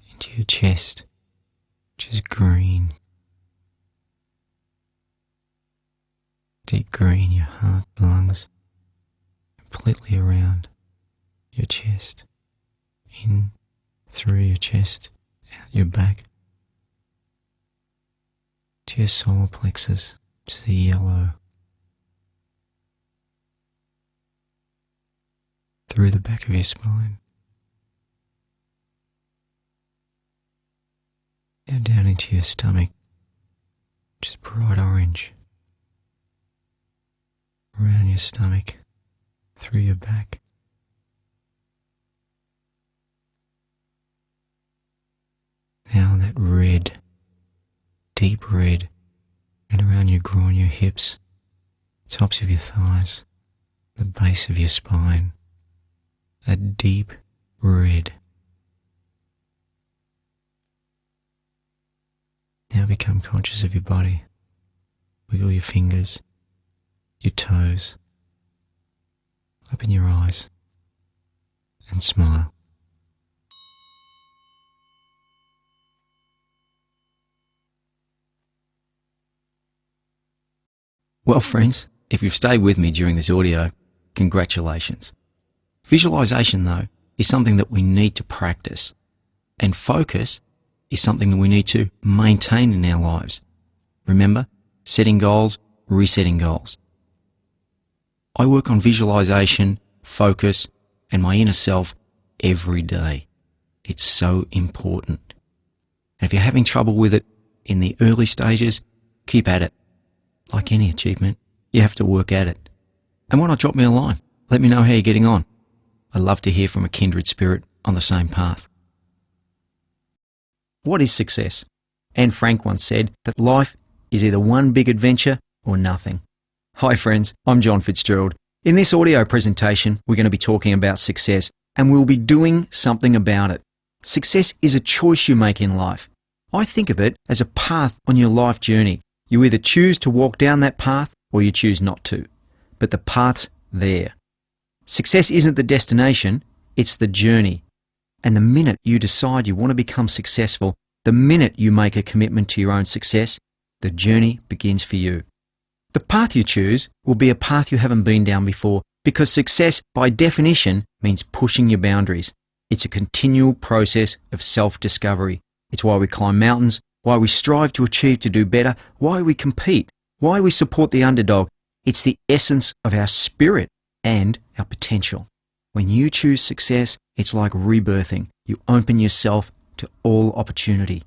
Into your chest, which is green. Deep green, your heart, lungs, completely around your chest, in, through your chest, out your back, to your solar plexus, to the yellow, through the back of your spine, now down into your stomach, which is bright orange, around your stomach, through your back, now that red, deep red, and around your groin, your hips, tops of your thighs, the base of your spine, a deep red. Now become conscious of your body. Wiggle your fingers, your toes, open your eyes, and smile. Well, friends, if you've stayed with me during this audio, congratulations. Visualization, though, is something that we need to practice, and focus is something that we need to maintain in our lives. Remember, setting goals, resetting goals. I work on visualization, focus, and my inner self every day. It's so important. And if you're having trouble with it in the early stages, keep at it. Like any achievement, you have to work at it. And why not drop me a line? Let me know how you're getting on. I'd love to hear from a kindred spirit on the same path. What is success? Anne Frank once said that life is either one big adventure or nothing. Hi friends, I'm John Fitzgerald. In this audio presentation, we're going to be talking about success, and we'll be doing something about it. Success is a choice you make in life. I think of it as a path on your life journey. You either choose to walk down that path or you choose not to. But the path's there. Success isn't the destination, it's the journey. And the minute you decide you want to become successful, the minute you make a commitment to your own success, the journey begins for you. The path you choose will be a path you haven't been down before, because success, by definition, means pushing your boundaries. It's a continual process of self-discovery. It's why we climb mountains, why we strive to achieve to do better, why we compete, why we support the underdog. It's the essence of our spirit and our potential. When you choose success, it's like rebirthing. You open yourself to all opportunity.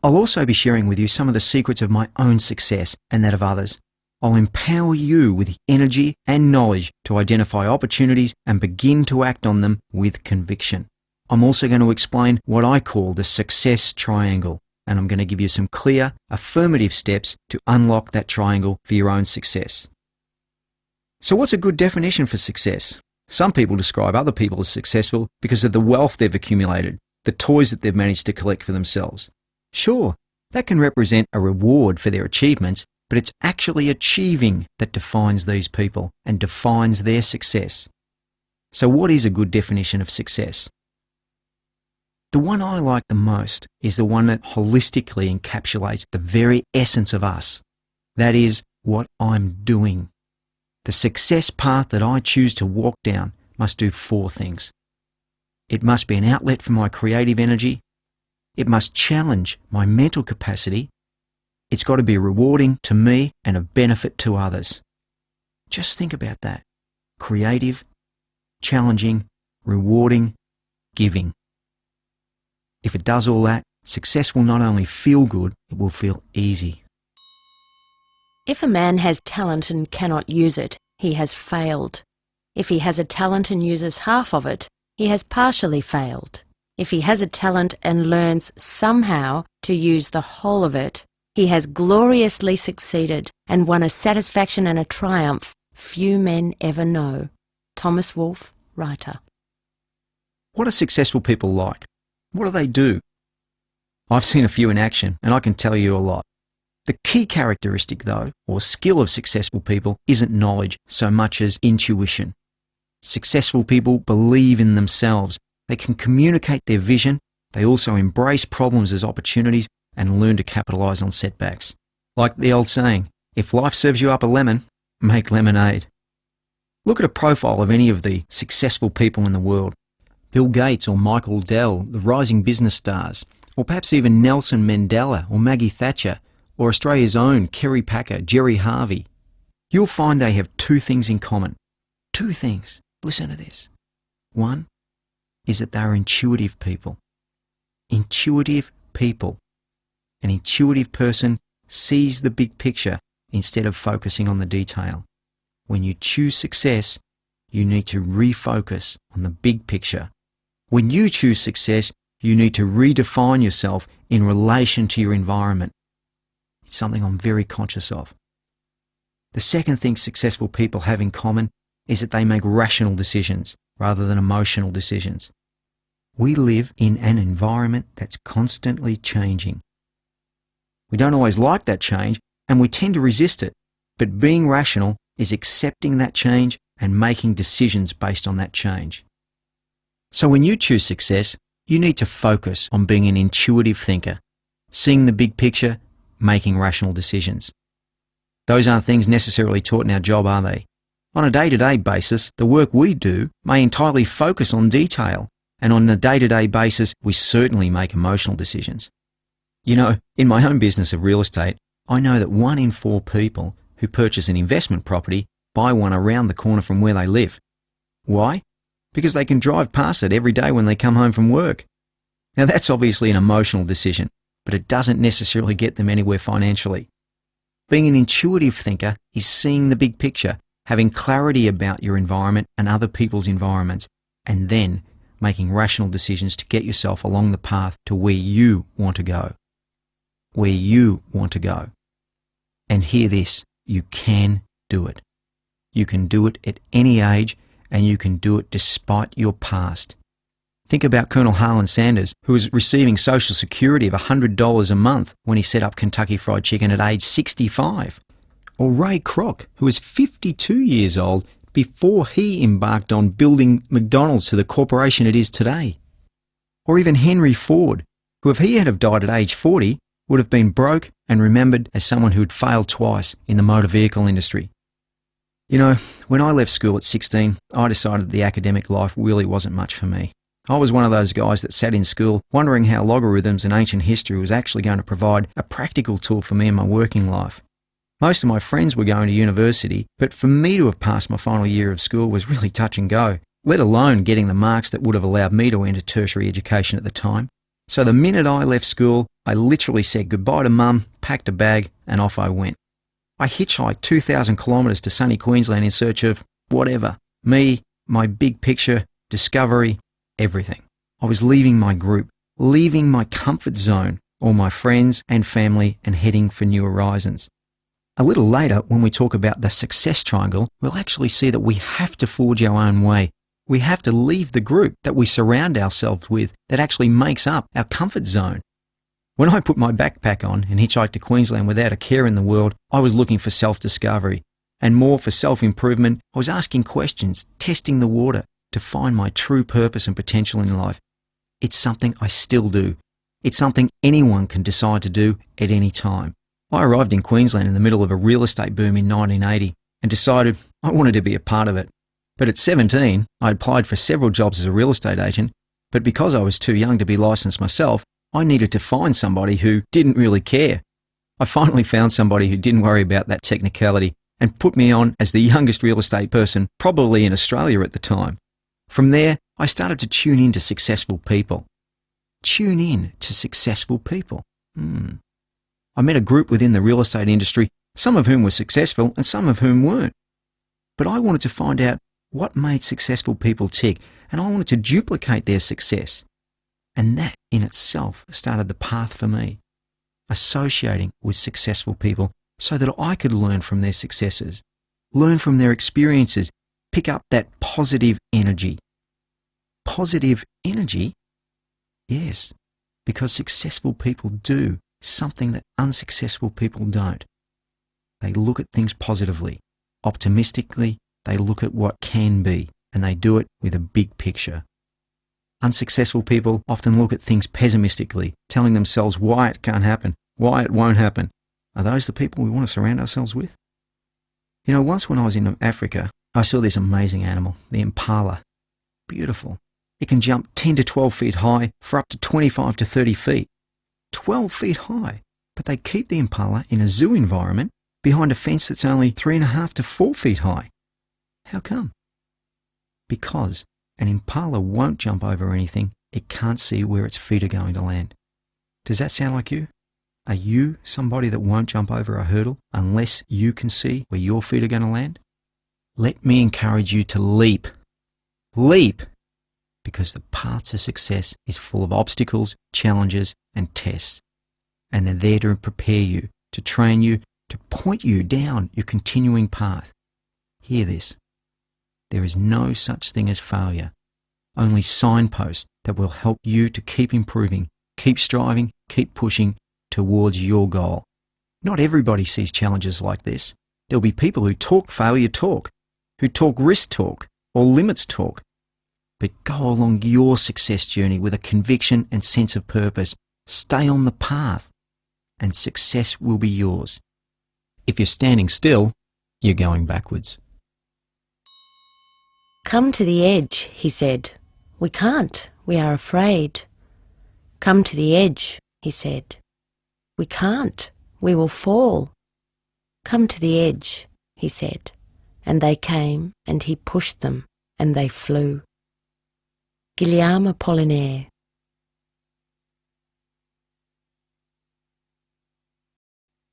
I'll also be sharing with you some of the secrets of my own success and that of others. I'll empower you with the energy and knowledge to identify opportunities and begin to act on them with conviction. I'm also going to explain what I call the success triangle, and I'm going to give you some clear, affirmative steps to unlock that triangle for your own success. So what's a good definition for success? Some people describe other people as successful because of the wealth they've accumulated, the toys that they've managed to collect for themselves. Sure, that can represent a reward for their achievements, but it's actually achieving that defines these people and defines their success. So what is a good definition of success? The one I like the most is the one that holistically encapsulates the very essence of us. That is, what I'm doing. The success path that I choose to walk down must do 4 things. It must be an outlet for my creative energy. It must challenge my mental capacity. It's got to be rewarding to me and of benefit to others. Just think about that. Creative, challenging, rewarding, giving. If it does all that, success will not only feel good, it will feel easy. If a man has talent and cannot use it, he has failed. If he has a talent and uses half of it, he has partially failed. If he has a talent and learns somehow to use the whole of it, he has gloriously succeeded and won a satisfaction and a triumph few men ever know. Thomas Wolfe, writer. What are successful people like? What do they do? I've seen a few in action, and I can tell you a lot. The key characteristic, though, or skill of successful people isn't knowledge so much as intuition. Successful people believe in themselves. They can communicate their vision. They also embrace problems as opportunities and learn to capitalize on setbacks. Like the old saying, if life serves you up a lemon, make lemonade. Look at a profile of any of the successful people in the world. Bill Gates or Michael Dell, the rising business stars, or perhaps even Nelson Mandela or Maggie Thatcher, or Australia's own Kerry Packer, Jerry Harvey. You'll find they have two things in common. Two things. Listen to this. One is that they're intuitive people. Intuitive people. An intuitive person sees the big picture instead of focusing on the detail. When you choose success, you need to refocus on the big picture. When you choose success, you need to redefine yourself in relation to your environment. It's something I'm very conscious of. The second thing successful people have in common is that they make rational decisions rather than emotional decisions. We live in an environment that's constantly changing. We don't always like that change and we tend to resist it, but being rational is accepting that change and making decisions based on that change. So when you choose success, you need to focus on being an intuitive thinker, seeing the big picture, making rational decisions. Those aren't things necessarily taught in our job, are they? On a day-to-day basis, the work we do may entirely focus on detail, and on a day-to-day basis, we certainly make emotional decisions. You know, in my own business of real estate, I know that 1 in 4 people who purchase an investment property buy one around the corner from where they live. Why? Because they can drive past it every day when they come home from work. Now that's obviously an emotional decision, but it doesn't necessarily get them anywhere financially. Being an intuitive thinker is seeing the big picture, having clarity about your environment and other people's environments, and then making rational decisions to get yourself along the path to where you want to go. Where you want to go. And hear this, you can do it. You can do it at any age, and you can do it despite your past. Think about Colonel Harlan Sanders, who was receiving Social Security of $100 a month when he set up Kentucky Fried Chicken at age 65. Or Ray Kroc, who was 52 years old before he embarked on building McDonald's to the corporation it is today. Or even Henry Ford, who if he had have died at age 40, would have been broke and remembered as someone who had failed twice in the motor vehicle industry. You know, when I left school at 16, I decided the academic life really wasn't much for me. I was one of those guys that sat in school wondering how logarithms and ancient history was actually going to provide a practical tool for me in my working life. Most of my friends were going to university, but for me to have passed my final year of school was really touch and go, let alone getting the marks that would have allowed me to enter tertiary education at the time. So the minute I left school, I literally said goodbye to Mum, packed a bag, and off I went. I hitchhiked 2,000 kilometres to sunny Queensland in search of whatever. Me, my big picture, discovery, everything. I was leaving my group, leaving my comfort zone, all my friends and family, and heading for new horizons. A little later, when we talk about the success triangle, we'll actually see that we have to forge our own way. We have to leave the group that we surround ourselves with that actually makes up our comfort zone. When I put my backpack on and hitchhiked to Queensland without a care in the world, I was looking for self-discovery. And more for self-improvement, I was asking questions, testing the water to find my true purpose and potential in life. It's something I still do. It's something anyone can decide to do at any time. I arrived in Queensland in the middle of a real estate boom in 1980 and decided I wanted to be a part of it. But at 17, I applied for several jobs as a real estate agent, but because I was too young to be licensed myself, I needed to find somebody who didn't really care. I finally found somebody who didn't worry about that technicality and put me on as the youngest real estate person probably in Australia at the time. From there, I started to tune in to successful people. Tune in to successful people. I met a group within the real estate industry, some of whom were successful and some of whom weren't. But I wanted to find out what made successful people tick, and I wanted to duplicate their success. And that in itself started the path for me, associating with successful people so that I could learn from their successes, learn from their experiences, pick up that positive energy. Positive energy? Yes, because successful people do something that unsuccessful people don't. They look at things positively, optimistically. They look at what can be, and they do it with a big picture. Unsuccessful people often look at things pessimistically, telling themselves why it can't happen, why it won't happen. Are those the people we want to surround ourselves with? You know, once when I was in Africa, I saw this amazing animal, the impala. Beautiful. It can jump 10 to 12 feet high for up to 25 to 30 feet. 12 feet high. But they keep the impala in a zoo environment behind a fence that's only 3.5 to 4 feet high. How come? Because an impala won't jump over anything it can't see where its feet are going to land. Does that sound like you? Are you somebody that won't jump over a hurdle unless you can see where your feet are going to land? Let me encourage you to leap. Leap! Because the path to success is full of obstacles, challenges, and tests. And they're there to prepare you, to train you, to point you down your continuing path. Hear this. There is no such thing as failure, only signposts that will help you to keep improving, keep striving, keep pushing towards your goal. Not everybody sees challenges like this. There'll be people who talk failure talk, who talk risk talk, or limits talk. But go along your success journey with a conviction and sense of purpose. Stay on the path, and success will be yours. If you're standing still, you're going backwards. Come to the edge, he said. We can't. We are afraid. Come to the edge, he said. We can't. We will fall. Come to the edge, he said. And they came, and he pushed them, and they flew. Guillaume Apollinaire.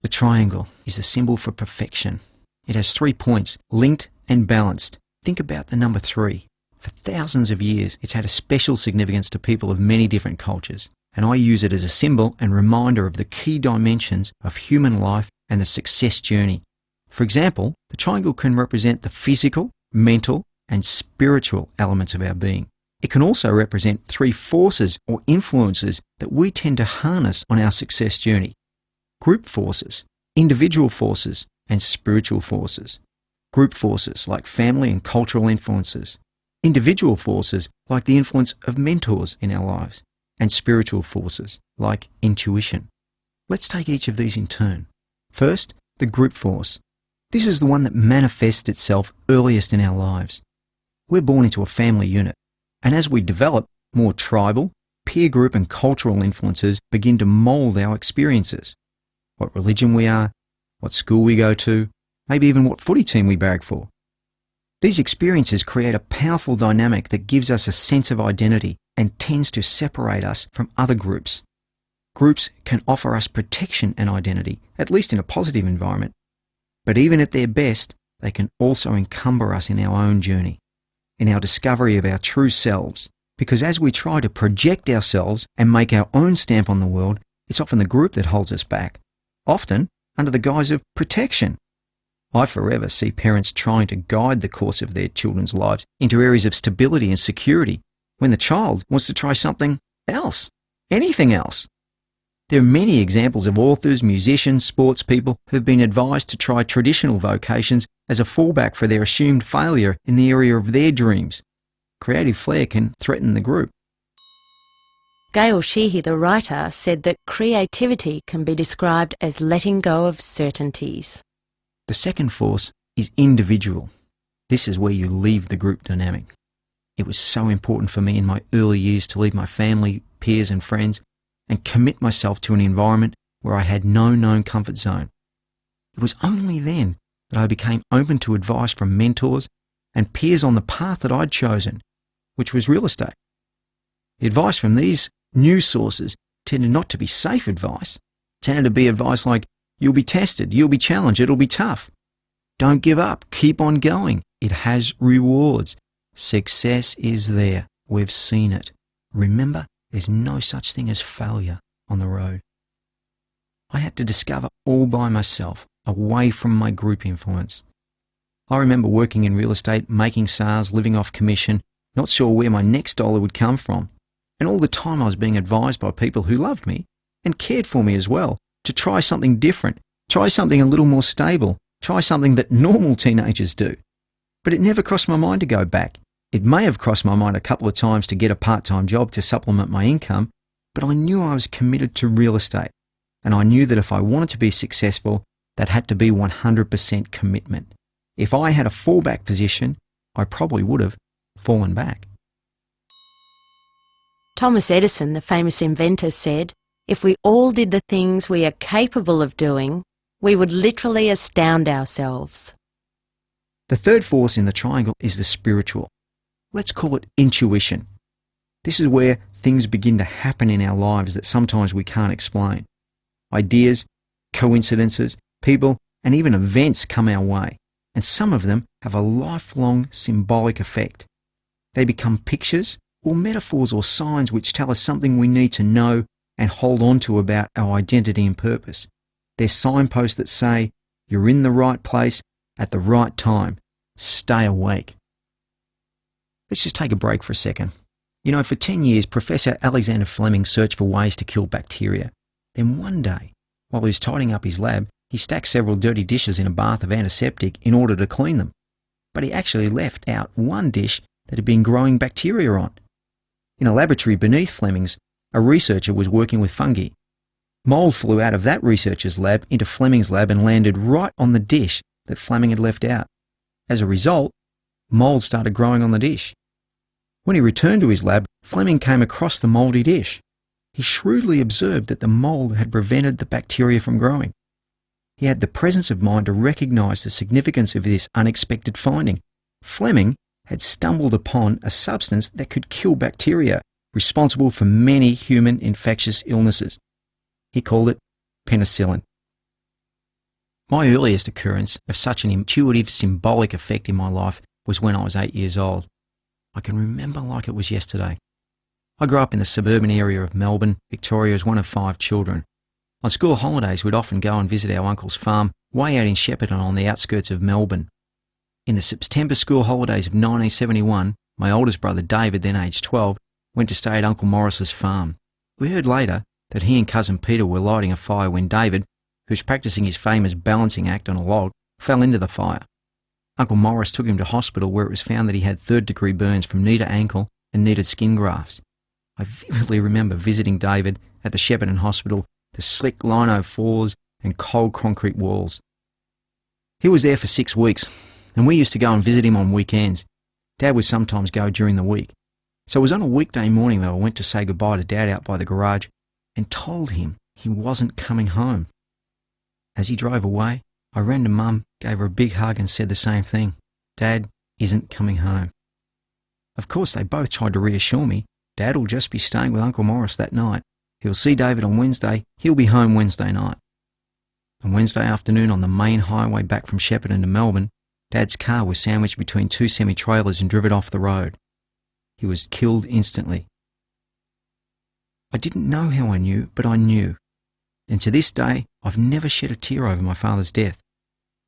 The triangle is the symbol for perfection. It has 3 points, linked and balanced. Think about the number 3. For thousands of years, it's had a special significance to people of many different cultures, and I use it as a symbol and reminder of the key dimensions of human life and the success journey. For example, the triangle can represent the physical, mental, and spiritual elements of our being. It can also represent 3 forces or influences that we tend to harness on our success journey. Group forces, individual forces, and spiritual forces. Group forces like family and cultural influences. Individual forces like the influence of mentors in our lives. And spiritual forces like intuition. Let's take each of these in turn. First, the group force. This is the one that manifests itself earliest in our lives. We're born into a family unit, and as we develop, more tribal, peer group and cultural influences begin to mould our experiences. What religion we are, what school we go to, maybe even what footy team we barrack for. These experiences create a powerful dynamic that gives us a sense of identity and tends to separate us from other groups. Groups can offer us protection and identity, at least in a positive environment. But even at their best, they can also encumber us in our own journey, in our discovery of our true selves. Because as we try to project ourselves and make our own stamp on the world, it's often the group that holds us back, often under the guise of protection. I forever see parents trying to guide the course of their children's lives into areas of stability and security when the child wants to try something else, anything else. There are many examples of authors, musicians, sports people who have been advised to try traditional vocations as a fallback for their assumed failure in the area of their dreams. Creative flair can threaten the group. Gail Sheehy, the writer, said that creativity can be described as letting go of certainties. The second force is individual. This is where you leave the group dynamic. It was so important for me in my early years to leave my family, peers and friends and commit myself to an environment where I had no known comfort zone. It was only then that I became open to advice from mentors and peers on the path that I'd chosen, which was real estate. The advice from these new sources tended not to be safe advice, tended to be advice like, you'll be tested, you'll be challenged, it'll be tough. Don't give up, keep on going. It has rewards. Success is there. We've seen it. Remember, there's no such thing as failure on the road. I had to discover all by myself, away from my group influence. I remember working in real estate, making sales, living off commission, not sure where my next dollar would come from. And all the time I was being advised by people who loved me and cared for me as well to try something different, try something a little more stable, try something that normal teenagers do. But it never crossed my mind to go back. It may have crossed my mind a couple of times to get a part-time job to supplement my income, but I knew I was committed to real estate. And I knew that if I wanted to be successful, that had to be 100% commitment. If I had a fallback position, I probably would have fallen back. Thomas Edison, the famous inventor, said, "If we all did the things we are capable of doing, we would literally astound ourselves." The third force in the triangle is the spiritual. Let's call it intuition. This is where things begin to happen in our lives that sometimes we can't explain. Ideas, coincidences, people, and even events come our way, and some of them have a lifelong symbolic effect. They become pictures or metaphors or signs which tell us something we need to know and hold on to about our identity and purpose. They're signposts that say, you're in the right place at the right time. Stay awake. Let's just take a break for a second. You know, for 10 years, Professor Alexander Fleming searched for ways to kill bacteria. Then one day, while he was tidying up his lab, he stacked several dirty dishes in a bath of antiseptic in order to clean them. But he actually left out one dish that had been growing bacteria on. In a laboratory beneath Fleming's, a researcher was working with fungi. Mould flew out of that researcher's lab into Fleming's lab and landed right on the dish that Fleming had left out. As a result, mould started growing on the dish. When he returned to his lab, Fleming came across the mouldy dish. He shrewdly observed that the mould had prevented the bacteria from growing. He had the presence of mind to recognise the significance of this unexpected finding. Fleming had stumbled upon a substance that could kill bacteria, responsible for many human infectious illnesses. He called it penicillin. My earliest occurrence of such an intuitive, symbolic effect in my life was when I was 8 years old. I can remember like it was yesterday. I grew up in the suburban area of Melbourne, Victoria, as one of 5 children. On school holidays, we'd often go and visit our uncle's farm way out in Shepparton on the outskirts of Melbourne. In the September school holidays of 1971, my oldest brother David, then aged 12, went to stay at Uncle Morris's farm. We heard later that he and cousin Peter were lighting a fire when David, who was practicing his famous balancing act on a log, fell into the fire. Uncle Morris took him to hospital where it was found that he had 3rd-degree burns from knee to ankle and needed skin grafts. I vividly remember visiting David at the Shepparton Hospital, the slick lino floors and cold concrete walls. He was there for 6 weeks, and we used to go and visit him on weekends. Dad would sometimes go during the week. So it was on a weekday morning that I went to say goodbye to Dad out by the garage and told him he wasn't coming home. As he drove away, I ran to Mum, gave her a big hug and said the same thing. Dad isn't coming home. Of course, they both tried to reassure me. Dad will just be staying with Uncle Morris that night. He'll see David on Wednesday. He'll be home Wednesday night. On Wednesday afternoon on the main highway back from Shepparton to Melbourne, Dad's car was sandwiched between 2 semi-trailers and driven off the road. He was killed instantly. I didn't know how I knew, but I knew. And to this day, I've never shed a tear over my father's death.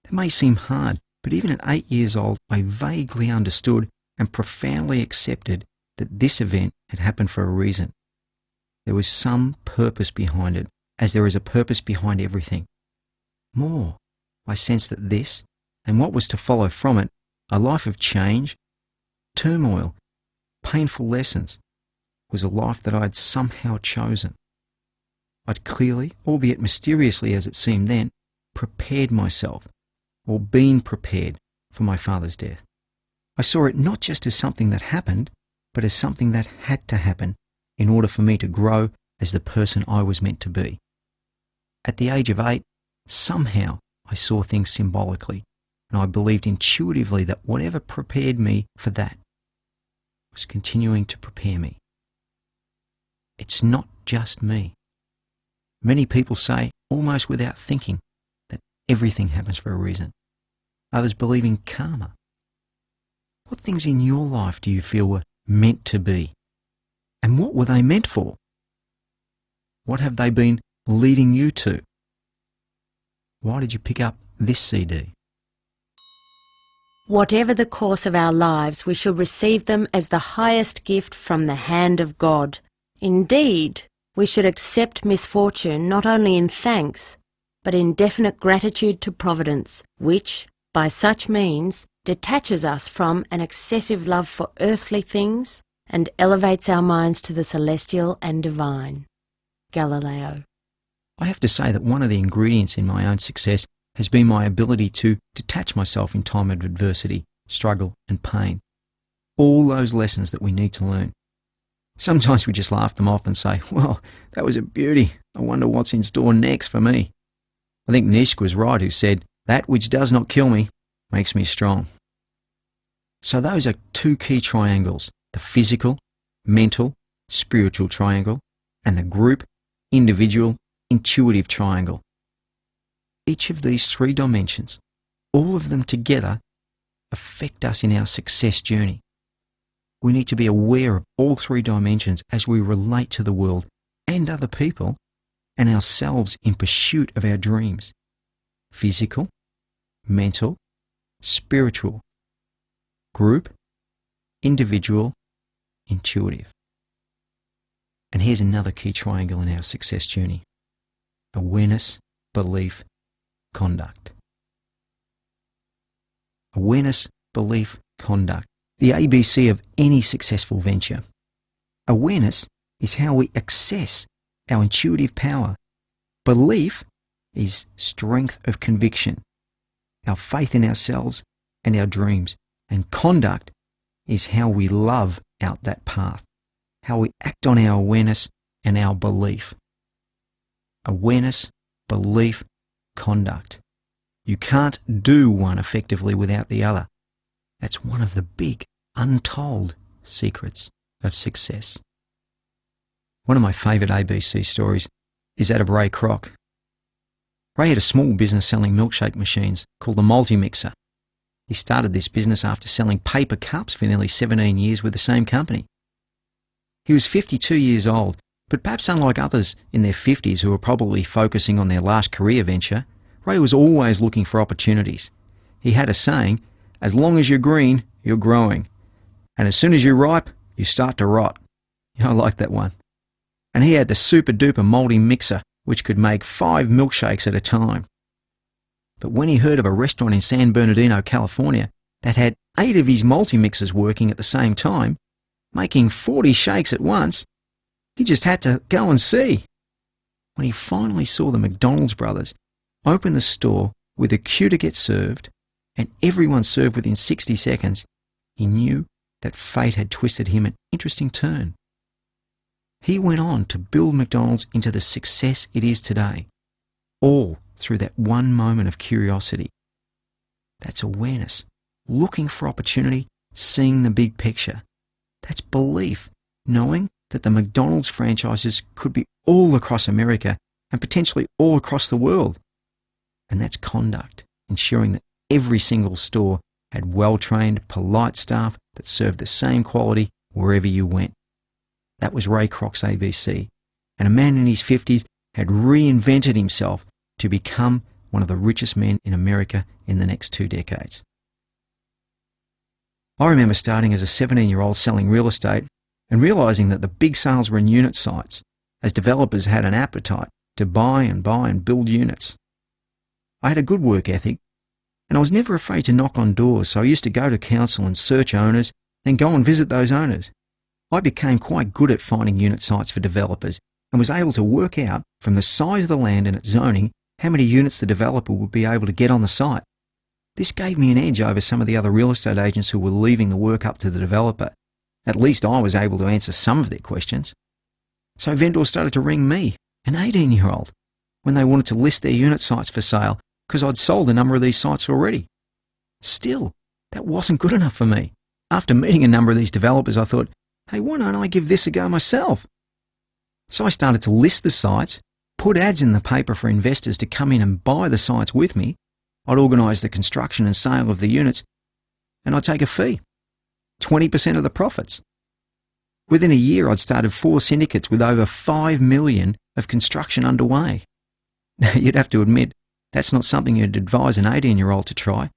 That may seem hard, but even at 8 years old, I vaguely understood and profoundly accepted that this event had happened for a reason. There was some purpose behind it, as there is a purpose behind everything. More, I sensed that this, and what was to follow from it, a life of change, turmoil, painful lessons, was a life that I had somehow chosen. I'd clearly, albeit mysteriously as it seemed then, prepared myself, or been prepared, for my father's death. I saw it not just as something that happened, but as something that had to happen in order for me to grow as the person I was meant to be. At the age of 8, somehow I saw things symbolically, and I believed intuitively that whatever prepared me for that was continuing to prepare me. It's not just me. Many people say, almost without thinking, that everything happens for a reason. Others believe in karma. What things in your life do you feel were meant to be? And what were they meant for? What have they been leading you to? Why did you pick up this CD? Whatever the course of our lives, we shall receive them as the highest gift from the hand of God. Indeed, we should accept misfortune not only in thanks, but in definite gratitude to Providence, which, by such means, detaches us from an excessive love for earthly things and elevates our minds to the celestial and divine. Galileo. I have to say that one of the ingredients in my own success has been my ability to detach myself in time of adversity, struggle and pain. All those lessons that we need to learn. Sometimes we just laugh them off and say, well, that was a beauty. I wonder what's in store next for me. I think Nietzsche was right who said, that which does not kill me makes me strong. So those are two key triangles, the physical, mental, spiritual triangle, and the group, individual, intuitive triangle. Each of these three dimensions, all of them together, affect us in our success journey. We need to be aware of all three dimensions as we relate to the world and other people and ourselves in pursuit of our dreams. Physical, mental, spiritual, group, individual, intuitive. And here's another key triangle in our success journey. Awareness, belief, conduct. Awareness, belief, conduct. The ABC of any successful venture. Awareness is how we access our intuitive power. Belief is strength of conviction, our faith in ourselves and our dreams. And conduct is how we love out that path, how we act on our awareness and our belief. Awareness, belief, conduct. You can't do one effectively without the other. That's one of the big, untold secrets of success. One of my favourite ABC stories is that of Ray Kroc. Ray had a small business selling milkshake machines called the Multi-Mixer. He started this business after selling paper cups for nearly 17 years with the same company. He was 52 years old, but perhaps unlike others in their 50s who were probably focusing on their last career venture, Ray was always looking for opportunities. He had a saying, as long as you're green, you're growing. And as soon as you're ripe, you start to rot. I like that one. And he had the super duper multi-mixer, which could make 5 milkshakes at a time. But when he heard of a restaurant in San Bernardino, California, that had 8 of his multi-mixers working at the same time, making 40 shakes at once, he just had to go and see. When he finally saw the McDonald's brothers open the store with a queue to get served, and everyone served within 60 seconds, he knew that fate had twisted him an interesting turn. He went on to build McDonald's into the success it is today, all through that one moment of curiosity. That's awareness, looking for opportunity, seeing the big picture. That's belief, knowing that the McDonald's franchises could be all across America and potentially all across the world. And that's conduct, ensuring that every single store had well-trained, polite staff that served the same quality wherever you went. That was Ray Kroc's ABC, and a man in his 50s had reinvented himself to become one of the richest men in America in the next 2 decades. I remember starting as a 17-year-old selling real estate and realising that the big sales were in unit sites, as developers had an appetite to buy and build units. I had a good work ethic, and I was never afraid to knock on doors, so I used to go to council and search owners, then go and visit those owners. I became quite good at finding unit sites for developers and was able to work out from the size of the land and its zoning how many units the developer would be able to get on the site. This gave me an edge over some of the other real estate agents who were leaving the work up to the developer. At least I was able to answer some of their questions. So vendors started to ring me, an 18-year-old, when they wanted to list their unit sites for sale because I'd sold a number of these sites already. Still, that wasn't good enough for me. After meeting a number of these developers, I thought, hey, why don't I give this a go myself? So I started to list the sites, put ads in the paper for investors to come in and buy the sites with me. I'd organise the construction and sale of the units, and I'd take a fee, 20% of the profits. Within a year, I'd started 4 syndicates with over $5 million of construction underway. Now, you'd have to admit, that's not something you'd advise an 18-year-old to try.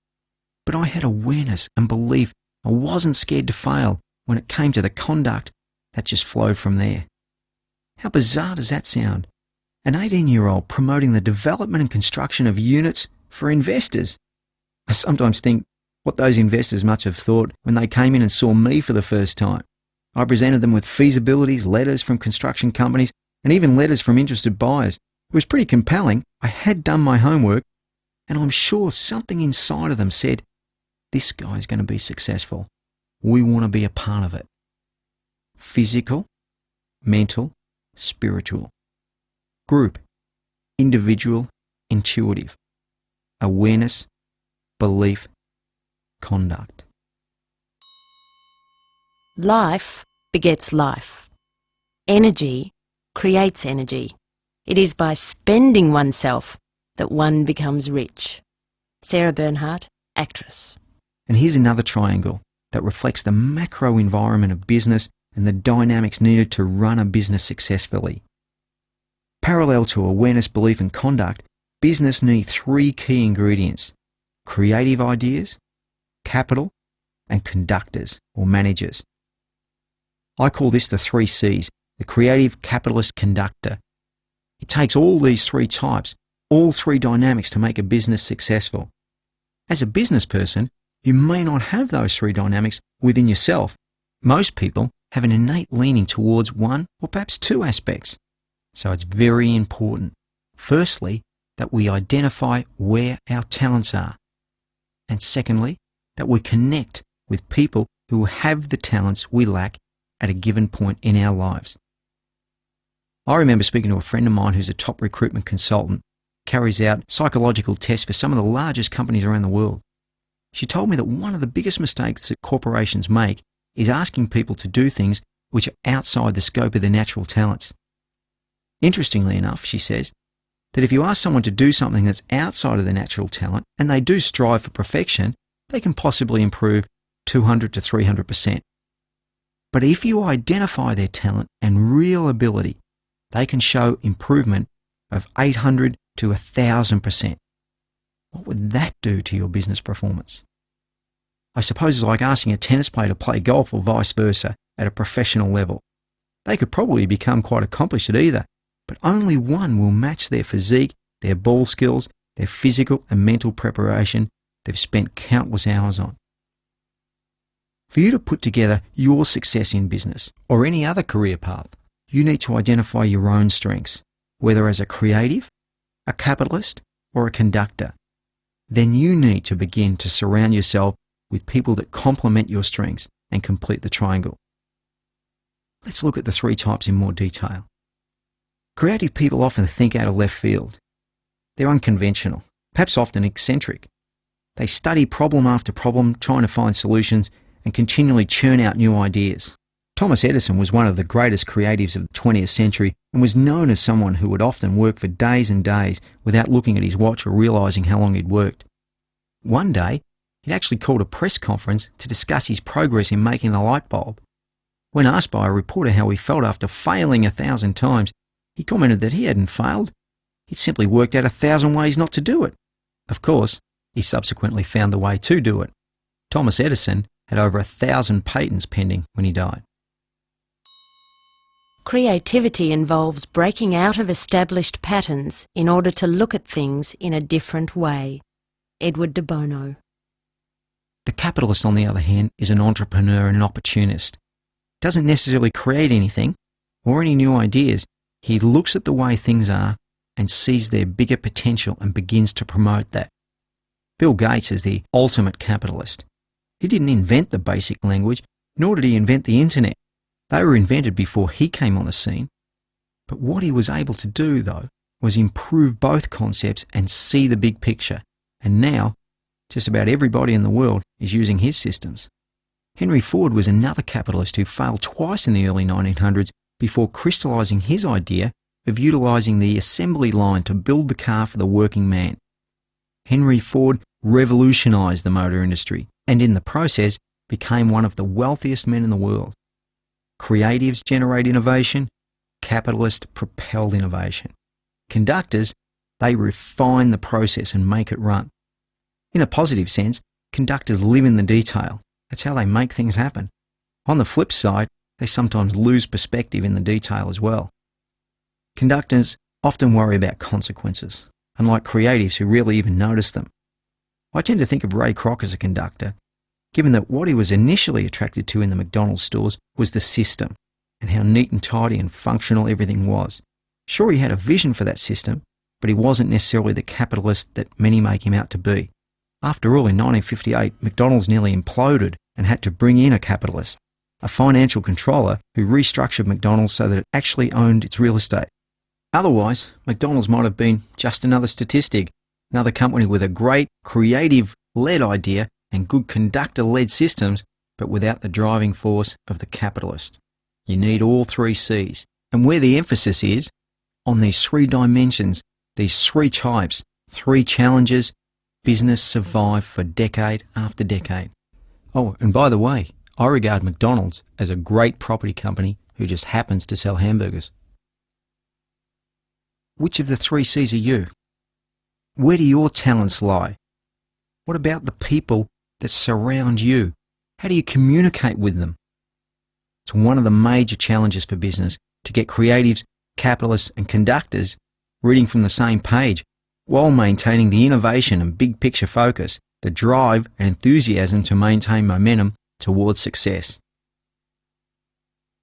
But I had awareness and belief. I wasn't scared to fail when it came to the conduct that just flowed from there. How bizarre does that sound? An 18-year-old promoting the development and construction of units for investors. I sometimes think what those investors must have thought when they came in and saw me for the first time. I presented them with feasibilities, letters from construction companies, and even letters from interested buyers. It was pretty compelling. I had done my homework, And I'm sure something inside of them said, this guy's going to be successful. We want to be a part of it. Physical, mental, spiritual. Group, individual, intuitive. Awareness, belief, conduct. Life begets life. Energy creates energy. It is by spending oneself that one becomes rich. Sarah Bernhardt, actress. And here's another triangle that reflects the macro environment of business and the dynamics needed to run a business successfully. Parallel to awareness, belief and conduct, business needs 3 key ingredients: creative ideas, capital, and conductors or managers. I call this the 3 C's, the creative, capitalist, conductor. It takes all these 3 types, all 3 dynamics to make a business successful. As a business person, you may not have those 3 dynamics within yourself. Most people have an innate leaning towards 1 or perhaps 2 aspects. So it's very important, firstly, that we identify where our talents are. And secondly, that we connect with people who have the talents we lack at a given point in our lives. I remember speaking to a friend of mine who's a top recruitment consultant, carries out psychological tests for some of the largest companies around the world. She told me that one of the biggest mistakes that corporations make is asking people to do things which are outside the scope of their natural talents. Interestingly enough, she says, that if you ask someone to do something that's outside of their natural talent and they do strive for perfection, they can possibly improve 200 to 300%. But if you identify their talent and real ability, they can show improvement of 800 to 1,000%. What would that do to your business performance? I suppose it's like asking a tennis player to play golf or vice versa at a professional level. They could probably become quite accomplished at either, but only one will match their physique, their ball skills, their physical and mental preparation they've spent countless hours on. For you to put together your success in business or any other career path, you need to identify your own strengths, whether as a creative, a capitalist, or a conductor. Then you need to begin to surround yourself with people that complement your strengths and complete the triangle. Let's look at the 3 types in more detail. Creative people often think out of left field. They're unconventional, perhaps often eccentric. They study problem after problem, trying to find solutions and continually churn out new ideas. Thomas Edison was one of the greatest creatives of the 20th century and was known as someone who would often work for days and days without looking at his watch or realising how long he'd worked. One day, he'd actually called a press conference to discuss his progress in making the light bulb. When asked by a reporter how he felt after failing 1,000 times, he commented that he hadn't failed. He'd simply worked out 1,000 ways not to do it. Of course, he subsequently found the way to do it. Thomas Edison had over 1,000 patents pending when he died. Creativity involves breaking out of established patterns in order to look at things in a different way. Edward de Bono. The capitalist, on the other hand, is an entrepreneur and an opportunist. Doesn't necessarily create anything or any new ideas. He looks at the way things are and sees their bigger potential and begins to promote that. Bill Gates is the ultimate capitalist. He didn't invent the basic language, nor did he invent the internet. They were invented before he came on the scene. But what he was able to do, though, was improve both concepts and see the big picture. And now, just about everybody in the world is using his systems. Henry Ford was another capitalist who failed twice in the early 1900s before crystallising his idea of utilising the assembly line to build the car for the working man. Henry Ford revolutionised the motor industry and in the process became one of the wealthiest men in the world. Creatives generate innovation, capitalists propel innovation. Conductors, they refine the process and make it run. In a positive sense, conductors live in the detail. That's how they make things happen. On the flip side, they sometimes lose perspective in the detail as well. Conductors often worry about consequences, unlike creatives who rarely even notice them. I tend to think of Ray Kroc as a conductor, given that what he was initially attracted to in the McDonald's stores was the system and how neat and tidy and functional everything was. Sure, he had a vision for that system, but he wasn't necessarily the capitalist that many make him out to be. After all, in 1958, McDonald's nearly imploded and had to bring in a capitalist, a financial controller who restructured McDonald's so that it actually owned its real estate. Otherwise, McDonald's might have been just another statistic, another company with a great creative-led idea and good conductor-led systems, but without the driving force of the capitalist. You need all three C's. And where the emphasis is on these three dimensions, these three types, three challenges, business survived for decade after decade. Oh, and by the way, I regard McDonald's as a great property company who just happens to sell hamburgers. Which of the three C's are you? Where do your talents lie? What about the people that surround you? How do you communicate with them? It's one of the major challenges for business to get creatives, capitalists and conductors reading from the same page while maintaining the innovation and big picture focus, the drive and enthusiasm to maintain momentum towards success.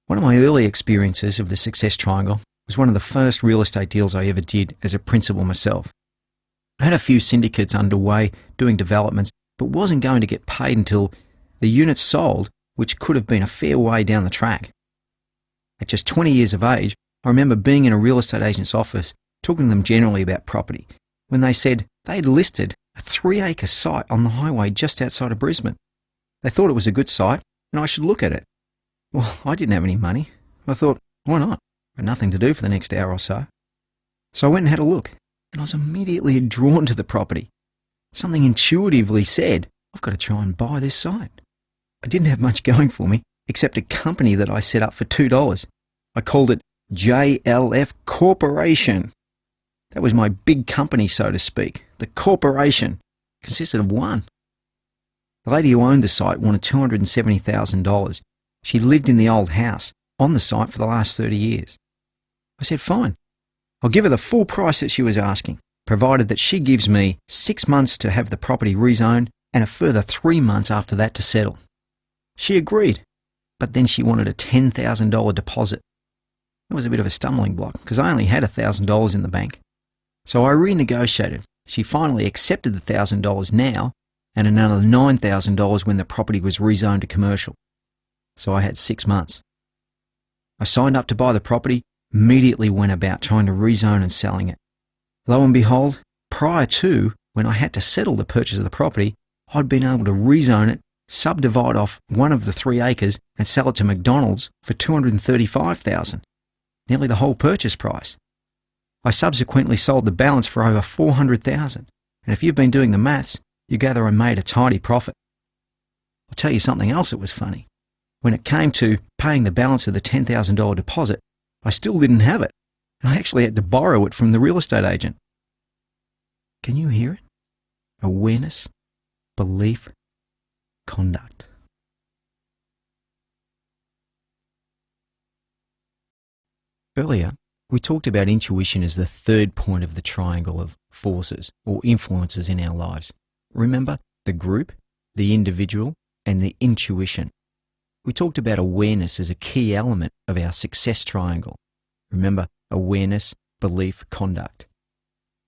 One of my early experiences of the success triangle was one of the first real estate deals I ever did as a principal myself. I had a few syndicates underway doing developments, but wasn't going to get paid until the units sold, which could have been a fair way down the track. At just 20 years of age, I remember being in a real estate agent's office talking to them generally about property when they said they'd listed a 3-acre site on the highway just outside of Brisbane. They thought it was a good site and I should look at it. Well, I didn't have any money. I thought, why not? I had nothing to do for the next hour or so. So I went and had a look, and I was immediately drawn to the property. Something intuitively said, I've got to try and buy this site. I didn't have much going for me, except a company that I set up for $2. I called it JLF Corporation. That was my big company, so to speak. The corporation consisted of one. The lady who owned the site wanted $270,000. She lived in the old house on the site for the last 30 years. I said, fine. I'll give her the full price that she was asking, provided that she gives me 6 months to have the property rezoned and a further 3 months after that to settle. She agreed, but then she wanted a $10,000 deposit. It was a bit of a stumbling block because I only had $1,000 in the bank. So I renegotiated. She finally accepted the $1,000 now and another $9,000 when the property was rezoned to commercial. So I had 6 months. I signed up to buy the property, immediately went about trying to rezone and selling it. Lo and behold, prior to when I had to settle the purchase of the property, I'd been able to rezone it, subdivide off one of the 3 acres and sell it to McDonald's for $235,000, nearly the whole purchase price. I subsequently sold the balance for over $400,000, and if you've been doing the maths, you gather I made a tidy profit. I'll tell you something else that was funny. When it came to paying the balance of the $10,000 deposit, I still didn't have it, and I actually had to borrow it from the real estate agent. Can you hear it? Awareness, belief, conduct. Earlier, we talked about intuition as the third point of the triangle of forces or influences in our lives. Remember the group, the individual, and the intuition. We talked about awareness as a key element of our success triangle. Remember, awareness, belief, conduct.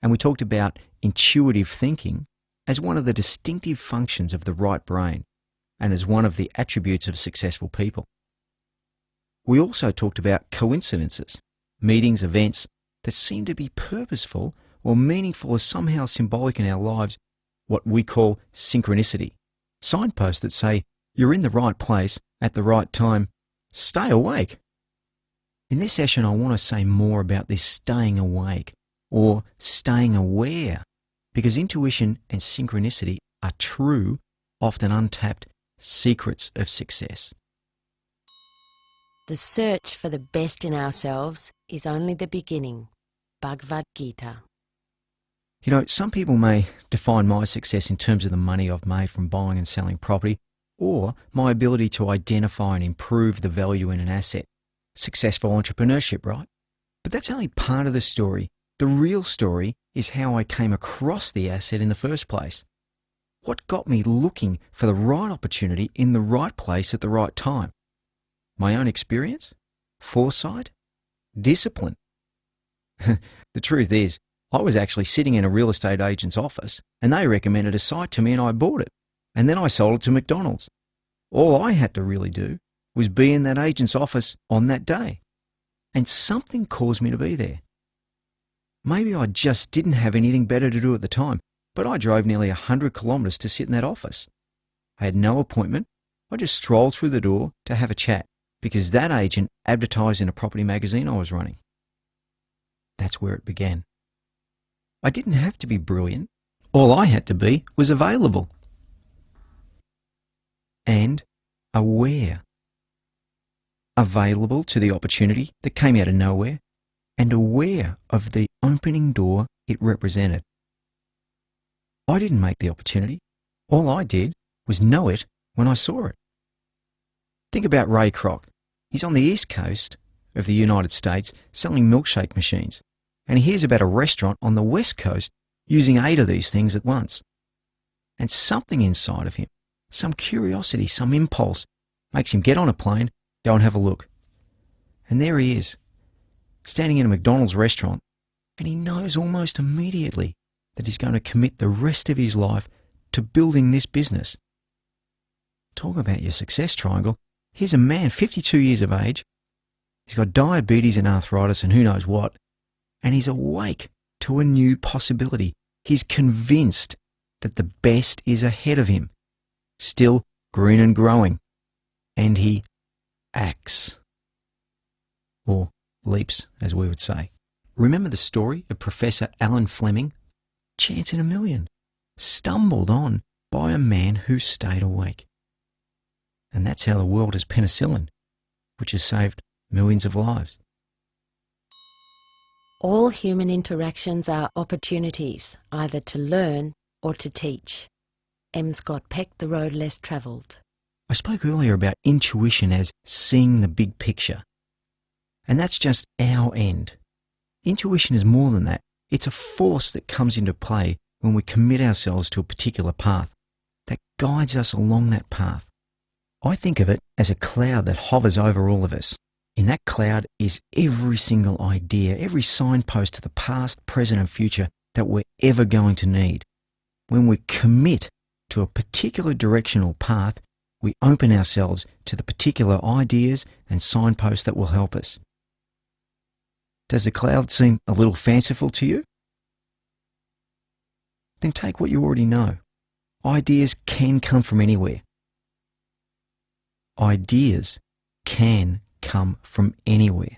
And we talked about intuitive thinking as one of the distinctive functions of the right brain and as one of the attributes of successful people. We also talked about coincidences, meetings, events that seem to be purposeful or meaningful as somehow symbolic in our lives, what we call synchronicity. Signposts that say, you're in the right place at the right time. Stay awake. In this session, I want to say more about this staying awake or staying aware, because intuition and synchronicity are true, often untapped secrets of success. The search for the best in ourselves is only the beginning. Bhagavad Gita. You know, some people may define my success in terms of the money I've made from buying and selling property, or my ability to identify and improve the value in an asset. Successful entrepreneurship, right? But that's only part of the story. The real story is how I came across the asset in the first place. What got me looking for the right opportunity in the right place at the right time? My own experience? Foresight? Discipline? The truth is, I was actually sitting in a real estate agent's office and they recommended a site to me and I bought it. And then I sold it to McDonald's. All I had to really do was be in that agent's office on that day. And something caused me to be there. Maybe I just didn't have anything better to do at the time, but I drove nearly 100 kilometres to sit in that office. I had no appointment. I just strolled through the door to have a chat because that agent advertised in a property magazine I was running. That's where it began. I didn't have to be brilliant. All I had to be was available. And aware. Available to the opportunity that came out of nowhere and aware of the opening door it represented. I didn't make the opportunity. All I did was know it when I saw it. Think about Ray Kroc. He's on the East Coast of the United States selling milkshake machines, and he hears about a restaurant on the West Coast using 8 of these things at once. And something inside of him, some curiosity, some impulse, makes him get on a plane, go and have a look. And there he is, standing in a McDonald's restaurant, and he knows almost immediately that he's going to commit the rest of his life to building this business. Talk about your success triangle. Here's a man, 52 years of age. He's got diabetes and arthritis and who knows what, and he's awake to a new possibility. He's convinced that the best is ahead of him, still green and growing, and he acts. Or leaps, as we would say. Remember the story of Professor Alan Fleming? Chance in a million. Stumbled on by a man who stayed awake. And that's how the world has penicillin, which has saved millions of lives. All human interactions are opportunities, either to learn or to teach. M. Scott Peck, The Road Less Travelled. I spoke earlier about intuition as seeing the big picture. And that's just our end. Intuition is more than that. It's a force that comes into play when we commit ourselves to a particular path that guides us along that path. I think of it as a cloud that hovers over all of us. In that cloud is every single idea, every signpost to the past, present and future that we're ever going to need. When we commit to a particular directional path, we open ourselves to the particular ideas and signposts that will help us. Does the cloud seem a little fanciful to you? Then take what you already know. Ideas can come from anywhere. Ideas can come from anywhere.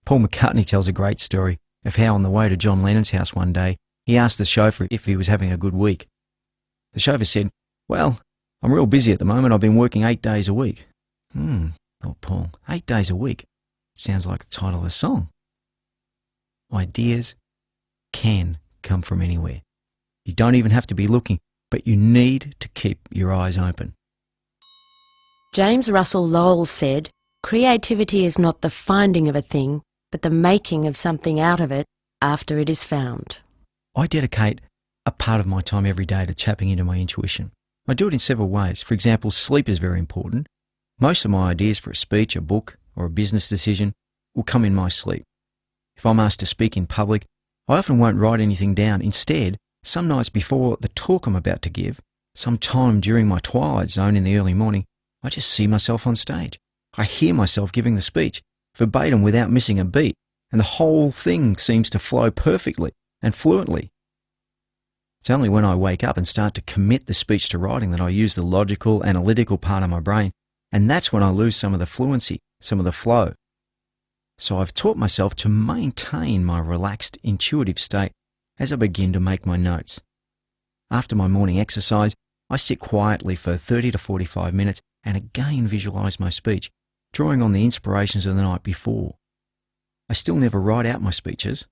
Paul McCartney tells a great story of how on the way to John Lennon's house one day, he asked the chauffeur if he was having a good week. The chauffeur said, "Well, I'm real busy at the moment. I've been working 8 days a week." Thought Paul, 8 days a week? Sounds like the title of a song. Ideas can come from anywhere. You don't even have to be looking, but you need to keep your eyes open. James Russell Lowell said, "Creativity is not the finding of a thing, but the making of something out of it after it is found." I dedicate a part of my time every day to tapping into my intuition. I do it in several ways. For example, sleep is very important. Most of my ideas for a speech, a book, or a business decision will come in my sleep. If I'm asked to speak in public, I often won't write anything down. Instead, some nights before the talk I'm about to give, some time during my twilight zone in the early morning, I just see myself on stage. I hear myself giving the speech, verbatim without missing a beat, and the whole thing seems to flow perfectly and fluently. It's only when I wake up and start to commit the speech to writing that I use the logical, analytical part of my brain, and that's when I lose some of the fluency, some of the flow. So I've taught myself to maintain my relaxed, intuitive state as I begin to make my notes. After my morning exercise, I sit quietly for 30 to 45 minutes and again visualize my speech, drawing on the inspirations of the night before. I still never write out my speeches.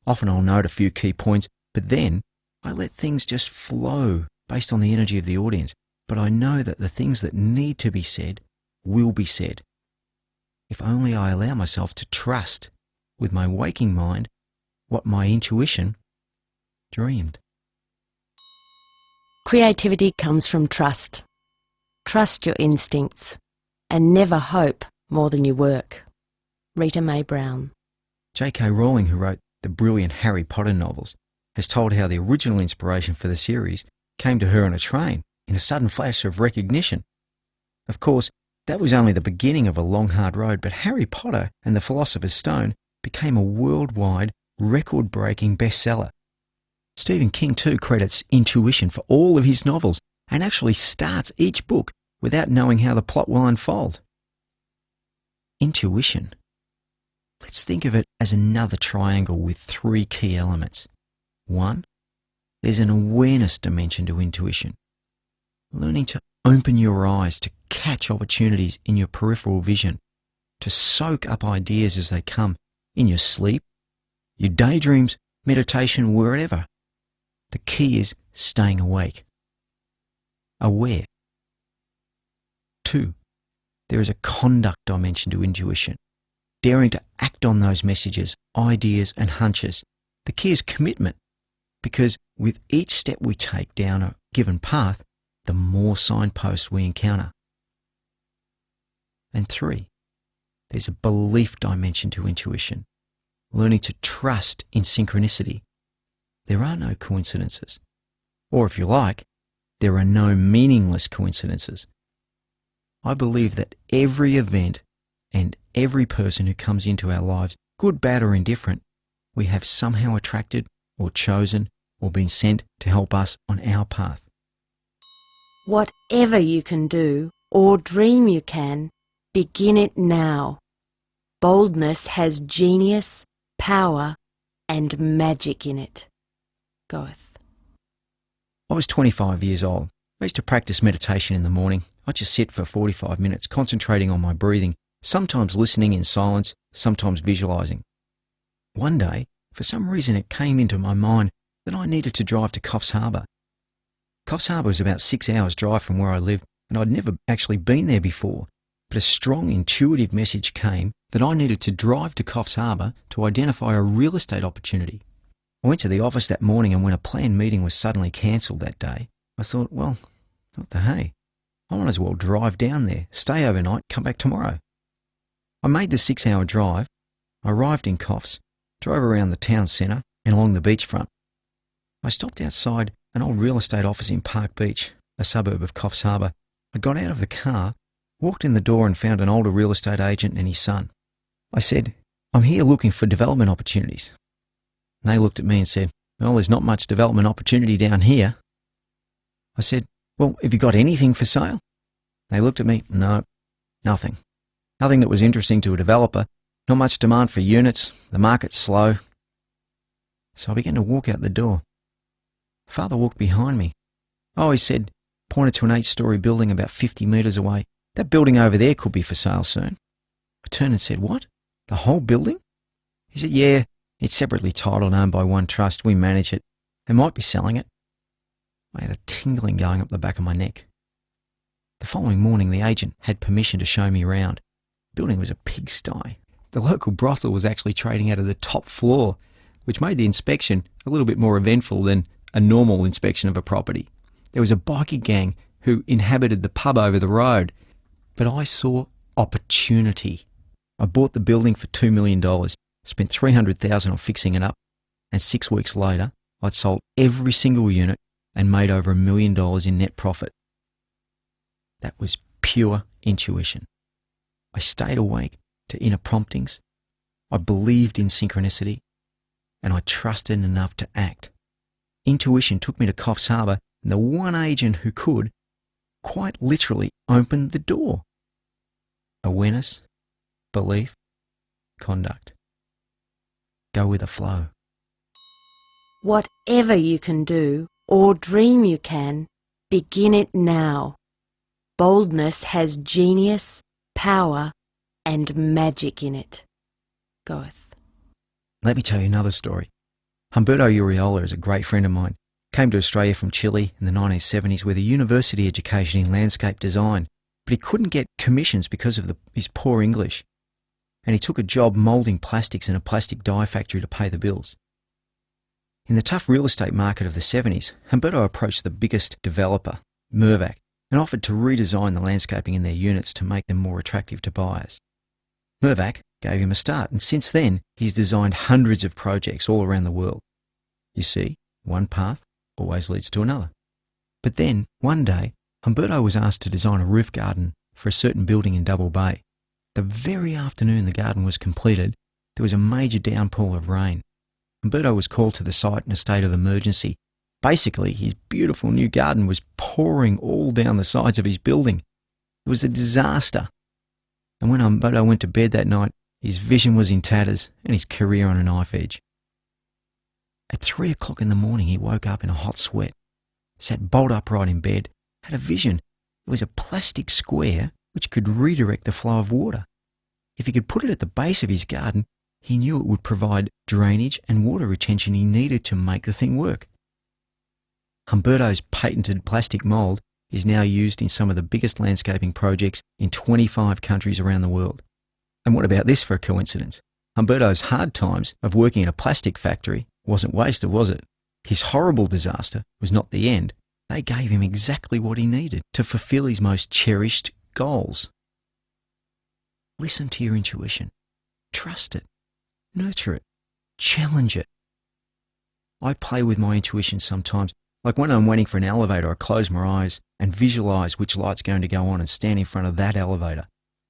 Often I'll note a few key points, but then I let things just flow based on the energy of the audience. But I know that the things that need to be said will be said. If only I allow myself to trust with my waking mind what my intuition dreamed. Creativity comes from trust. Trust your instincts and never hope more than you work. Rita Mae Brown. J.K. Rowling, who wrote the brilliant Harry Potter novels, has told how the original inspiration for the series came to her on a train in a sudden flash of recognition. Of course, that was only the beginning of a long, hard road, but Harry Potter and the Philosopher's Stone became a worldwide, record-breaking bestseller. Stephen King too credits intuition for all of his novels and actually starts each book without knowing how the plot will unfold. Intuition. Let's think of it as another triangle with three key elements. 1, there's an awareness dimension to intuition. Learning to open your eyes to catch opportunities in your peripheral vision, to soak up ideas as they come in your sleep, your daydreams, meditation, wherever. The key is staying awake. Aware. 2, there is a conduct dimension to intuition, daring to act on those messages, ideas and hunches. The key is commitment, because with each step we take down a given path, the more signposts we encounter. And 3, there's a belief dimension to intuition, learning to trust in synchronicity. There are no coincidences. Or if you like, there are no meaningless coincidences. I believe that every event and every person who comes into our lives, good, bad or indifferent, we have somehow attracted or chosen or been sent to help us on our path. Whatever you can do or dream you can, begin it now. Boldness has genius, power and magic in it. Goeth. I was 25 years old. I used to practice meditation in the morning. I'd just sit for 45 minutes, concentrating on my breathing, sometimes listening in silence, sometimes visualizing. One day, for some reason, it came into my mind that I needed to drive to Coffs Harbour. Coffs Harbour was about 6 hours' drive from where I lived, and I'd never actually been there before. But a strong intuitive message came that I needed to drive to Coffs Harbour to identify a real estate opportunity. I went to the office that morning, and when a planned meeting was suddenly cancelled that day, I thought, well, what the hey? I might as well drive down there, stay overnight, come back tomorrow. I made the 6-hour drive. I arrived in Coffs, drove around the town centre and along the beachfront. I stopped outside an old real estate office in Park Beach, a suburb of Coffs Harbour. I got out of the car, walked in the door and found an older real estate agent and his son. I said, I'm here looking for development opportunities. And they looked at me and said, well, there's not much development opportunity down here. I said, well, have you got anything for sale? They looked at me, no, nothing. Nothing that was interesting to a developer, not much demand for units, the market's slow. So I began to walk out the door. Father walked behind me. Oh, he said, pointed to an 8-story building about 50 metres away. That building over there could be for sale soon. I turned and said, what? The whole building? He said, yeah, it's separately titled and owned by one trust. We manage it. They might be selling it. I had a tingling going up the back of my neck. The following morning, the agent had permission to show me around. The building was a pigsty. The local brothel was actually trading out of the top floor, which made the inspection a little bit more eventful than a normal inspection of a property. There was a bikie gang who inhabited the pub over the road. But I saw opportunity. I bought the building for $2 million, spent $300,000 on fixing it up, and 6 weeks later, I'd sold every single unit and made over $1 million in net profit. That was pure intuition. I stayed awake to inner promptings. I believed in synchronicity, and I trusted enough to act. Intuition took me to Coffs Harbour, and the one agent who could quite literally opened the door. Awareness, belief, conduct. Go with the flow. Whatever you can do or dream you can, begin it now. Boldness has genius, power and magic in it. Goeth. Let me tell you another story. Humberto Uriola is a great friend of mine. Came to Australia from Chile in the 1970s with a university education in landscape design, but he couldn't get commissions because of his poor English. And he took a job moulding plastics in a plastic dye factory to pay the bills. In the tough real estate market of the 70s, Humberto approached the biggest developer, Mirvac, and offered to redesign the landscaping in their units to make them more attractive to buyers. Mervac gave him a start, and since then he's designed hundreds of projects all around the world. You see, one path always leads to another. But then, one day, Humberto was asked to design a roof garden for a certain building in Double Bay. The very afternoon the garden was completed, there was a major downpour of rain. Humberto was called to the site in a state of emergency. Basically, his beautiful new garden was pouring all down the sides of his building. It was a disaster. And when Humberto went to bed that night, his vision was in tatters and his career on a knife edge. At 3 o'clock in the morning, he woke up in a hot sweat, sat bolt upright in bed, had a vision. It was a plastic square which could redirect the flow of water. If he could put it at the base of his garden, he knew it would provide drainage and water retention he needed to make the thing work. Humberto's patented plastic mould is now used in some of the biggest landscaping projects in 25 countries around the world. And what about this for a coincidence? Humberto's hard times of working in a plastic factory wasn't wasted, was it? His horrible disaster was not the end. They gave him exactly what he needed to fulfill his most cherished goals. Listen to your intuition. Trust it. Nurture it. Challenge it. I play with my intuition sometimes. Like when I'm waiting for an elevator, I close my eyes and visualize which light's going to go on and stand in front of that elevator.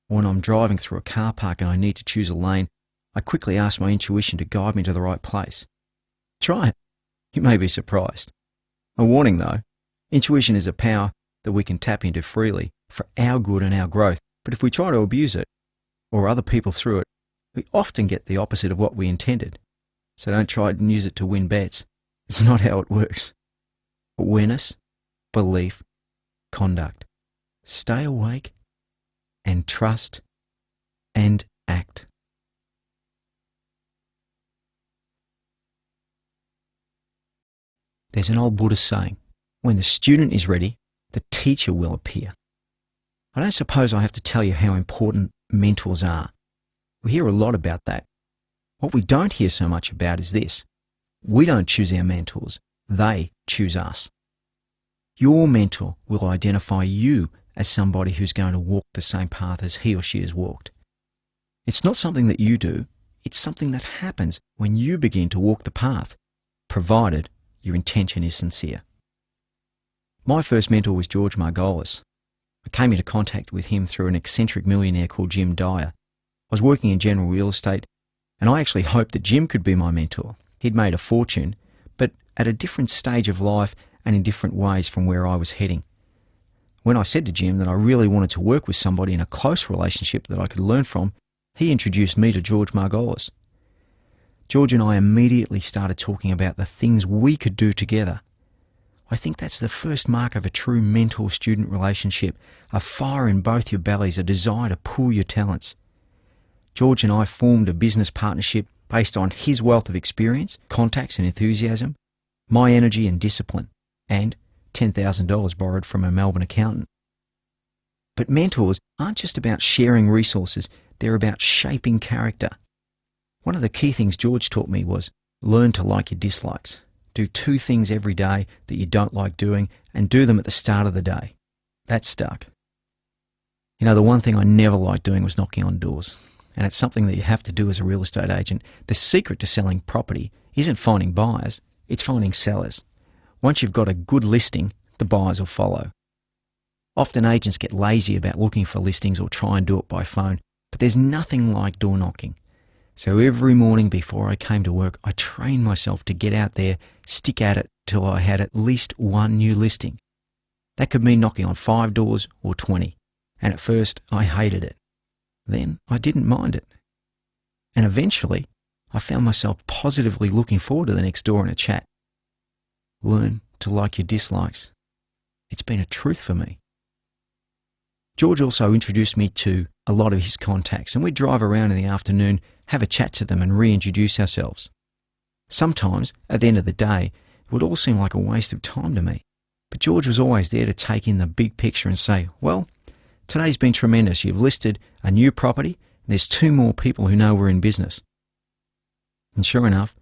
Or when I'm driving through a car park and I need to choose a lane, I quickly ask my intuition to guide me to the right place. Try it. You may be surprised. A warning though, intuition is a power that we can tap into freely for our good and our growth. But if we try to abuse it, or other people through it, we often get the opposite of what we intended. So don't try and use it to win bets. It's not how it works. Awareness, belief, conduct. Stay awake and trust and act. There's an old Buddhist saying, when the student is ready, the teacher will appear. I don't suppose I have to tell you how important mentors are. We hear a lot about that. What we don't hear so much about is this. We don't choose our mentors. They choose us. Your mentor will identify you as somebody who's going to walk the same path as he or she has walked. It's not something that you do. It's something that happens when you begin to walk the path, provided your intention is sincere. My first mentor was George Margolis. I came into contact with him through an eccentric millionaire called Jim Dyer. I was working in general real estate, and I actually hoped that Jim could be my mentor. He'd made a fortune, but at a different stage of life and in different ways from where I was heading. When I said to Jim that I really wanted to work with somebody in a close relationship that I could learn from, he introduced me to George Margolis. George and I immediately started talking about the things we could do together. I think that's the first mark of a true mentor-student relationship, a fire in both your bellies, a desire to pool your talents. George and I formed a business partnership based on his wealth of experience, contacts and enthusiasm, my energy and discipline, and $10,000 borrowed from a Melbourne accountant. But mentors aren't just about sharing resources, they're about shaping character. One of the key things George taught me was learn to like your dislikes. Do 2 things every day that you don't like doing and do them at the start of the day. That stuck. You know, the one thing I never liked doing was knocking on doors. And it's something that you have to do as a real estate agent. The secret to selling property isn't finding buyers, it's finding sellers. Once you've got a good listing, the buyers will follow. Often agents get lazy about looking for listings or try and do it by phone, but there's nothing like door knocking. So every morning before I came to work, I trained myself to get out there, stick at it till I had at least 1 new listing. That could mean knocking on 5 doors or 20. And at first, I hated it. Then I didn't mind it. And eventually, I found myself positively looking forward to the next door and a chat. Learn to like your dislikes. It's been a truth for me. George also introduced me to a lot of his contacts, and we'd drive around in the afternoon, have a chat to them and reintroduce ourselves. Sometimes, at the end of the day, it would all seem like a waste of time to me. But George was always there to take in the big picture and say, well, today's been tremendous. You've listed a new property, and there's 2 more people who know we're in business. And sure enough,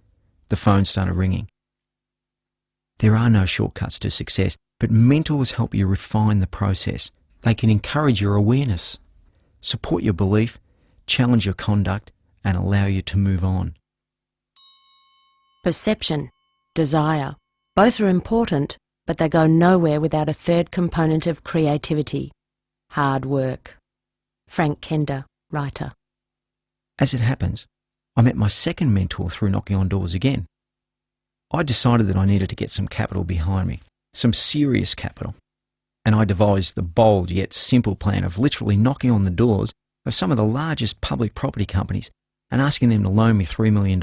the phone started ringing. There are no shortcuts to success, but mentors help you refine the process. They can encourage your awareness, support your belief, challenge your conduct, and allow you to move on. Perception, desire. Both are important, but they go nowhere without a third component of creativity: hard work. Frank Kender, writer. As it happens, I met my second mentor through knocking on doors again. I decided that I needed to get some capital behind me, some serious capital, and I devised the bold yet simple plan of literally knocking on the doors of some of the largest public property companies and asking them to loan me $3 million.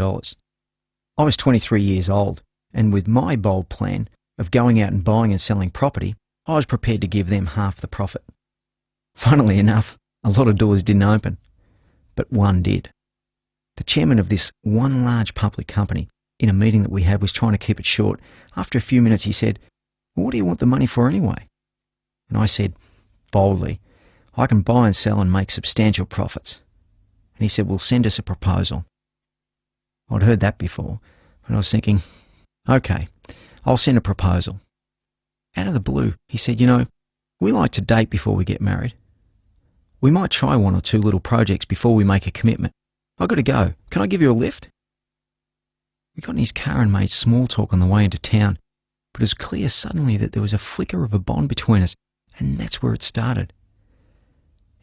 I was 23 years old, and with my bold plan of going out and buying and selling property, I was prepared to give them half the profit. Funnily enough, a lot of doors didn't open, but one did. The chairman of this one large public company, in a meeting that we had, was trying to keep it short. After a few minutes, he said, "What do you want the money for anyway?" And I said, boldly, "I can buy and sell and make substantial profits." And he said, "Well, send us a proposal." I'd heard that before, but I was thinking, okay, I'll send a proposal. Out of the blue, he said, "We like to date before we get married. We might try one or two little projects before we make a commitment. I've got to go. Can I give you a lift?" We got in his car and made small talk on the way into town, but it was clear suddenly that there was a flicker of a bond between us, and that's where it started.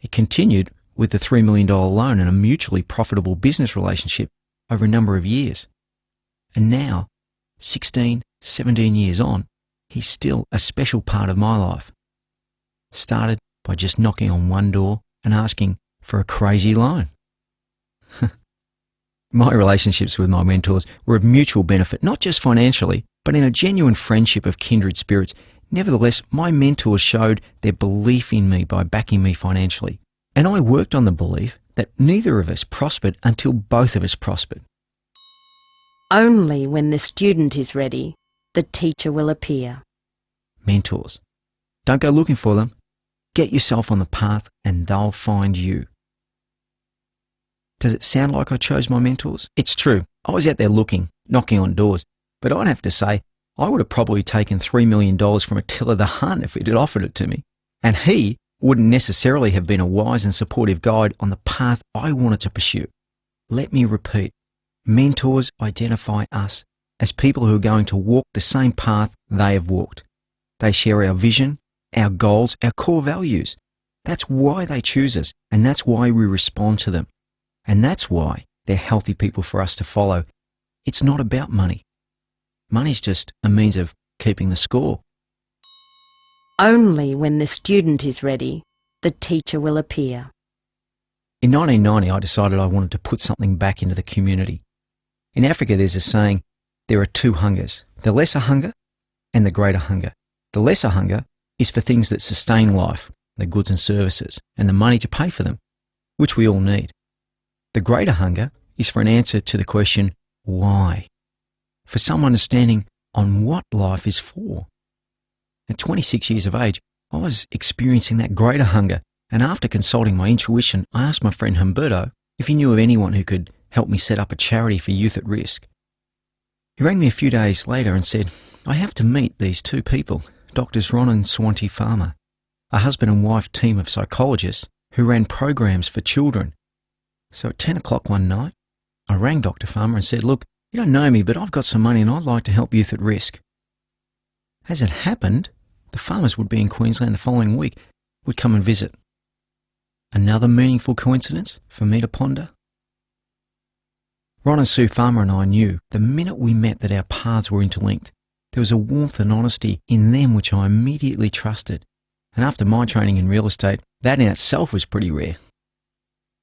It continued with the $3 million loan and a mutually profitable business relationship over a number of years. And now, 16, 17 years on, he's still a special part of my life. Started by just knocking on one door and asking for a crazy loan. My relationships with my mentors were of mutual benefit, not just financially, but in a genuine friendship of kindred spirits. Nevertheless, my mentors showed their belief in me by backing me financially. And I worked on the belief that neither of us prospered until both of us prospered. Only when the student is ready, the teacher will appear. Mentors. Don't go looking for them. Get yourself on the path and they'll find you. Does it sound like I chose my mentors? It's true. I was out there looking, knocking on doors, but I'd have to say I would have probably taken $3 million from Attila the Hun if he'd offered it to me. And he wouldn't necessarily have been a wise and supportive guide on the path I wanted to pursue. Let me repeat. Mentors identify us as people who are going to walk the same path they have walked. They share our vision, our goals, our core values. That's why they choose us, and that's why we respond to them. And that's why they're healthy people for us to follow. It's not about money. Money's just a means of keeping the score. Only when the student is ready, the teacher will appear. In 1990, I decided I wanted to put something back into the community. In Africa, there's a saying, there are two hungers, the lesser hunger and the greater hunger. The lesser hunger is for things that sustain life, the goods and services, and the money to pay for them, which we all need. The greater hunger is for an answer to the question, why? For some understanding on what life is for. At 26 years of age, I was experiencing that greater hunger, and after consulting my intuition, I asked my friend Humberto if he knew of anyone who could help me set up a charity for youth at risk. He rang me a few days later and said, "I have to meet these two people, Drs. Ron and Swanti Farmer, a husband and wife team of psychologists who ran programs for children." So at 10 o'clock one night, I rang Dr. Farmer and said, "Look, you don't know me, but I've got some money and I'd like to help youth at risk." As it happened, the Farmers would be in Queensland the following week, would come and visit. Another meaningful coincidence for me to ponder? Ron and Sue Farmer and I knew the minute we met that our paths were interlinked. There was a warmth and honesty in them which I immediately trusted. And after my training in real estate, that in itself was pretty rare.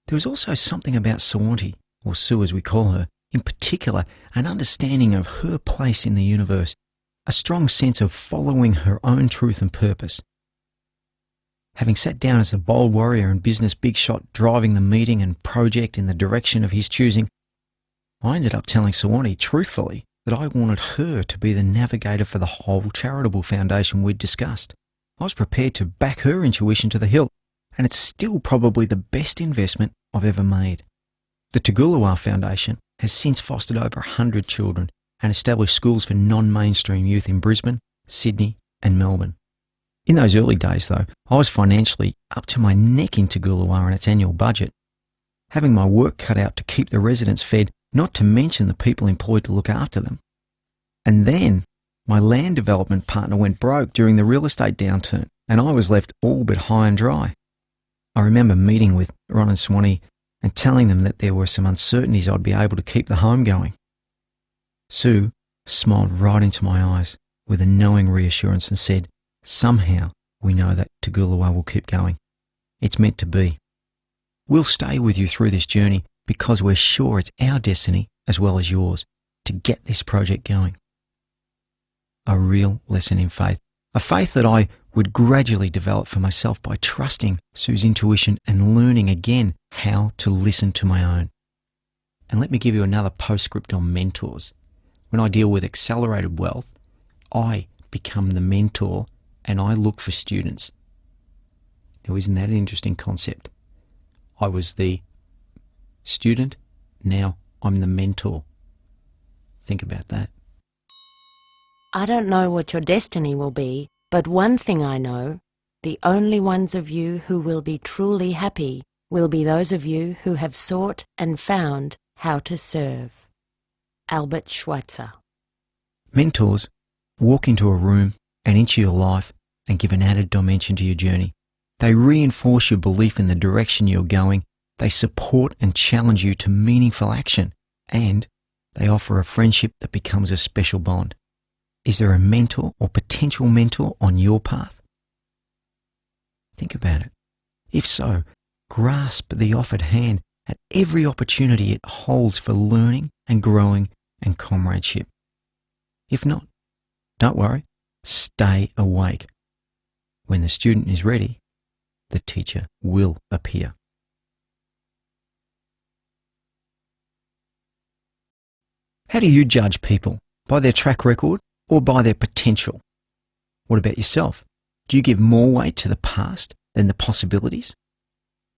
There was also something about Swanti, or Sue as we call her, in particular, an understanding of her place in the universe, a strong sense of following her own truth and purpose. Having sat down as the bold warrior and business big shot driving the meeting and project in the direction of his choosing, I ended up telling Swanti truthfully that I wanted her to be the navigator for the whole charitable foundation we'd discussed. I was prepared to back her intuition to the hilt, and it's still probably the best investment I've ever made. The Tugulawa Foundation has since fostered over 100 children and established schools for non-mainstream youth in Brisbane, Sydney and Melbourne. In those early days, though, I was financially up to my neck in Tugulawa and its annual budget. having my work cut out to keep the residents fed, not to mention the people employed to look after them. And then my land development partner went broke during the real estate downturn, and I was left all but high and dry. I remember meeting with Ron and Swanee and telling them that there were some uncertainties I'd be able to keep the home going. Sue smiled right into my eyes with a knowing reassurance and said, "Somehow we know that Toogoolawah will keep going. It's meant to be. We'll stay with you through this journey because we're sure it's our destiny, as well as yours, to get this project going." A real lesson in faith, a faith that I would gradually develop for myself by trusting Sue's intuition and learning again how to listen to my own. And let me give you another postscript on mentors. When I deal with accelerated wealth, I become the mentor and I look for students. Now, isn't that an interesting concept? I was the student, now I'm the mentor. Think about that. I don't know what your destiny will be, but one thing I know, the only ones of you who will be truly happy will be those of you who have sought and found how to serve. Albert Schweitzer. Mentors walk into a room and into your life and give an added dimension to your journey. They reinforce your belief in the direction you're going. They support and challenge you to meaningful action. And they offer a friendship that becomes a special bond. Is there a mentor or potential mentor on your path? Think about it. If so, grasp the offered hand at every opportunity it holds for learning and growing and comradeship. If not, don't worry, stay awake. When the student is ready, the teacher will appear. How do you judge people? By their track record or by their potential? What about yourself? Do you give more weight to the past than the possibilities?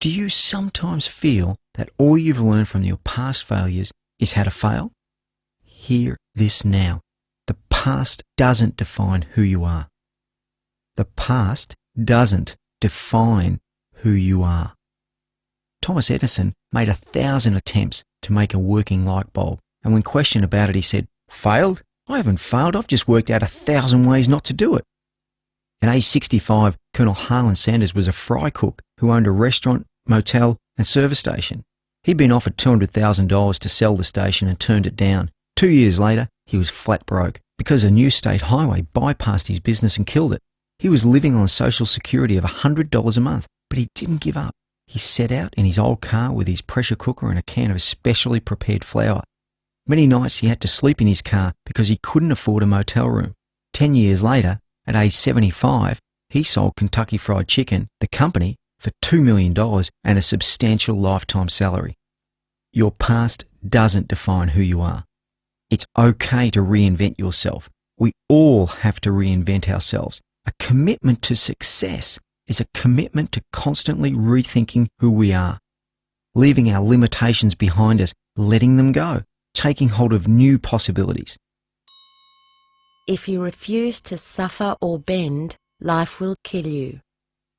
Do you sometimes feel that all you've learned from your past failures is how to fail? Hear this now. The past doesn't define who you are. The past doesn't define who you are. Thomas Edison made 1,000 attempts to make a working light bulb, and when questioned about it, he said, "Failed? I haven't failed. I've just worked out 1,000 ways not to do it." At age 65, Colonel Harlan Sanders was a fry cook who owned a restaurant, motel, and service station. He'd been offered $200,000 to sell the station and turned it down. 2 years later, he was flat broke because a new state highway bypassed his business and killed it. He was living on Social Security of $100 a month, but he didn't give up. He set out in his old car with his pressure cooker and a can of specially prepared flour. Many nights he had to sleep in his car because he couldn't afford a motel room. 10 years later, at age 75, he sold Kentucky Fried Chicken, the company, for $2 million and a substantial lifetime salary. Your past doesn't define who you are. It's okay to reinvent yourself. We all have to reinvent ourselves. A commitment to success is a commitment to constantly rethinking who we are, leaving our limitations behind us, letting them go, taking hold of new possibilities. If you refuse to suffer or bend, life will kill you.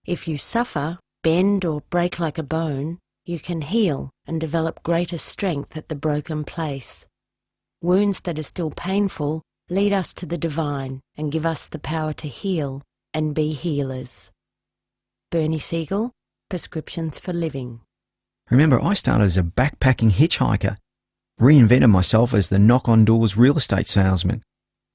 If you suffer, bend or break like a bone, you can heal and develop greater strength at the broken place. Wounds that are still painful lead us to the divine and give us the power to heal and be healers. Bernie Siegel, Prescriptions for Living. Remember, I started as a backpacking hitchhiker, reinvented myself as the knock-on-doors real estate salesman,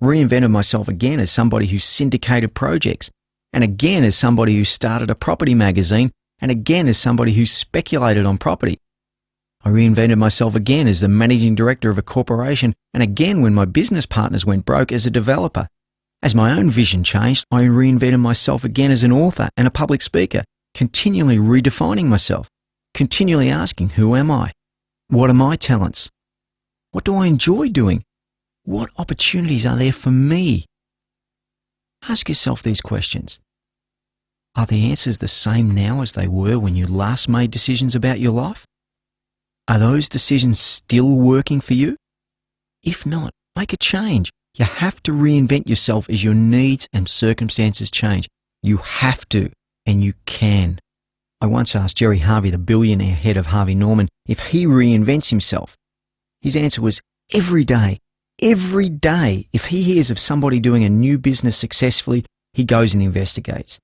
reinvented myself again as somebody who syndicated projects, and again as somebody who started a property magazine, and again as somebody who speculated on property. I reinvented myself again as the managing director of a corporation, and again when my business partners went broke as a developer. As my own vision changed, I reinvented myself again as an author and a public speaker, continually redefining myself, continually asking, who am I? What are my talents? What do I enjoy doing? What opportunities are there for me? Ask yourself these questions. Are the answers the same now as they were when you last made decisions about your life? Are those decisions still working for you? If not, make a change. You have to reinvent yourself as your needs and circumstances change. You have to, and you can. I once asked Jerry Harvey, the billionaire head of Harvey Norman, if he reinvents himself. His answer was every day. Every day, if he hears of somebody doing a new business successfully, he goes and investigates,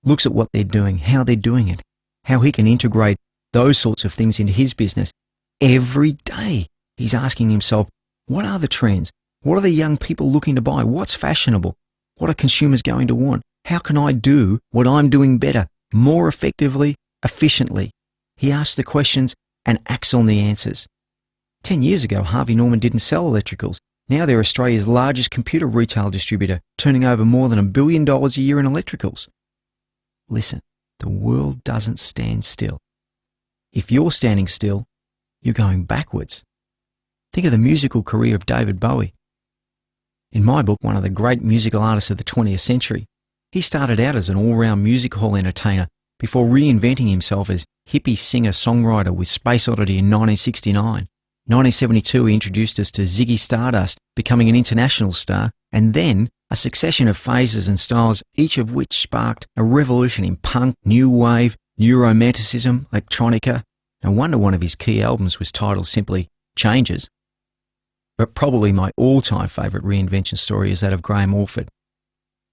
looks at what they're doing, how they're doing it, how he can integrate those sorts of things into his business. Every day, he's asking himself, what are the trends? What are the young people looking to buy? What's fashionable? What are consumers going to want? How can I do what I'm doing better, more effectively, efficiently? He asks the questions and acts on the answers. 10 years ago, Harvey Norman didn't sell electricals. Now they're Australia's largest computer retail distributor, turning over more than $1 billion a year in electricals. Listen, the world doesn't stand still. If you're standing still, you're going backwards. Think of the musical career of David Bowie. In my book, one of the great musical artists of the 20th century, he started out as an all-round music hall entertainer before reinventing himself as hippie singer-songwriter with Space Oddity in 1969. 1972, he introduced us to Ziggy Stardust, becoming an international star, and then a succession of phases and styles, each of which sparked a revolution in punk, new wave, new romanticism, electronica. No wonder one of his key albums was titled simply Changes. But probably my all-time favourite reinvention story is that of Graham Orford.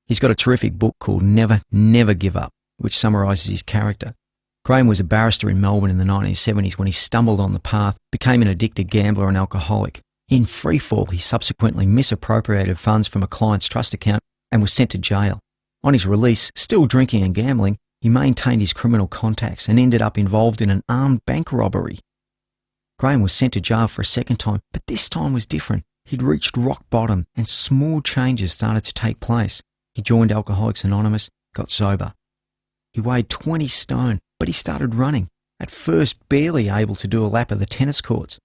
He's got a terrific book called Never, Never Give Up, which summarises his character. Graham was a barrister in Melbourne in the 1970s when he stumbled on the path, became an addicted gambler and alcoholic. In freefall, he subsequently misappropriated funds from a client's trust account and was sent to jail. On his release, still drinking and gambling, he maintained his criminal contacts and ended up involved in an armed bank robbery. Graham was sent to jail for a second time, but this time was different. He'd reached rock bottom and small changes started to take place. He joined Alcoholics Anonymous, got sober. He weighed 20 stone, but he started running, at first barely able to do a lap of the tennis courts.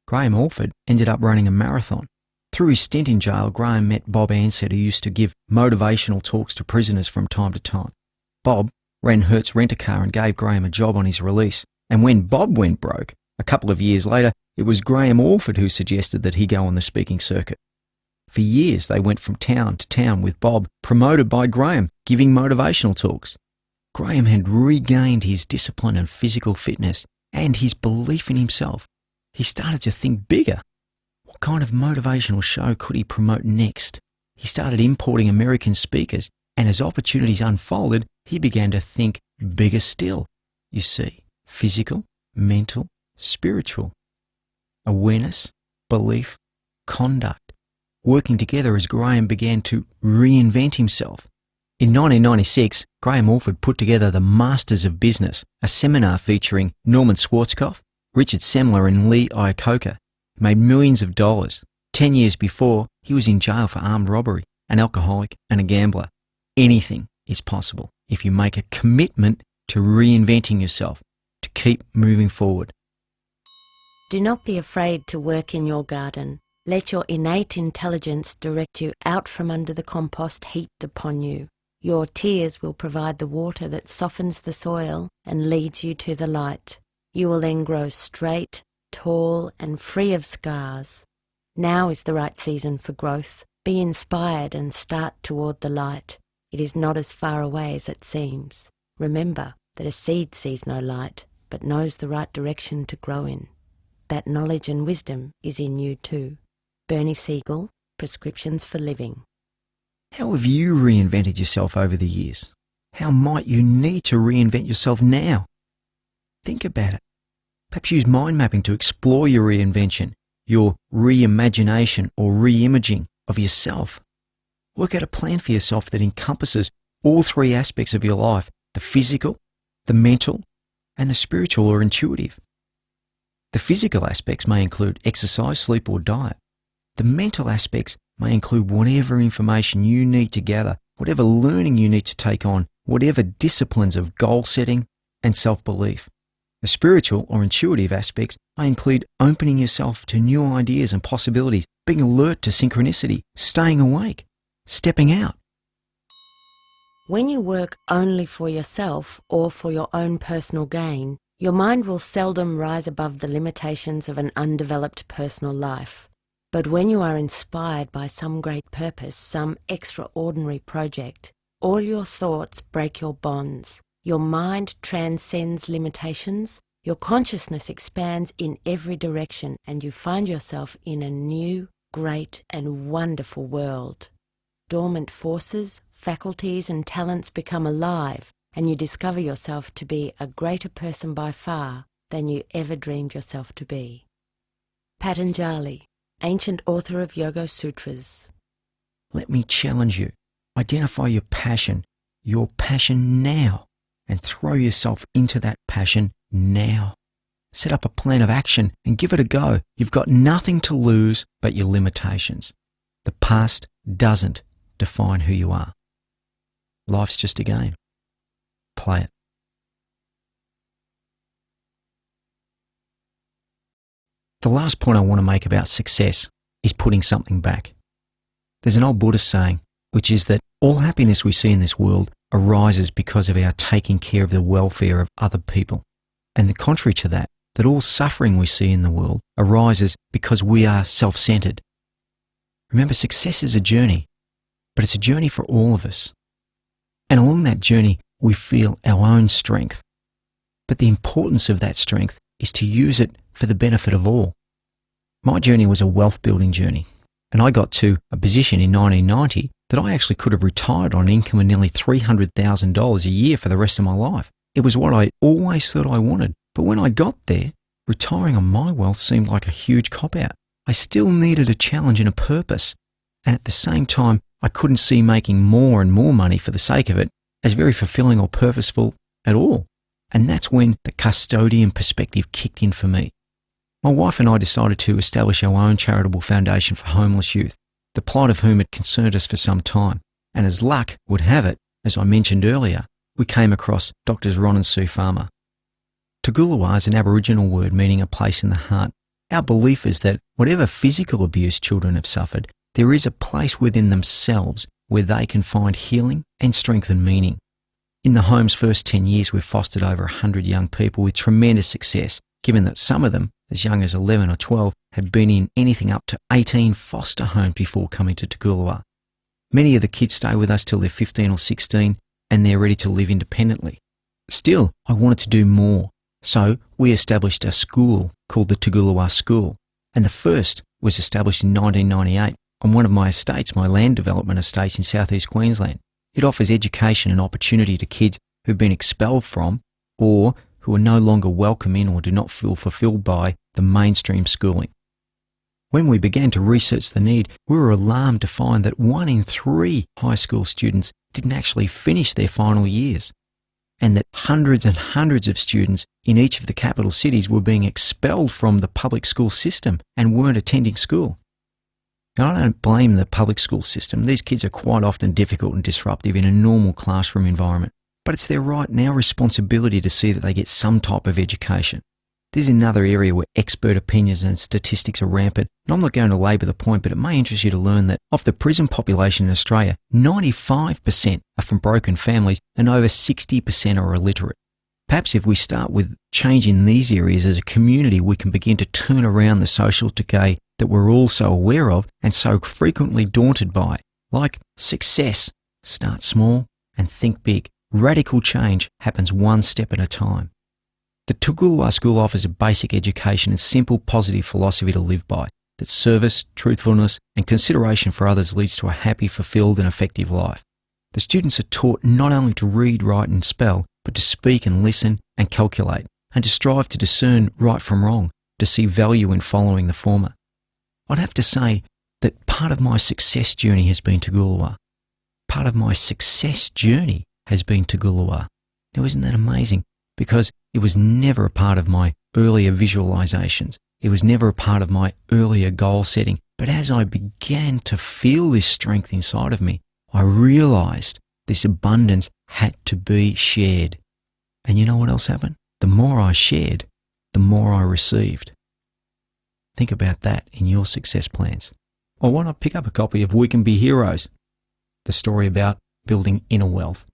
Graham Orford ended up running a marathon. Through his stint in jail, Graham met Bob Ansett, who used to give motivational talks to prisoners from time to time. Bob ran Hertz Rent-A-Car and gave Graham a job on his release. And when Bob went broke, a couple of years later, it was Graham Orford who suggested that he go on the speaking circuit. For years, they went from town to town with Bob, promoted by Graham, giving motivational talks. Graham had regained his discipline and physical fitness and his belief in himself. He started to think bigger. What kind of motivational show could he promote next? He started importing American speakers, and as opportunities unfolded, he began to think bigger still. You see, physical, mental, spiritual. Awareness, belief, conduct, working together as Graham began to reinvent himself. In 1996, Graham Orford put together the Masters of Business, a seminar featuring Norman Schwarzkopf, Richard Semler and Lee Iacocca. He made millions of dollars. 10 years before, he was in jail for armed robbery, an alcoholic and a gambler. Anything is possible if you make a commitment to reinventing yourself, to keep moving forward. Do not be afraid to work in your garden. Let your innate intelligence direct you out from under the compost heaped upon you. Your tears will provide the water that softens the soil and leads you to the light. You will then grow straight, tall, and free of scars. Now is the right season for growth. Be inspired and start toward the light. It is not as far away as it seems. Remember that a seed sees no light, but knows the right direction to grow in. That knowledge and wisdom is in you too. Bernie Siegel, Prescriptions for Living. How have you reinvented yourself over the years? How might you need to reinvent yourself now? Think about it. Perhaps use mind mapping to explore your reinvention, your reimagination or reimaging of yourself. Work out a plan for yourself that encompasses all three aspects of your life, the physical, the mental, and the spiritual or intuitive. The physical aspects may include exercise, sleep, or diet. The mental aspects may include whatever information you need to gather, whatever learning you need to take on, whatever disciplines of goal setting and self-belief. The spiritual or intuitive aspects may include opening yourself to new ideas and possibilities, being alert to synchronicity, staying awake, stepping out. When you work only for yourself or for your own personal gain, your mind will seldom rise above the limitations of an undeveloped personal life. But when you are inspired by some great purpose, some extraordinary project, all your thoughts break your bonds. Your mind transcends limitations, your consciousness expands in every direction, and you find yourself in a new, great and wonderful world. Dormant forces, faculties and talents become alive, and you discover yourself to be a greater person by far than you ever dreamed yourself to be. Patanjali, ancient author of Yoga Sutras. Let me challenge you. Identify your passion now, and throw yourself into that passion now. Set up a plan of action and give it a go. You've got nothing to lose but your limitations. The past doesn't define who you are. Life's just a game. Play it. The last point I want to make about success is putting something back. There's an old Buddhist saying, which is that all happiness we see in this world arises because of our taking care of the welfare of other people. And the contrary to that all suffering we see in the world arises because we are self-centered. Remember, success is a journey, but it's a journey for all of us. And along that journey, we feel our own strength. But the importance of that strength is to use it for the benefit of all. My journey was a wealth building journey, and I got to a position in 1990 that I actually could have retired on an income of nearly $300,000 a year for the rest of my life. It was what I always thought I wanted. But when I got there, retiring on my wealth seemed like a huge cop-out. I still needed a challenge and a purpose. And at the same time, I couldn't see making more and more money for the sake of it as very fulfilling or purposeful at all. And that's when the custodian perspective kicked in for me. My wife and I decided to establish our own charitable foundation for homeless youth, the plight of whom had concerned us for some time. And as luck would have it, as I mentioned earlier, we came across Drs. Ron and Sue Farmer. Tugulawa is an Aboriginal word meaning a place in the heart. Our belief is that whatever physical abuse children have suffered, there is a place within themselves where they can find healing and strength and meaning. In the home's first 10 years, we've fostered over 100 young people with tremendous success, given that some of them, as young as 11 or 12, had been in anything up to 18 foster homes before coming to Tugulawa. Many of the kids stay with us till they're 15 or 16 and they're ready to live independently. Still, I wanted to do more. So we established a school called the Tugulawa School, and the first was established in 1998 on one of my estates, my land development estates in southeast Queensland. It offers education and opportunity to kids who've been expelled from or who are no longer welcome in or do not feel fulfilled by the mainstream schooling. When we began to research the need, we were alarmed to find that 1 in 3 high school students didn't actually finish their final years, and that hundreds and hundreds of students in each of the capital cities were being expelled from the public school system and weren't attending school. Now, I don't blame the public school system. These kids are quite often difficult and disruptive in a normal classroom environment, but it's their right and our responsibility to see that they get some type of education. This is another area where expert opinions and statistics are rampant, and I'm not going to labour the point, but it may interest you to learn that of the prison population in Australia, 95% are from broken families and over 60% are illiterate. Perhaps if we start with changing these areas as a community, we can begin to turn around the social decay that we're all so aware of and so frequently daunted by. Like success, start small and think big. Radical change happens one step at a time. The Tugulawa School offers a basic education and simple positive philosophy to live by, that service, truthfulness and consideration for others leads to a happy, fulfilled and effective life. The students are taught not only to read, write and spell, but to speak and listen and calculate, and to strive to discern right from wrong, to see value in following the former. I'd have to say that part of my success journey has been Tugulawa. Part of my success journey has been Tugulawa. Now, isn't that amazing? Because it was never a part of my earlier visualizations. It was never a part of my earlier goal setting. But as I began to feel this strength inside of me, I realized this abundance had to be shared. And you know what else happened? The more I shared, the more I received. Think about that in your success plans. Or why not pick up a copy of We Can Be Heroes, the story about building inner wealth.